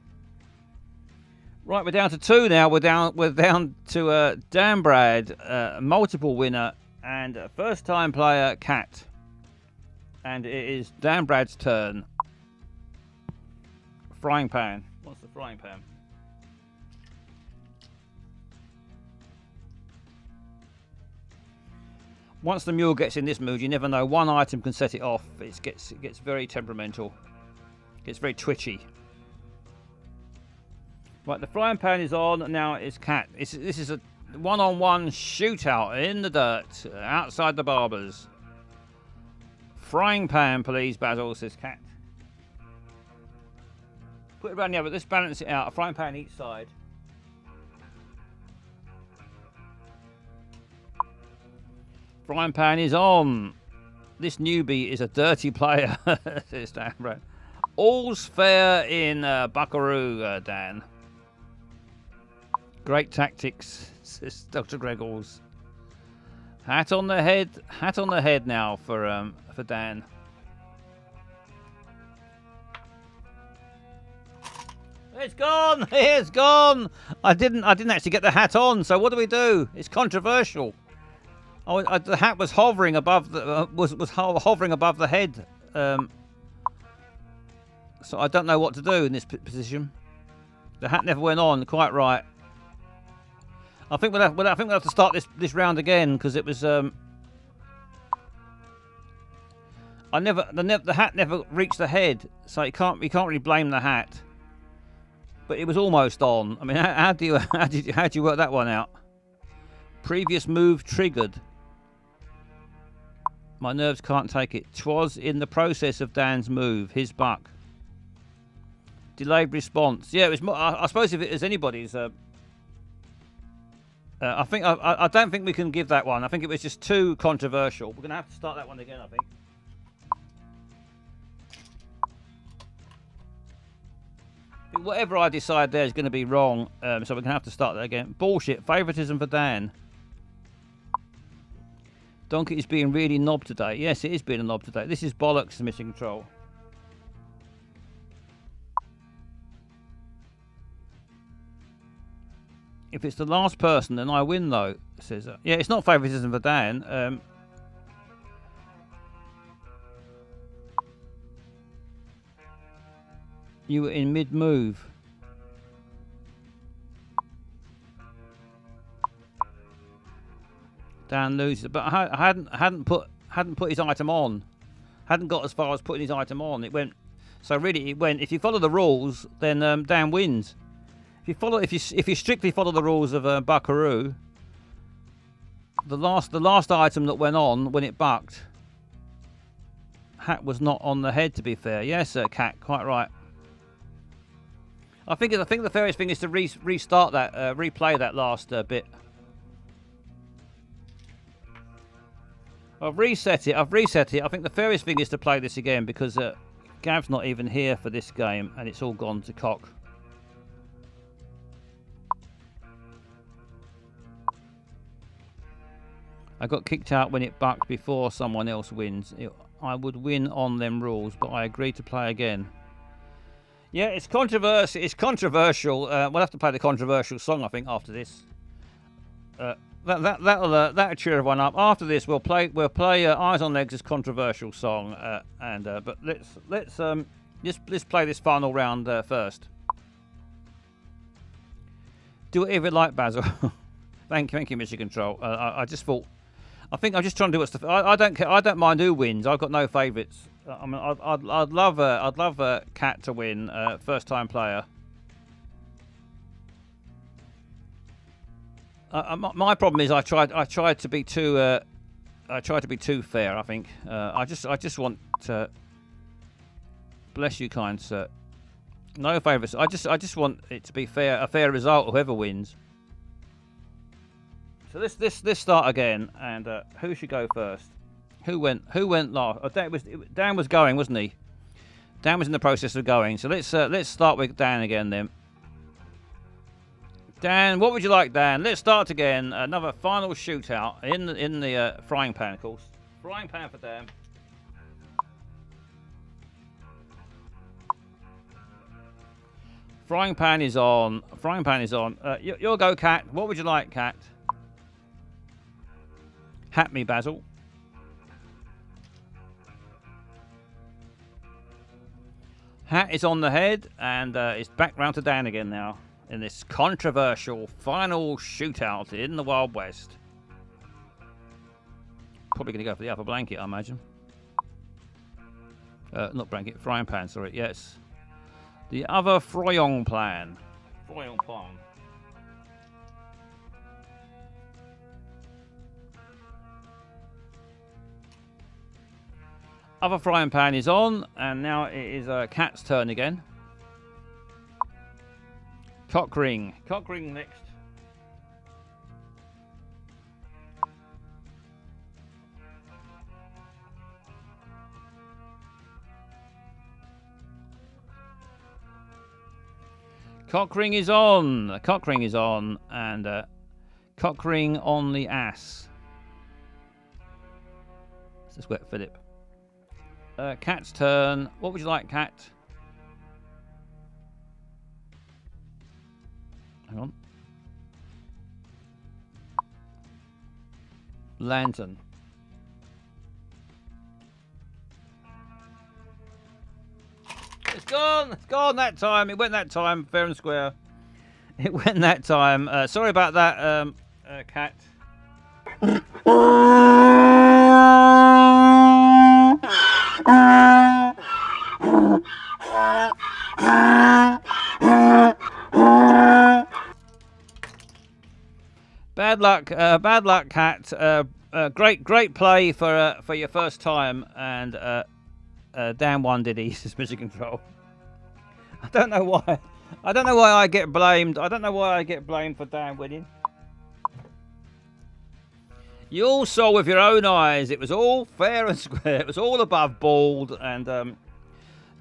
Right, we're down to 2 now. We're down to Dan Brad, multiple winner, and first-time player Cat. And it is Dan Brad's turn. Frying pan. What's the frying pan? Once the mule gets in this mood, you never know. One item can set it off. It gets very temperamental. Gets very twitchy. Right, the frying pan is on. Now it's Cat. This is a one-on-one shootout in the dirt outside the barber's. Frying pan, please, Basil, says Cat. Put it around the other. Let's balance it out. A frying pan each side. Frying pan is on. This newbie is a dirty player, says Dan Brown. All's fair in Buckaroo, Dan. Great tactics, says Dr. Gregors. Hat on the head now for Dan. It's gone. It's gone. I didn't actually get the hat on. So what do we do? It's controversial. The hat was hovering above the hovering above the head. So I don't know what to do in this position. The hat never went on. Quite right. I think we'll have to start this round again because it was the hat never reached the head, so you can't really blame the hat. But it was almost on. I mean, how do you work that one out? Previous move triggered. My nerves can't take it. 'Twas in the process of Dan's move, his buck. Delayed response. Yeah, it was. I suppose if it was anybody's. I don't think we can give that one. I think it was just too controversial. We're going to have to start that one again, I think. Whatever I decide there is going to be wrong, so we're going to have to start that again. Bullshit. Favoritism for Dan. Donkey is being really knob today. Yes, it is being a knob today. This is bollocks, Mission Control. If it's the last person, then I win, though, says yeah, it's not favoritism for Dan. You were in mid-move. Dan loses, but I hadn't put his item on. Hadn't got as far as putting his item on. It went. So really, it went. If you follow the rules, then Dan wins. If you strictly follow the rules of Buckaroo, the last item that went on when it bucked, hat was not on the head. To be fair, yes, Cat, quite right. I think the fairest thing is to restart that, replay that last bit. I've reset it. I think the fairest thing is to play this again because Gav's not even here for this game and it's all gone to cock. I got kicked out when it bucked before someone else wins. I would win on them rules, but I agreed to play again. Yeah, it's controversial. It's controversial. We'll have to play the controversial song, I think, after this. That'll cheer everyone up. After this, we'll play Eyes on Legs' controversial song, but let's play this final round first. Do whatever you like, Basil. Thank you, Mr. Control. I just thought. I think I'm just trying to do what's the. I don't care. I don't mind who wins. I've got no favourites. I mean, I'd love a Cat to win. First time player. My problem is I tried to be too fair. I think I just want to bless you, kind sir. No favours. I just want it to be fair, a fair result. Whoever wins. So let's start again. And who should go first? Who went last? Oh, Dan was going, wasn't he? Dan was in the process of going. So let's start with Dan again then. Dan, what would you like, Dan? Let's start again. Another final shootout in the frying pan, of course. Frying pan for Dan. Frying pan is on. Frying pan is on. You'll go, Cat. What would you like, Cat? Hat me, Basil. Hat is on the head, and it's back round to Dan again now. In this controversial final shootout in the Wild West. probably going to go for the upper blanket, I imagine. Not blanket, frying pan, sorry. Yes. The other frying pan. Frying pan. Other frying pan is on, and now it is Cat's turn again. Cock ring. Cock ring next. Cock ring is on. Cock ring is on, and cock ring on the ass. This is wet Philip. Cat's turn. What would you like, Cat? Hang on. Lantern. It's gone. It's gone that time. It went that time, fair and square. It went that time. Sorry about that, Cat. Bad luck, Cat. Great play for your first time, and Dan won, did he? Suspension control. I don't know why. I don't know why I get blamed. I don't know why I get blamed for Dan winning. You all saw with your own eyes. It was all fair and square. It was all above board, and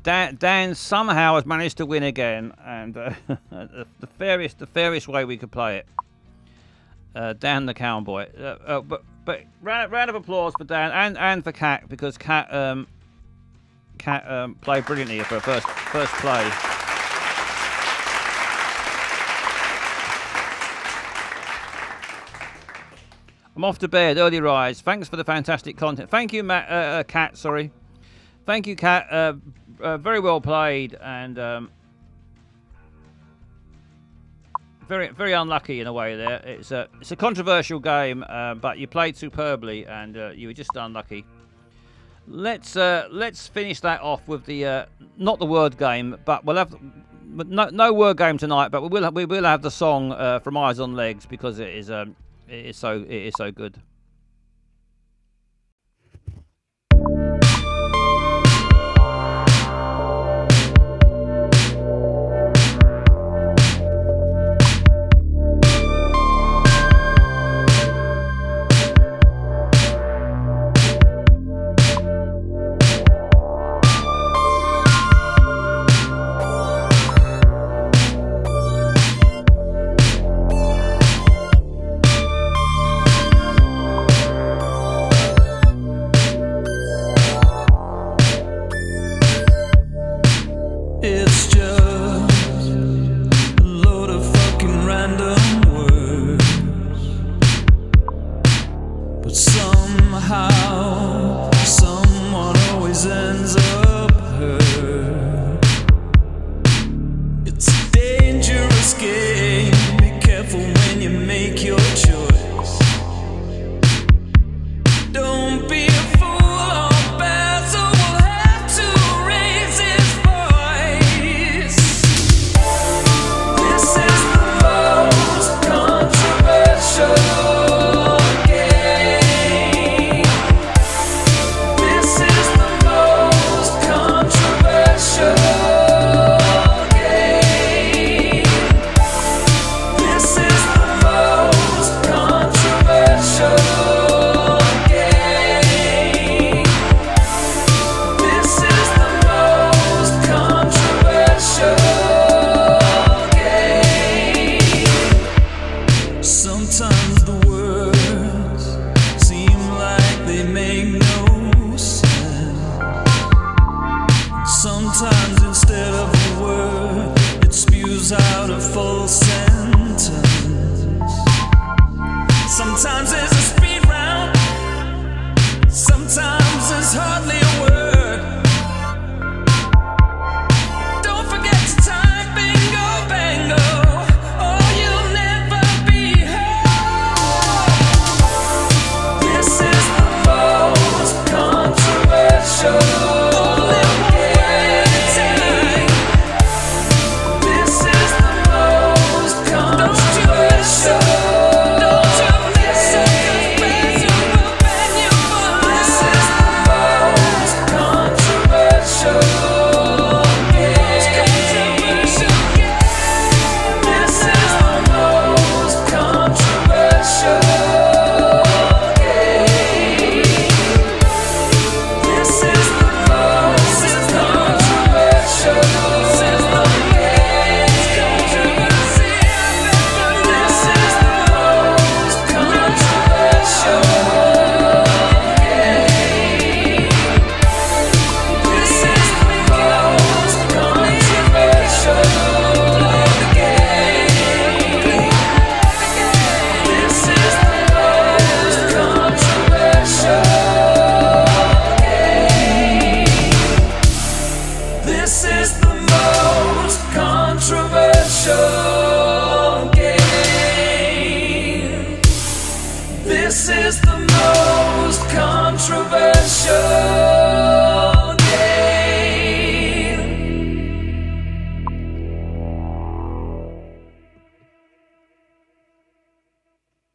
Dan somehow has managed to win again. And the fairest way we could play it. Dan the cowboy. But round of applause for Dan and for Cat, because Cat played brilliantly for her first play. I'm off to bed. Early rise. Thanks for the fantastic content. Thank you, Cat. Sorry. Thank you, Cat. Very well played, and very unlucky in a way. There, it's a controversial game, but you played superbly, and you were just unlucky. Let's finish that off with the not the word game, but we'll have no word game tonight. But we will have the song from Eyes on Legs, because it is so good.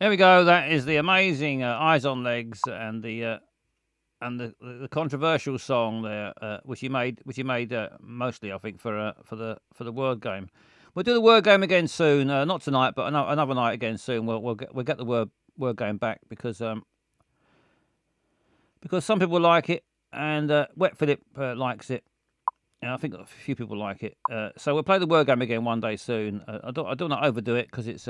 There we go. That is the amazing Eyes on Legs and the controversial song there, which he made mostly, I think, for the word game. We'll do the word game again soon. Not tonight, but another night again soon. We'll get the word game back because some people like it, and Wet Philip likes it. And I think a few people like it. So we'll play the word game again one day soon. I don't want to overdo it because it's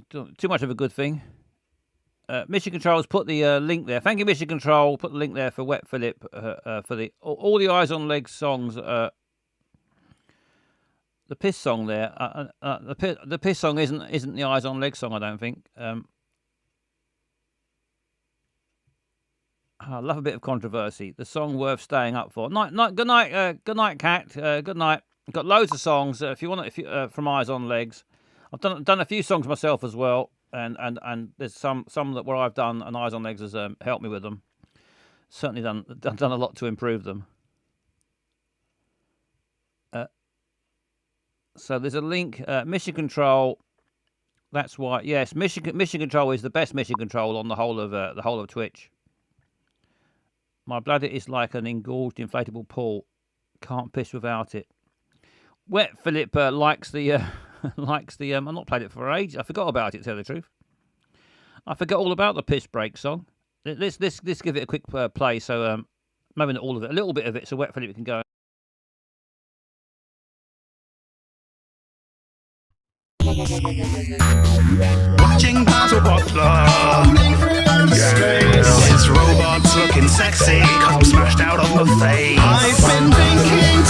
too much of a good thing. Mission Control's put the link there. Thank you, Mission Control. Put the link there for Wet Philip for all the Eyes on Legs songs. The piss song there. The piss song isn't the Eyes on Legs song, I don't think. I love a bit of controversy. The song worth staying up for. Good night, Cat. Good night. Got loads of songs. If you want, from Eyes on Legs. I've done a few songs myself as well, and there's some that where I've done, and Eyes on Legs has helped me with them. Certainly done a lot to improve them. So there's a link. Mission Control. That's why. Yes, Mission Control is the best Mission Control on the whole of Twitch. My bladder is like an engorged inflatable pool. Can't piss without it. Wet Philip likes the. I've not played it for ages. I forgot about it, to tell the truth. I forgot all about the piss break song. Let's give it a quick play. So maybe not all of it, a little bit of it, so Wet Philip can go. Watching Basil Butler rolling through the streets. His robots looking sexy, cum smashed out on the face. I've been drinking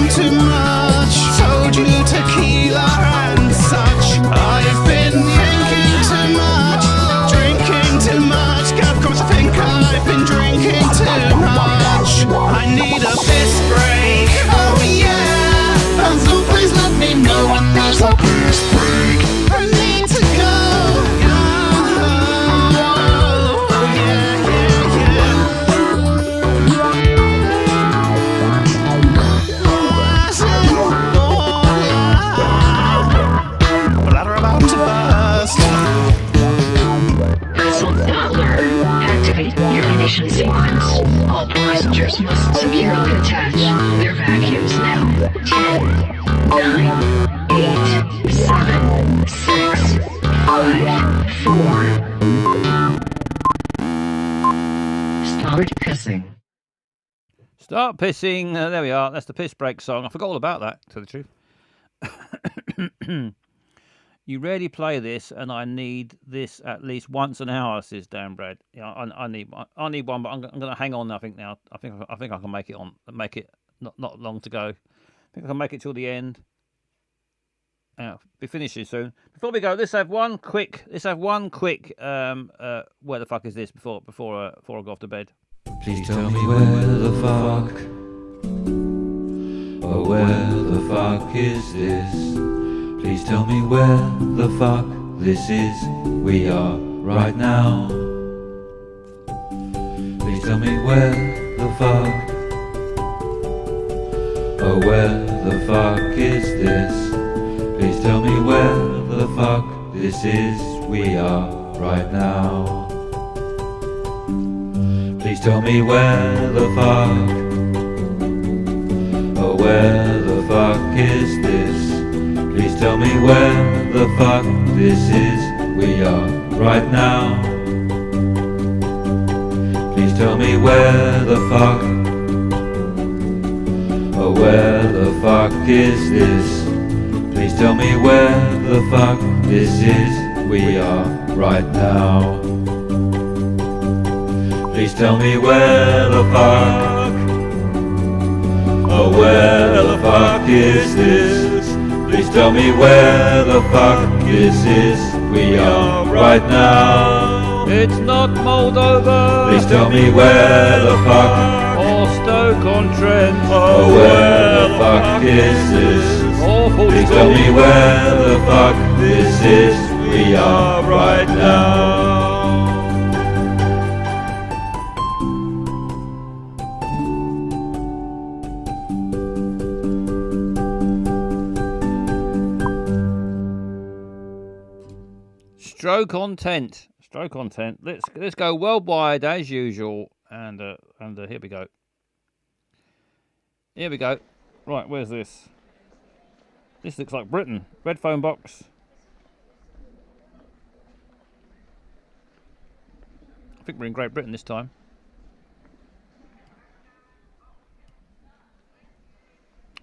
too much. Told you tequila and such. I've been drinking too much. Of course I think I've been drinking too much. I need a piss break. Oh yeah. So please let me know when there's a piss break. I need to go. Bladder about to burst. Activate urination sequence. All passengers must securely attach their vacuums now. 10, 9, 8, 7, 6, 5, 4. Start pissing. Start pissing. There we are. That's the piss break song. I forgot all about that, to tell the truth. You rarely play this, and I need this at least once an hour, says Dan Brad. Yeah, I need one, but I'm going to hang on. I think now. I think I can make it on. Make it not long to go. I think I can make it till the end. Be finishing soon. Before we go, let's have one quick. Where the fuck is this? Before I go off to bed. Please tell me where the fuck. Oh, where the fuck is this? Please tell me where the fuck this is. We are right now. Please tell me where the fuck. Oh, where the fuck is this? Please tell me where the fuck this is. We are right now. Please tell me where the fuck. Oh, where the fuck is this? Please tell me where the fuck this is. We are right now. Please tell me where the fuck. Oh, where the fuck is this? Please tell me where the fuck this is. We are right now. Please tell me where the fuck. Oh, where the fuck is this? Please tell me where the fuck this is. We are right now. It's not Moldova. Please tell me where the fuck. Or Stoke-on-Trent. Oh, where the fuck is this? Please tell me where the fuck this is. We are right now. Stroke content. Stroke content. Let's go worldwide as usual. And here we go. Here we go. Right, where's this? This looks like Britain. Red phone box. I think we're in Great Britain this time.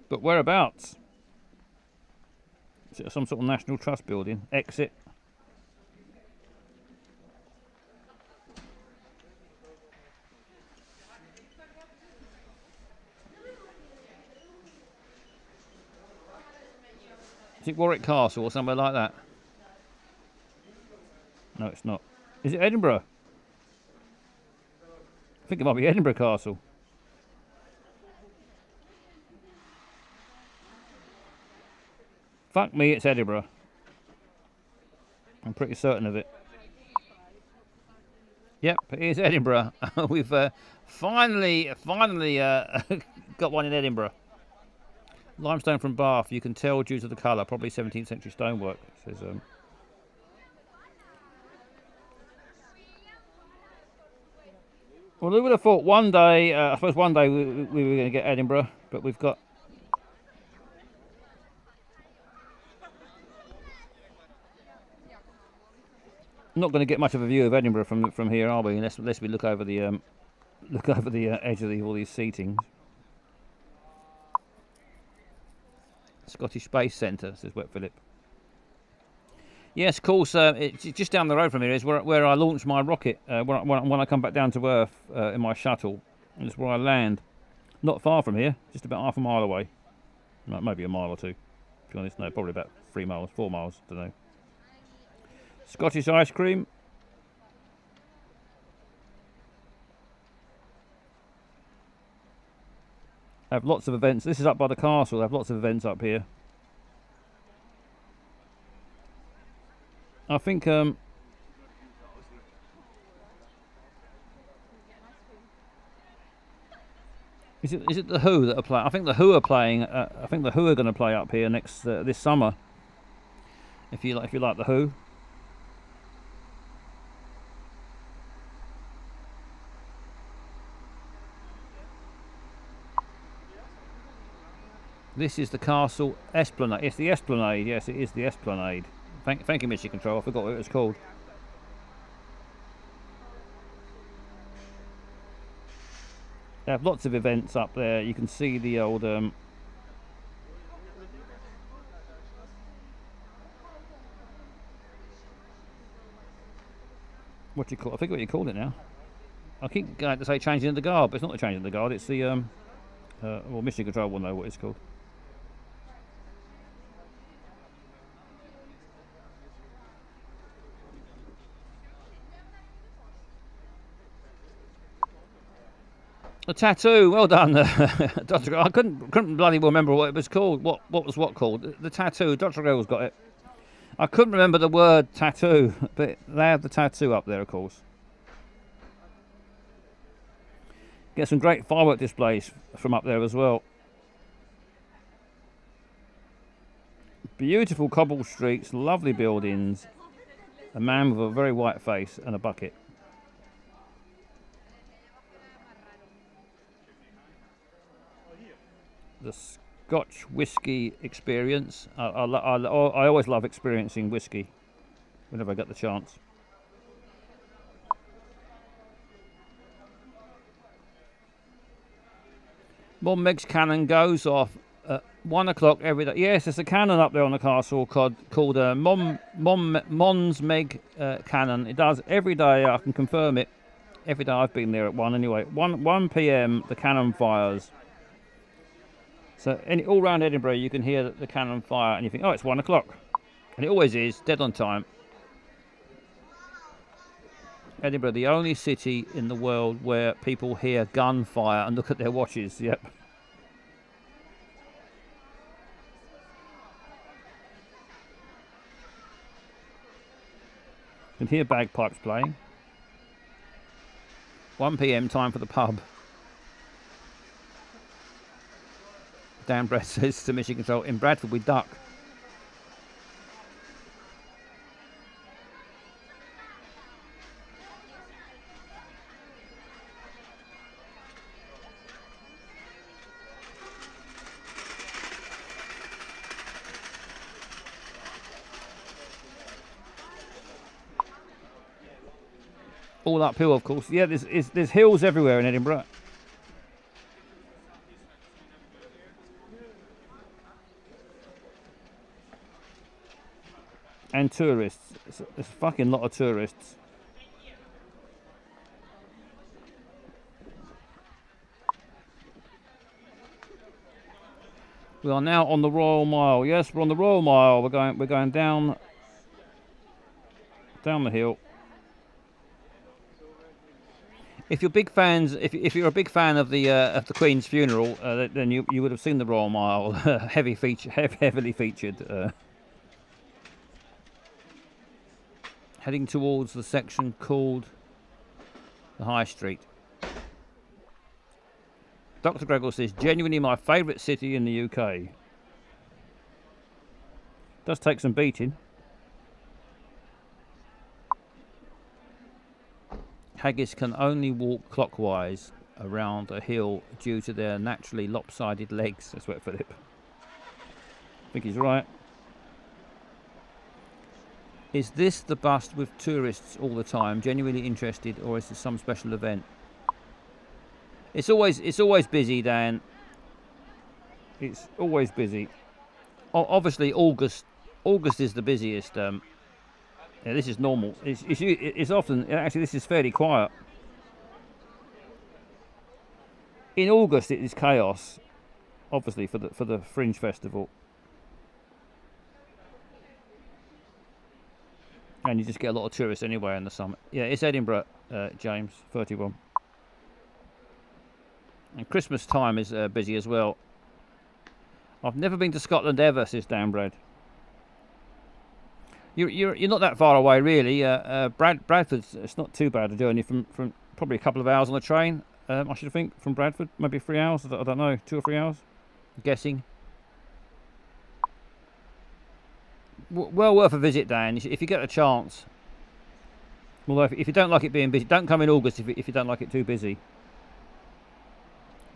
But whereabouts? Is it some sort of National Trust building? Exit. Is it Warwick Castle or somewhere like that? No, it's not. Is it Edinburgh? I think it might be Edinburgh Castle. Fuck me, it's Edinburgh. I'm pretty certain of it. Yep, it is Edinburgh. We've finally got one in Edinburgh. Limestone from Bath. You can tell due to the colour. Probably 17th century stonework. Says Well, who would have thought one day? I suppose one day we were going to get Edinburgh, but we've got. Not going to get much of a view of Edinburgh from here, are we? Unless we look over the edge of all these seatings. Scottish Space Centre, says Wet Phillip. Yes, of course. It's just down the road from here is where I launch my rocket when I come back down to Earth in my shuttle. And it's where I land. Not far from here, just about half a mile away. Maybe a mile or two. To be honest, no, probably about 3 miles, 4 miles. Don't know. Scottish ice cream. Have lots of events. This is up by the castle. They have lots of events up here. I think is it the Who that are playing? I think the Who are playing. I think the Who are going to play up here next this summer. If you like the Who. This is the castle esplanade. It's the esplanade. Yes, it is the esplanade. Thank you, Mission Control. I forgot what it was called. They have lots of events up there. You can see the old what do you call? I forget what you called it now. I keep going to say changing the guard, but it's not the changing the guard. It's the well, Mission Control will know what it's called. A tattoo, well done, Dr. I couldn't bloody well remember what it was called. What was what called? The tattoo. Dr. Grell's got it. I couldn't remember the word tattoo, but they have the tattoo up there, of course. Get some great firework displays from up there as well. Beautiful cobble streets, lovely buildings. A man with a very white face and a bucket. The Scotch whisky experience. I always love experiencing whisky whenever I get the chance. Mom Meg's cannon goes off at 1 o'clock every day. Yes, there's a cannon up there on the castle called Mons Meg cannon. It does every day. I can confirm it. Every day I've been there at 1 anyway. 1 p.m. the cannon fires. So all round Edinburgh you can hear the cannon fire and you think, oh, it's 1 o'clock. And it always is, dead on time. Edinburgh, the only city in the world where people hear gunfire and look at their watches. Yep. You can hear bagpipes playing. 1 p.m. time for the pub. Dan Brett says to Mission Control, in Bradford we duck. All uphill, of course. Yeah, there's hills everywhere in Edinburgh. And tourists. There's a fucking lot of tourists. We are now on the Royal Mile. Yes, we're on the Royal Mile. We're going down the hill. If you're big fans, if you're a big fan of the Queen's funeral, then you would have seen the Royal Mile, heavily featured. Heading towards the section called the High Street. Dr. Gregor says, genuinely my favourite city in the UK. Does take some beating. Haggis can only walk clockwise around a hill due to their naturally lopsided legs. That's what Philip. I think he's right. Is this the bus with tourists all the time, genuinely interested, or is this some special event? It's always busy, Dan. It's always busy. Obviously, August is the busiest. Yeah, this is normal. It's often actually this is fairly quiet. In August, it is chaos. Obviously, for the Fringe Festival, and you just get a lot of tourists anyway in the summer. Yeah, it's Edinburgh, James 31. And Christmas time is busy as well. I've never been to Scotland ever, says Dan Brad. You're not that far away, really. Bradford's it's not too bad a journey from probably a couple of hours on the train. I should think from Bradford, maybe 3 hours. I don't know, 2 or 3 hours. I'm guessing. Well worth a visit, Dan, if you get a chance. Although if you don't like it being busy, don't come in August if you don't like it too busy.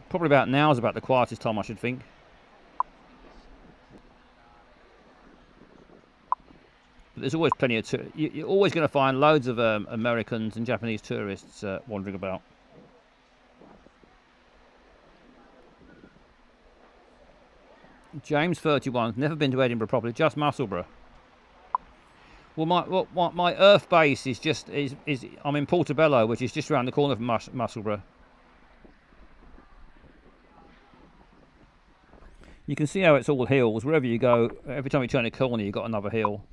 Probably about now is about the quietest time, I should think. But there's always plenty of you're always going to find loads of Americans and Japanese tourists wandering about. James 31, never been to Edinburgh properly, just Musselburgh. Well, my Earth base is I'm in Portobello, which is just around the corner from Musselburgh. You can see how it's all hills. Wherever you go, every time you turn a corner, you've got another hill.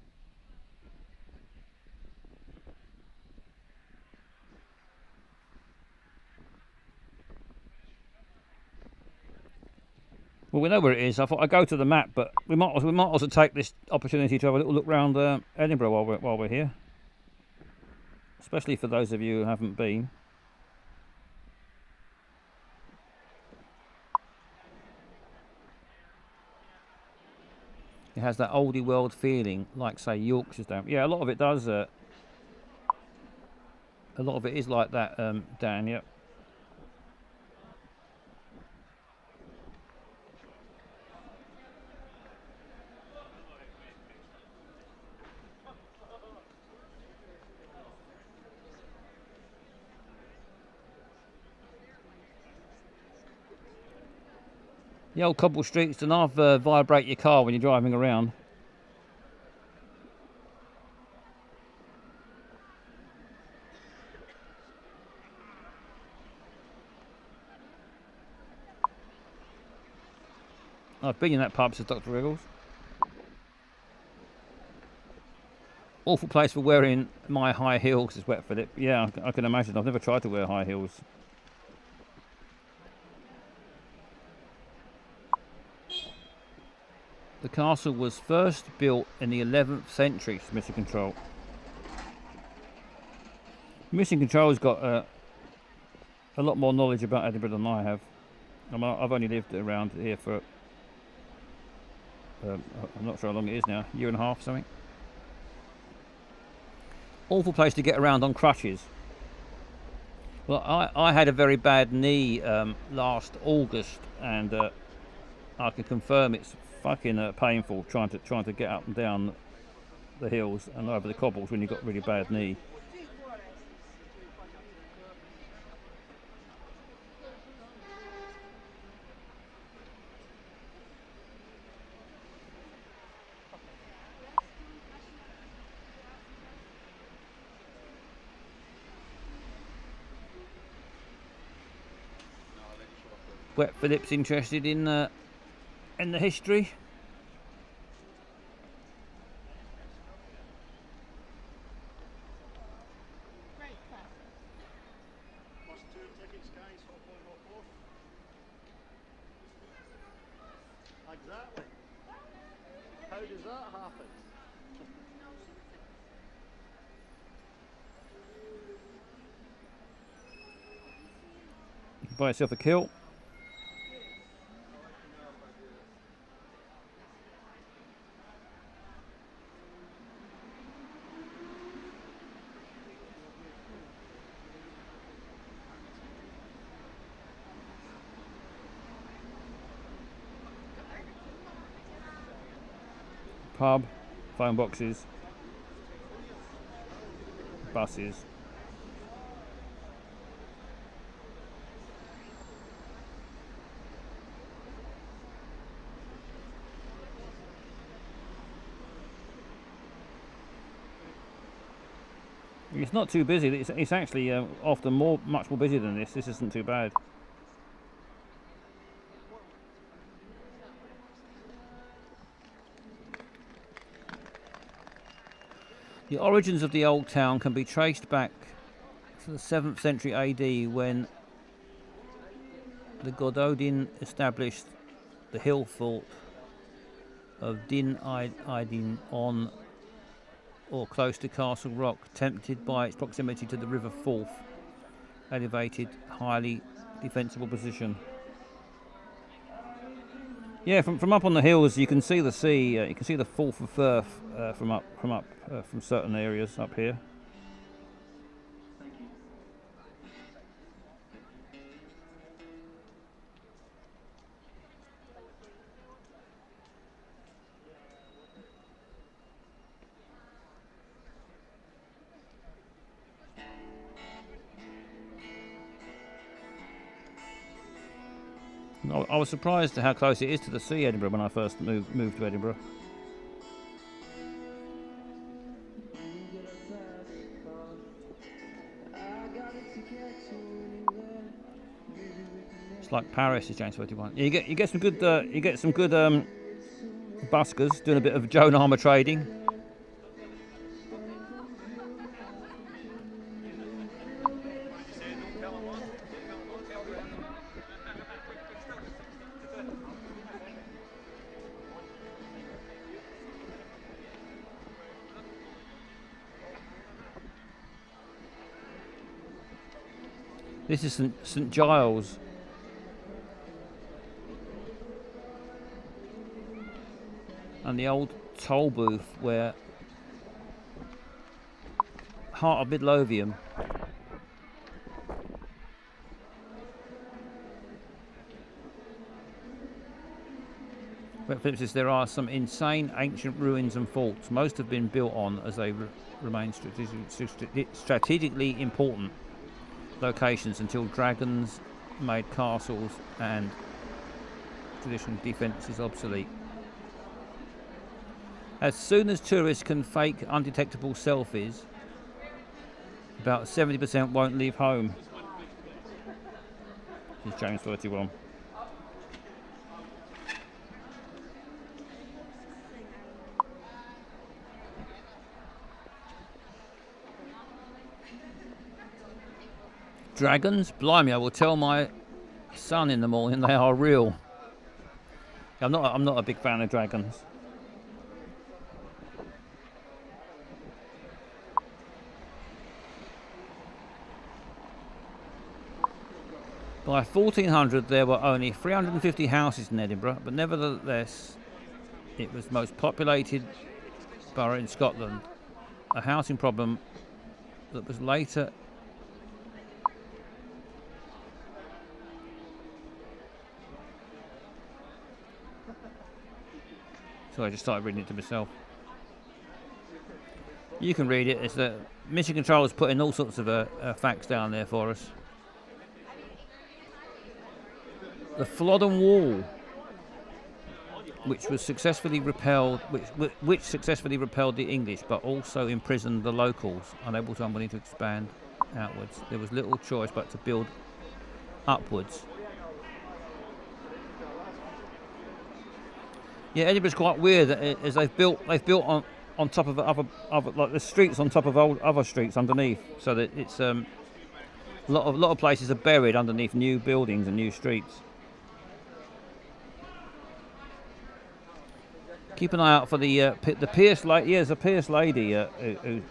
Well, we know where it is. I thought I'd go to the map, but we might also take this opportunity to have a little look around Edinburgh while we're here. Especially for those of you who haven't been. It has that oldie world feeling, like say Yorkshire's down. Yeah, a lot of it does. A lot of it is like that, Dan. Yep. The old cobble streets do not vibrate your car when you're driving around. I've been in that pub, says Dr. Wriggles. Awful place for wearing my high heels, says Wet Philip. Yeah, I can imagine. I've never tried to wear high heels. The castle was first built in the 11th century, Missing Control. Missing Control's got a lot more knowledge about Edinburgh than I have. I've only lived around here for, I'm not sure how long it is now, 1.5 years, something. Awful place to get around on crutches. Well, I had a very bad knee last August, and I can confirm it's fucking painful trying to get up and down the hills and over the cobbles when you've got a really bad knee. Wet Phillips interested in the history. Exactly. How does that happen? You can buy yourself a kilt. Pub, phone boxes, buses. It's not too busy. It's actually often much more busy than this. This isn't too bad. The origins of the old town can be traced back to the 7th century AD, when the Gododin established the hill fort of Din Idin on or close to Castle Rock, tempted by its proximity to the River Forth, elevated, highly defensible position. Yeah, from up on the hills you can see the sea. You can see the Forth of Firth from certain areas up here. I was surprised at how close it is to the sea, Edinburgh, when I first moved to Edinburgh. It's like Paris, is James 31. Yeah, you get some good buskers doing a bit of Joan Armour trading. This is St Giles. And the old toll booth where Heart of Midlothian there are some insane ancient ruins and forts. Most have been built on as they remain strategically important locations until dragons made castles and traditional defences obsolete. As soon as tourists can fake undetectable selfies, about 70% won't leave home. This is James 31. Dragons? Blimey, I will tell my son in the morning they are real. I'm not a big fan of dragons. By 1400 there were only 350 houses in Edinburgh, but nevertheless it was the most populated borough in Scotland. A housing problem that was later so I just started reading it to myself. You can read it. It's the Mission Control's put in all sorts of facts down there for us. The Flodden Wall, which successfully repelled the English, but also imprisoned the locals, unable to unwilling to expand outwards. There was little choice but to build upwards. Yeah, Edinburgh's quite weird. As they've built on top of other like the streets on top of other streets underneath, so that it's a lot of places are buried underneath new buildings and new streets. Keep an eye out for the Pierce lady. Yeah, there's a Pierce lady who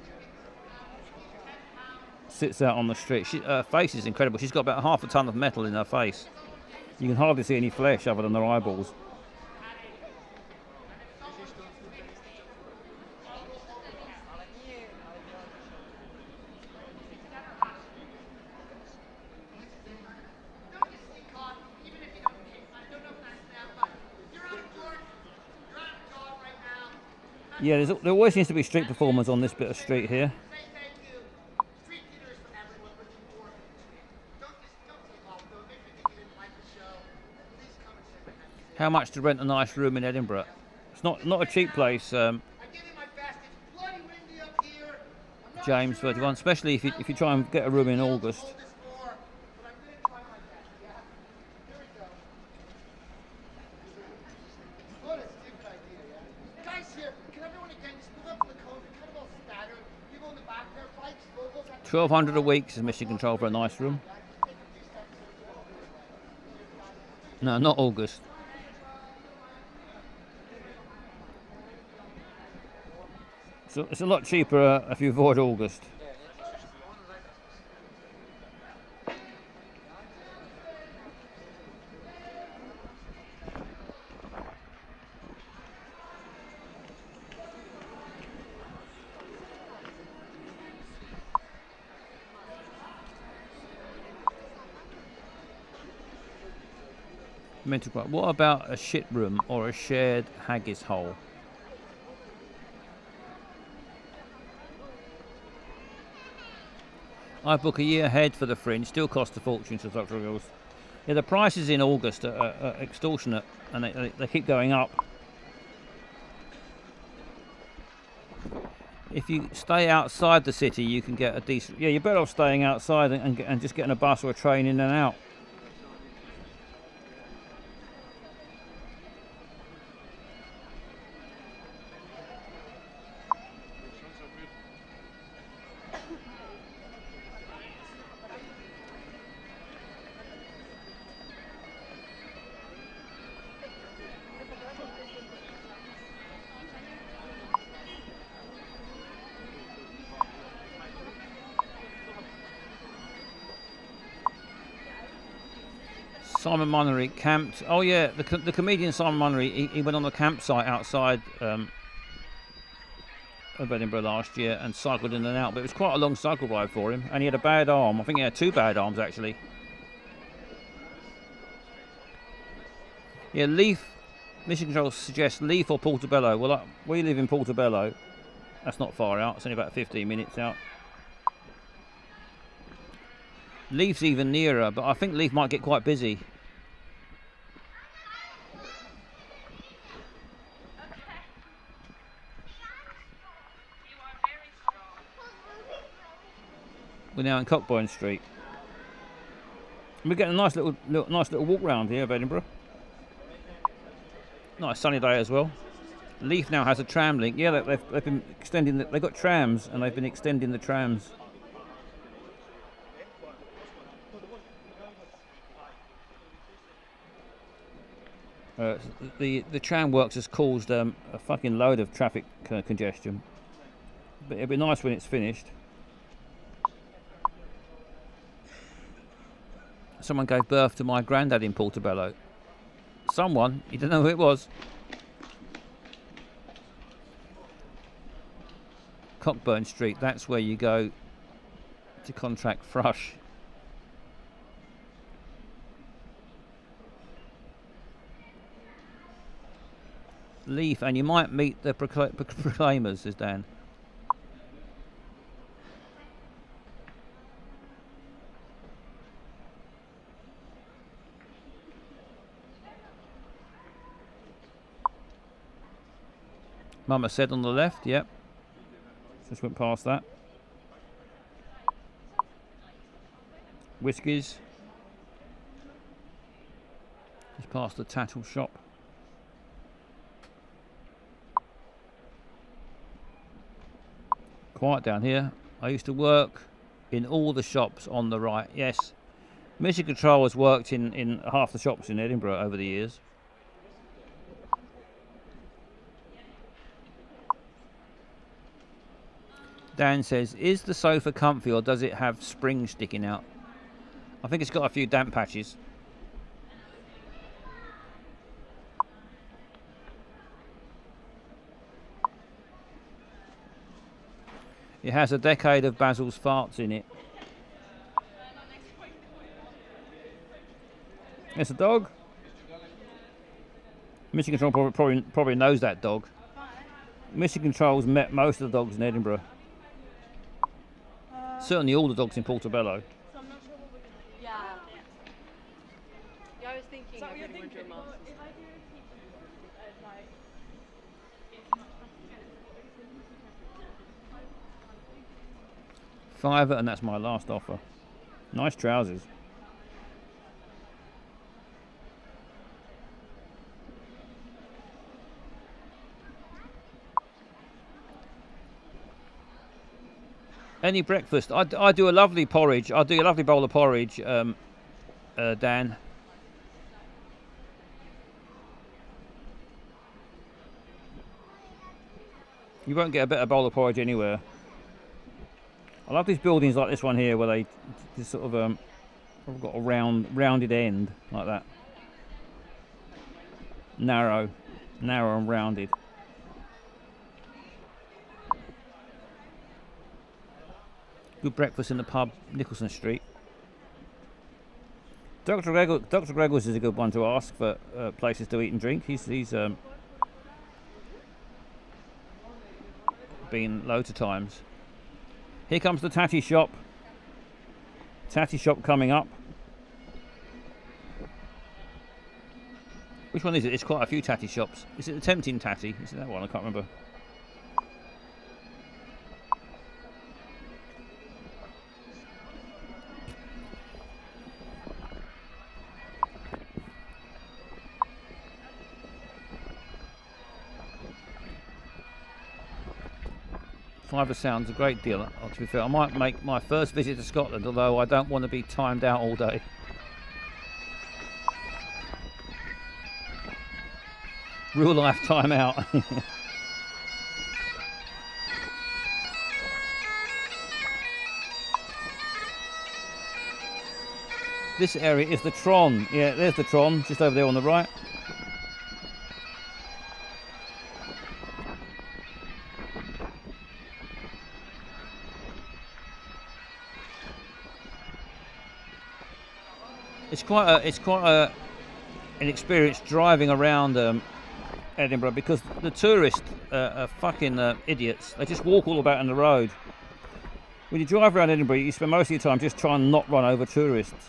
sits out on the street. Her face is incredible. She's got about half a ton of metal in her face. You can hardly see any flesh other than her eyeballs. Yeah, there always seems to be street performers on this bit of street here. How much to rent a nice room in Edinburgh? It's not a cheap place. James 31, especially if you try and get a room in August. $1,200 a week is mission control for a nice room. No, not August. So it's a lot cheaper if you avoid August. Mental. What about a shit room or a shared haggis hole? I book a year ahead for the Fringe, still cost a fortune to Dr. Girls. Yeah, the prices in August are extortionate and they keep going up. If you stay outside the city, you can get a decent... Yeah, you're better off staying outside and just getting a bus or a train in and out. Simon Munnery camped. Oh yeah, the comedian Simon Munnery. He went on the campsite outside of Edinburgh last year and cycled in and out. But it was quite a long cycle ride for him, and he had a bad arm. I think he had 2 bad arms actually. Yeah, Leith. Mission Control suggests Leith or Portobello. Well, we live in Portobello. That's not far out. It's only about 15 minutes out. Leith's even nearer, but I think Leith might get quite busy. We're now in Cockburn Street. We're getting a nice little walk round here of Edinburgh. Nice sunny day as well. Leith now has a tram link. Yeah, they've been extending. They've got trams and they've been extending the trams. The tram works has caused a fucking load of traffic congestion. But it'll be nice when it's finished. Someone gave birth to my granddad in Portobello. Someone, you don't know who it was. Cockburn Street, that's where you go to contract thrush. Leith, and you might meet the Proclaimers, says Dan. Mama said on the left, yep. Just went past that. Whiskies. Just past the tattle shop. Quiet down here. I used to work in all the shops on the right. Yes. Mission Control has worked in half the shops in Edinburgh over the years. Dan says, is the sofa comfy or does it have springs sticking out? I think it's got a few damp patches. It has a decade of Basil's farts in it. It's a dog. Mission Control probably knows that dog. Mission Control's met most of the dogs in Edinburgh. Certainly all the dogs in Portobello. Yeah. Yeah, I was thinking of putting one to a mask. £5 and that's my last offer. Nice trousers. Any breakfast? I do a lovely porridge. I do a lovely bowl of porridge, Dan. You won't get a better bowl of porridge anywhere. I love these buildings like this one here, where they just sort of have got a rounded end like that. Narrow and rounded. Good breakfast in the pub, Nicholson Street. Dr. Gregor's is a good one to ask for places to eat and drink. He's been loads of times. Here comes the Tatty Shop. Tatty Shop coming up. Which one is it? It's quite a few Tatty shops. Is it the Tempting Tatty? Is it that one? I can't remember. £5 sounds a great deal. To be fair, I might make my first visit to Scotland, although I don't want to be timed out all day. Real life time out. This area is the Tron. Yeah, there's the Tron, just over there on the right. It's quite an experience driving around Edinburgh, because the tourists are fucking idiots. They just walk all about on the road. When you drive around Edinburgh, you spend most of your time just trying to not run over tourists.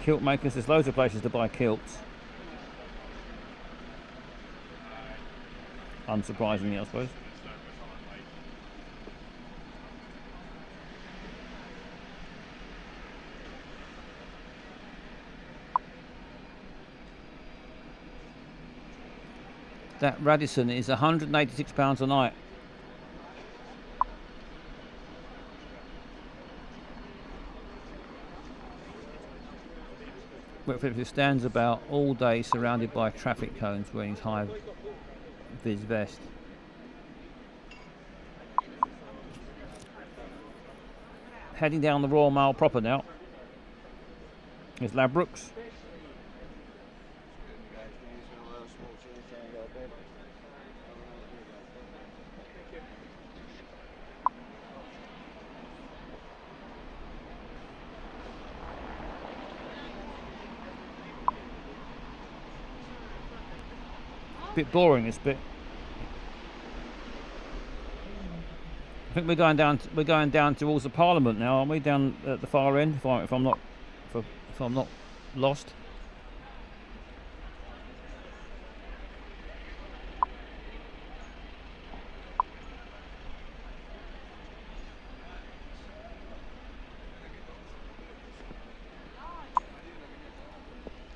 Kilt makers, there's loads of places to buy kilts. Unsurprisingly, I suppose. That Radisson is £186 a night. Whitfield stands about all day surrounded by traffic cones wearing his high vis vest. Heading down the Royal Mile proper now. Here's Ladbrokes. Bit boring, this bit. think we're going down. We're going down towards the Parliament now, aren't we? Down at the far end, if I'm not lost.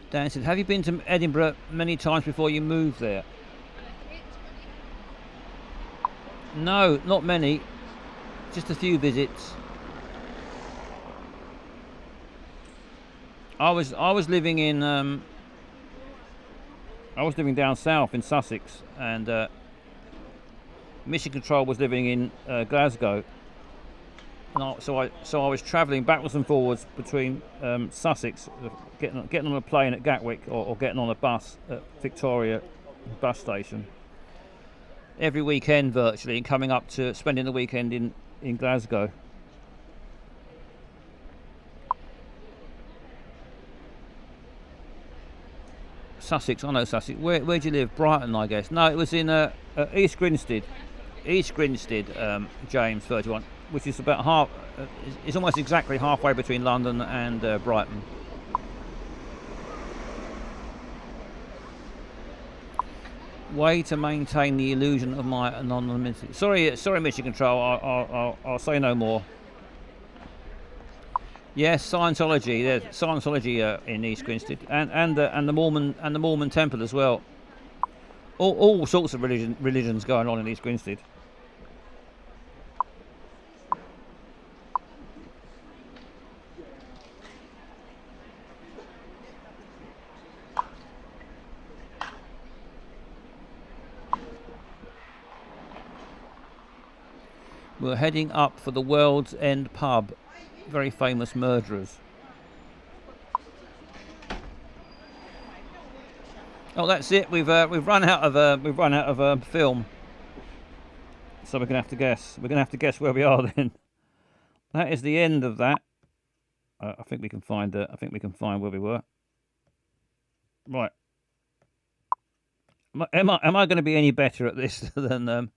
Dan said, "Have you been to Edinburgh many times before you moved there?" No, not many. Just a few visits. I was living in I was living down south in Sussex, and Mission Control was living in Glasgow. And so I was travelling backwards and forwards between Sussex, getting on a plane at Gatwick or getting on a bus at Victoria bus station every weekend virtually, and coming up to spending the weekend in Glasgow. Sussex, I know Sussex. Where do you live? Brighton, I guess. No, it was in East Grinstead. East Grinstead, James 31, which is about half. It's almost exactly halfway between London and Brighton. Way to maintain the illusion of my anonymity. Sorry, Mission Control. I'll say no more. Yes, Scientology. There's Scientology in East Grinstead, and the Mormon Temple as well. All sorts of religions going on in East Grinstead. We're heading up for the World's End pub. Very famous murderers. Oh, that's it. We've run out of film. So we're gonna have to guess. We're gonna have to guess where we are then. That is the end of that. I think we can find. I think we can find where we were. Right. Am I going to be any better at this than?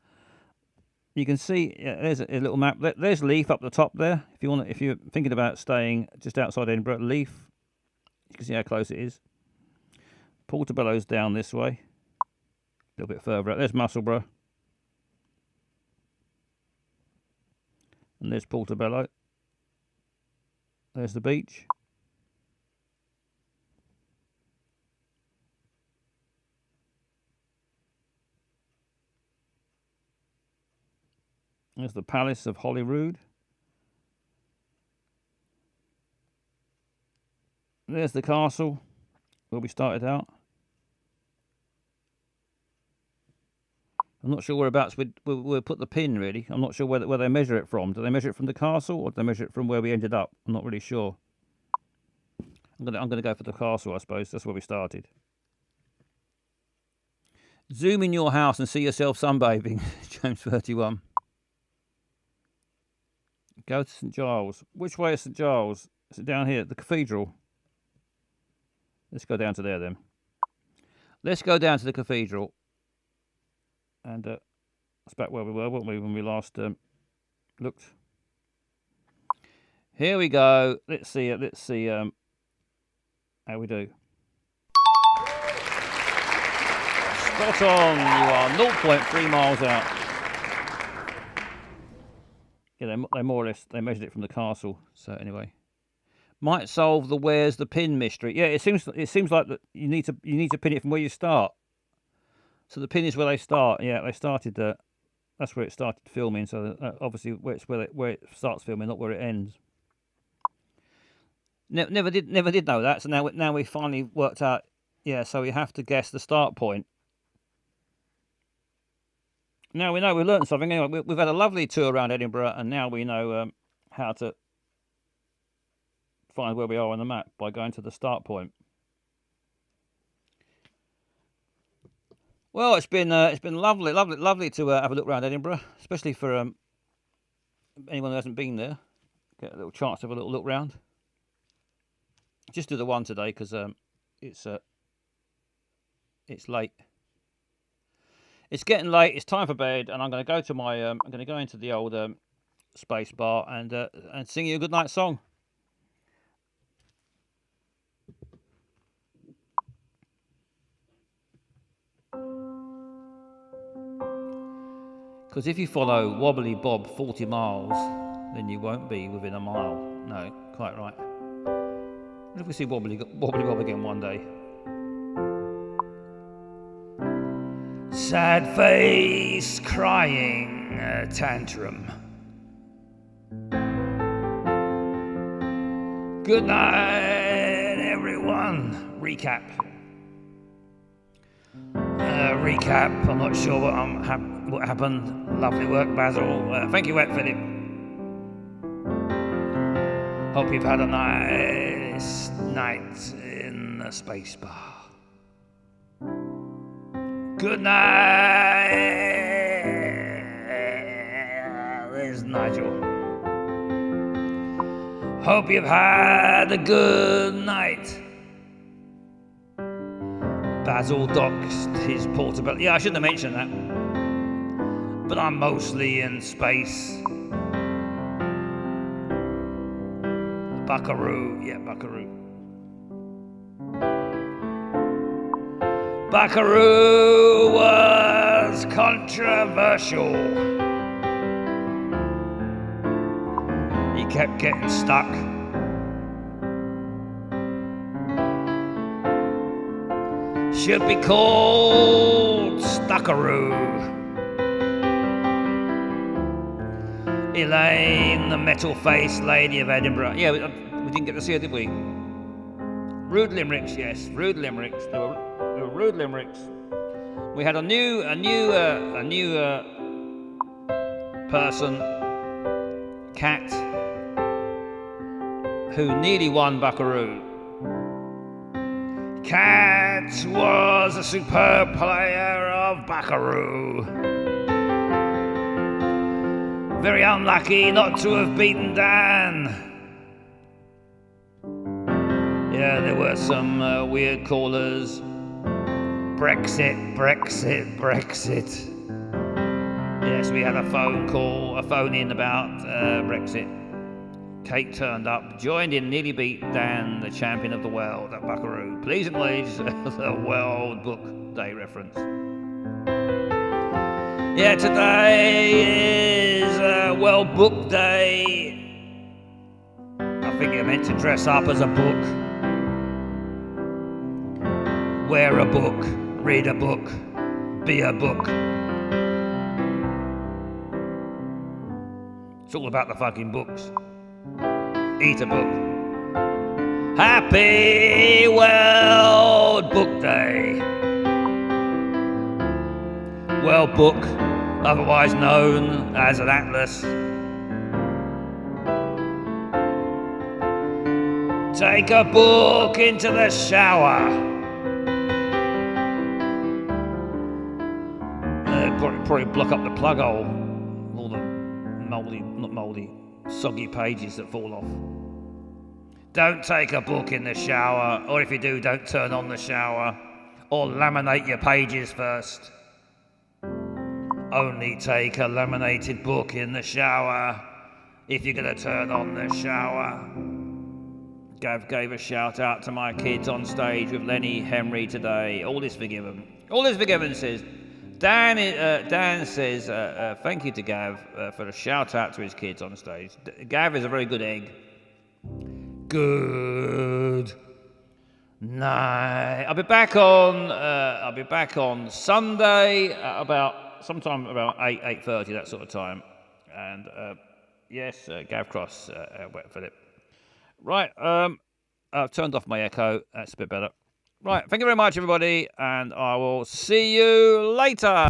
You can see there's a little map. There's Leith up the top there. If you're thinking about staying just outside Edinburgh, Leith. You can see how close it is. Portobello's down this way, a little bit further out. There's Musselburgh, and there's Portobello. There's the beach. There's the Palace of Holyrood. There's the castle where we started out. I'm not sure whereabouts we'll put the pin, really. I'm not sure where they measure it from. Do they measure it from the castle, or do they measure it from where we ended up? I'm not really sure. I'm gonna go for the castle, I suppose. That's where we started. Zoom in your house and see yourself sunbathing, James 31. Go to St Giles. Which way is St Giles? Is it down here? The cathedral. Let's go down to there then. Let's go down to the cathedral. And that's back where we were, weren't we, when we last looked. Here we go. Let's see how we do. Spot on. You are 0.3 miles out. Yeah, they more or less they measured it from the castle. So anyway, might solve the where's the pin mystery. Yeah, it seems like that you need to pin it from where you start. So the pin is where they start. Yeah, they started. That's where it started filming. So obviously where it starts filming, not where it ends. Never did know that. So now we finally worked out. Yeah, so we have to guess the start point. Now we know, we learned something. Anyway, we've had a lovely tour around Edinburgh, and now we know how to find where we are on the map by going to the start point. Well, it's been lovely to have a look around Edinburgh, especially for anyone who hasn't been there. Get a little chance to have a little look round. Just do the one today because it's late. It's getting late. It's time for bed, and I'm going to go to my. I'm going to go into the old space bar and sing you a good night song. Because if you follow Wobbly Bob 40 miles, then you won't be within a mile. No, quite right. What if we see Wobbly Bob again one day? Sad face, crying, tantrum. Good night, everyone. Recap. Recap. I'm not sure what happened. Lovely work, Basil. Thank you, Wet Philip. Hope you've had a nice night in the space bar. Good night. There's Nigel. Hope you've had a good night. Basil doxed his portability. Yeah, I shouldn't have mentioned that. But I'm mostly in space. Buckaroo. Yeah, Buckaroo. Buckaroo was controversial. He kept getting stuck. Should be called Stuckaroo. Elaine, the metal-faced lady of Edinburgh. Yeah, we didn't get to see her, did we? Rude limericks, yes, rude limericks. They were rude limericks. We had a new person, Cat, who nearly won Buckaroo. Cat was a superb player of Buckaroo. Very unlucky not to have beaten Dan. Yeah, there were some weird callers. Brexit, Brexit, Brexit. Yes, we had a phone in about Brexit. Kate turned up, joined in, nearly beat Dan, the champion of the world at Buckaroo. Please acknowledge the World Book Day reference. Yeah, today is World Book Day. I think you're meant to dress up as a book. Wear a book, read a book, be a book. It's all about the fucking books. Eat a book. Happy World Book Day. World Book, otherwise known as an atlas. Take a book into the shower. Probably block up the plug hole. All the soggy pages that fall off. Don't take a book in the shower, or if you do, don't turn on the shower, or laminate your pages first. Only take a laminated book in the shower if you're going to turn on the shower. Gav gave a shout out to my kids on stage with Lenny Henry today. All is forgiven. All is forgiven, says Dan says, thank you to Gav for a shout out to his kids on stage. Gav is a very good egg. Good night. I'll be back on Sunday sometime about 8:30, that sort of time. And yes, Gav Cross, Wet Philip. Right, I've turned off my echo. That's a bit better. Right, thank you very much, everybody, and I will see you later.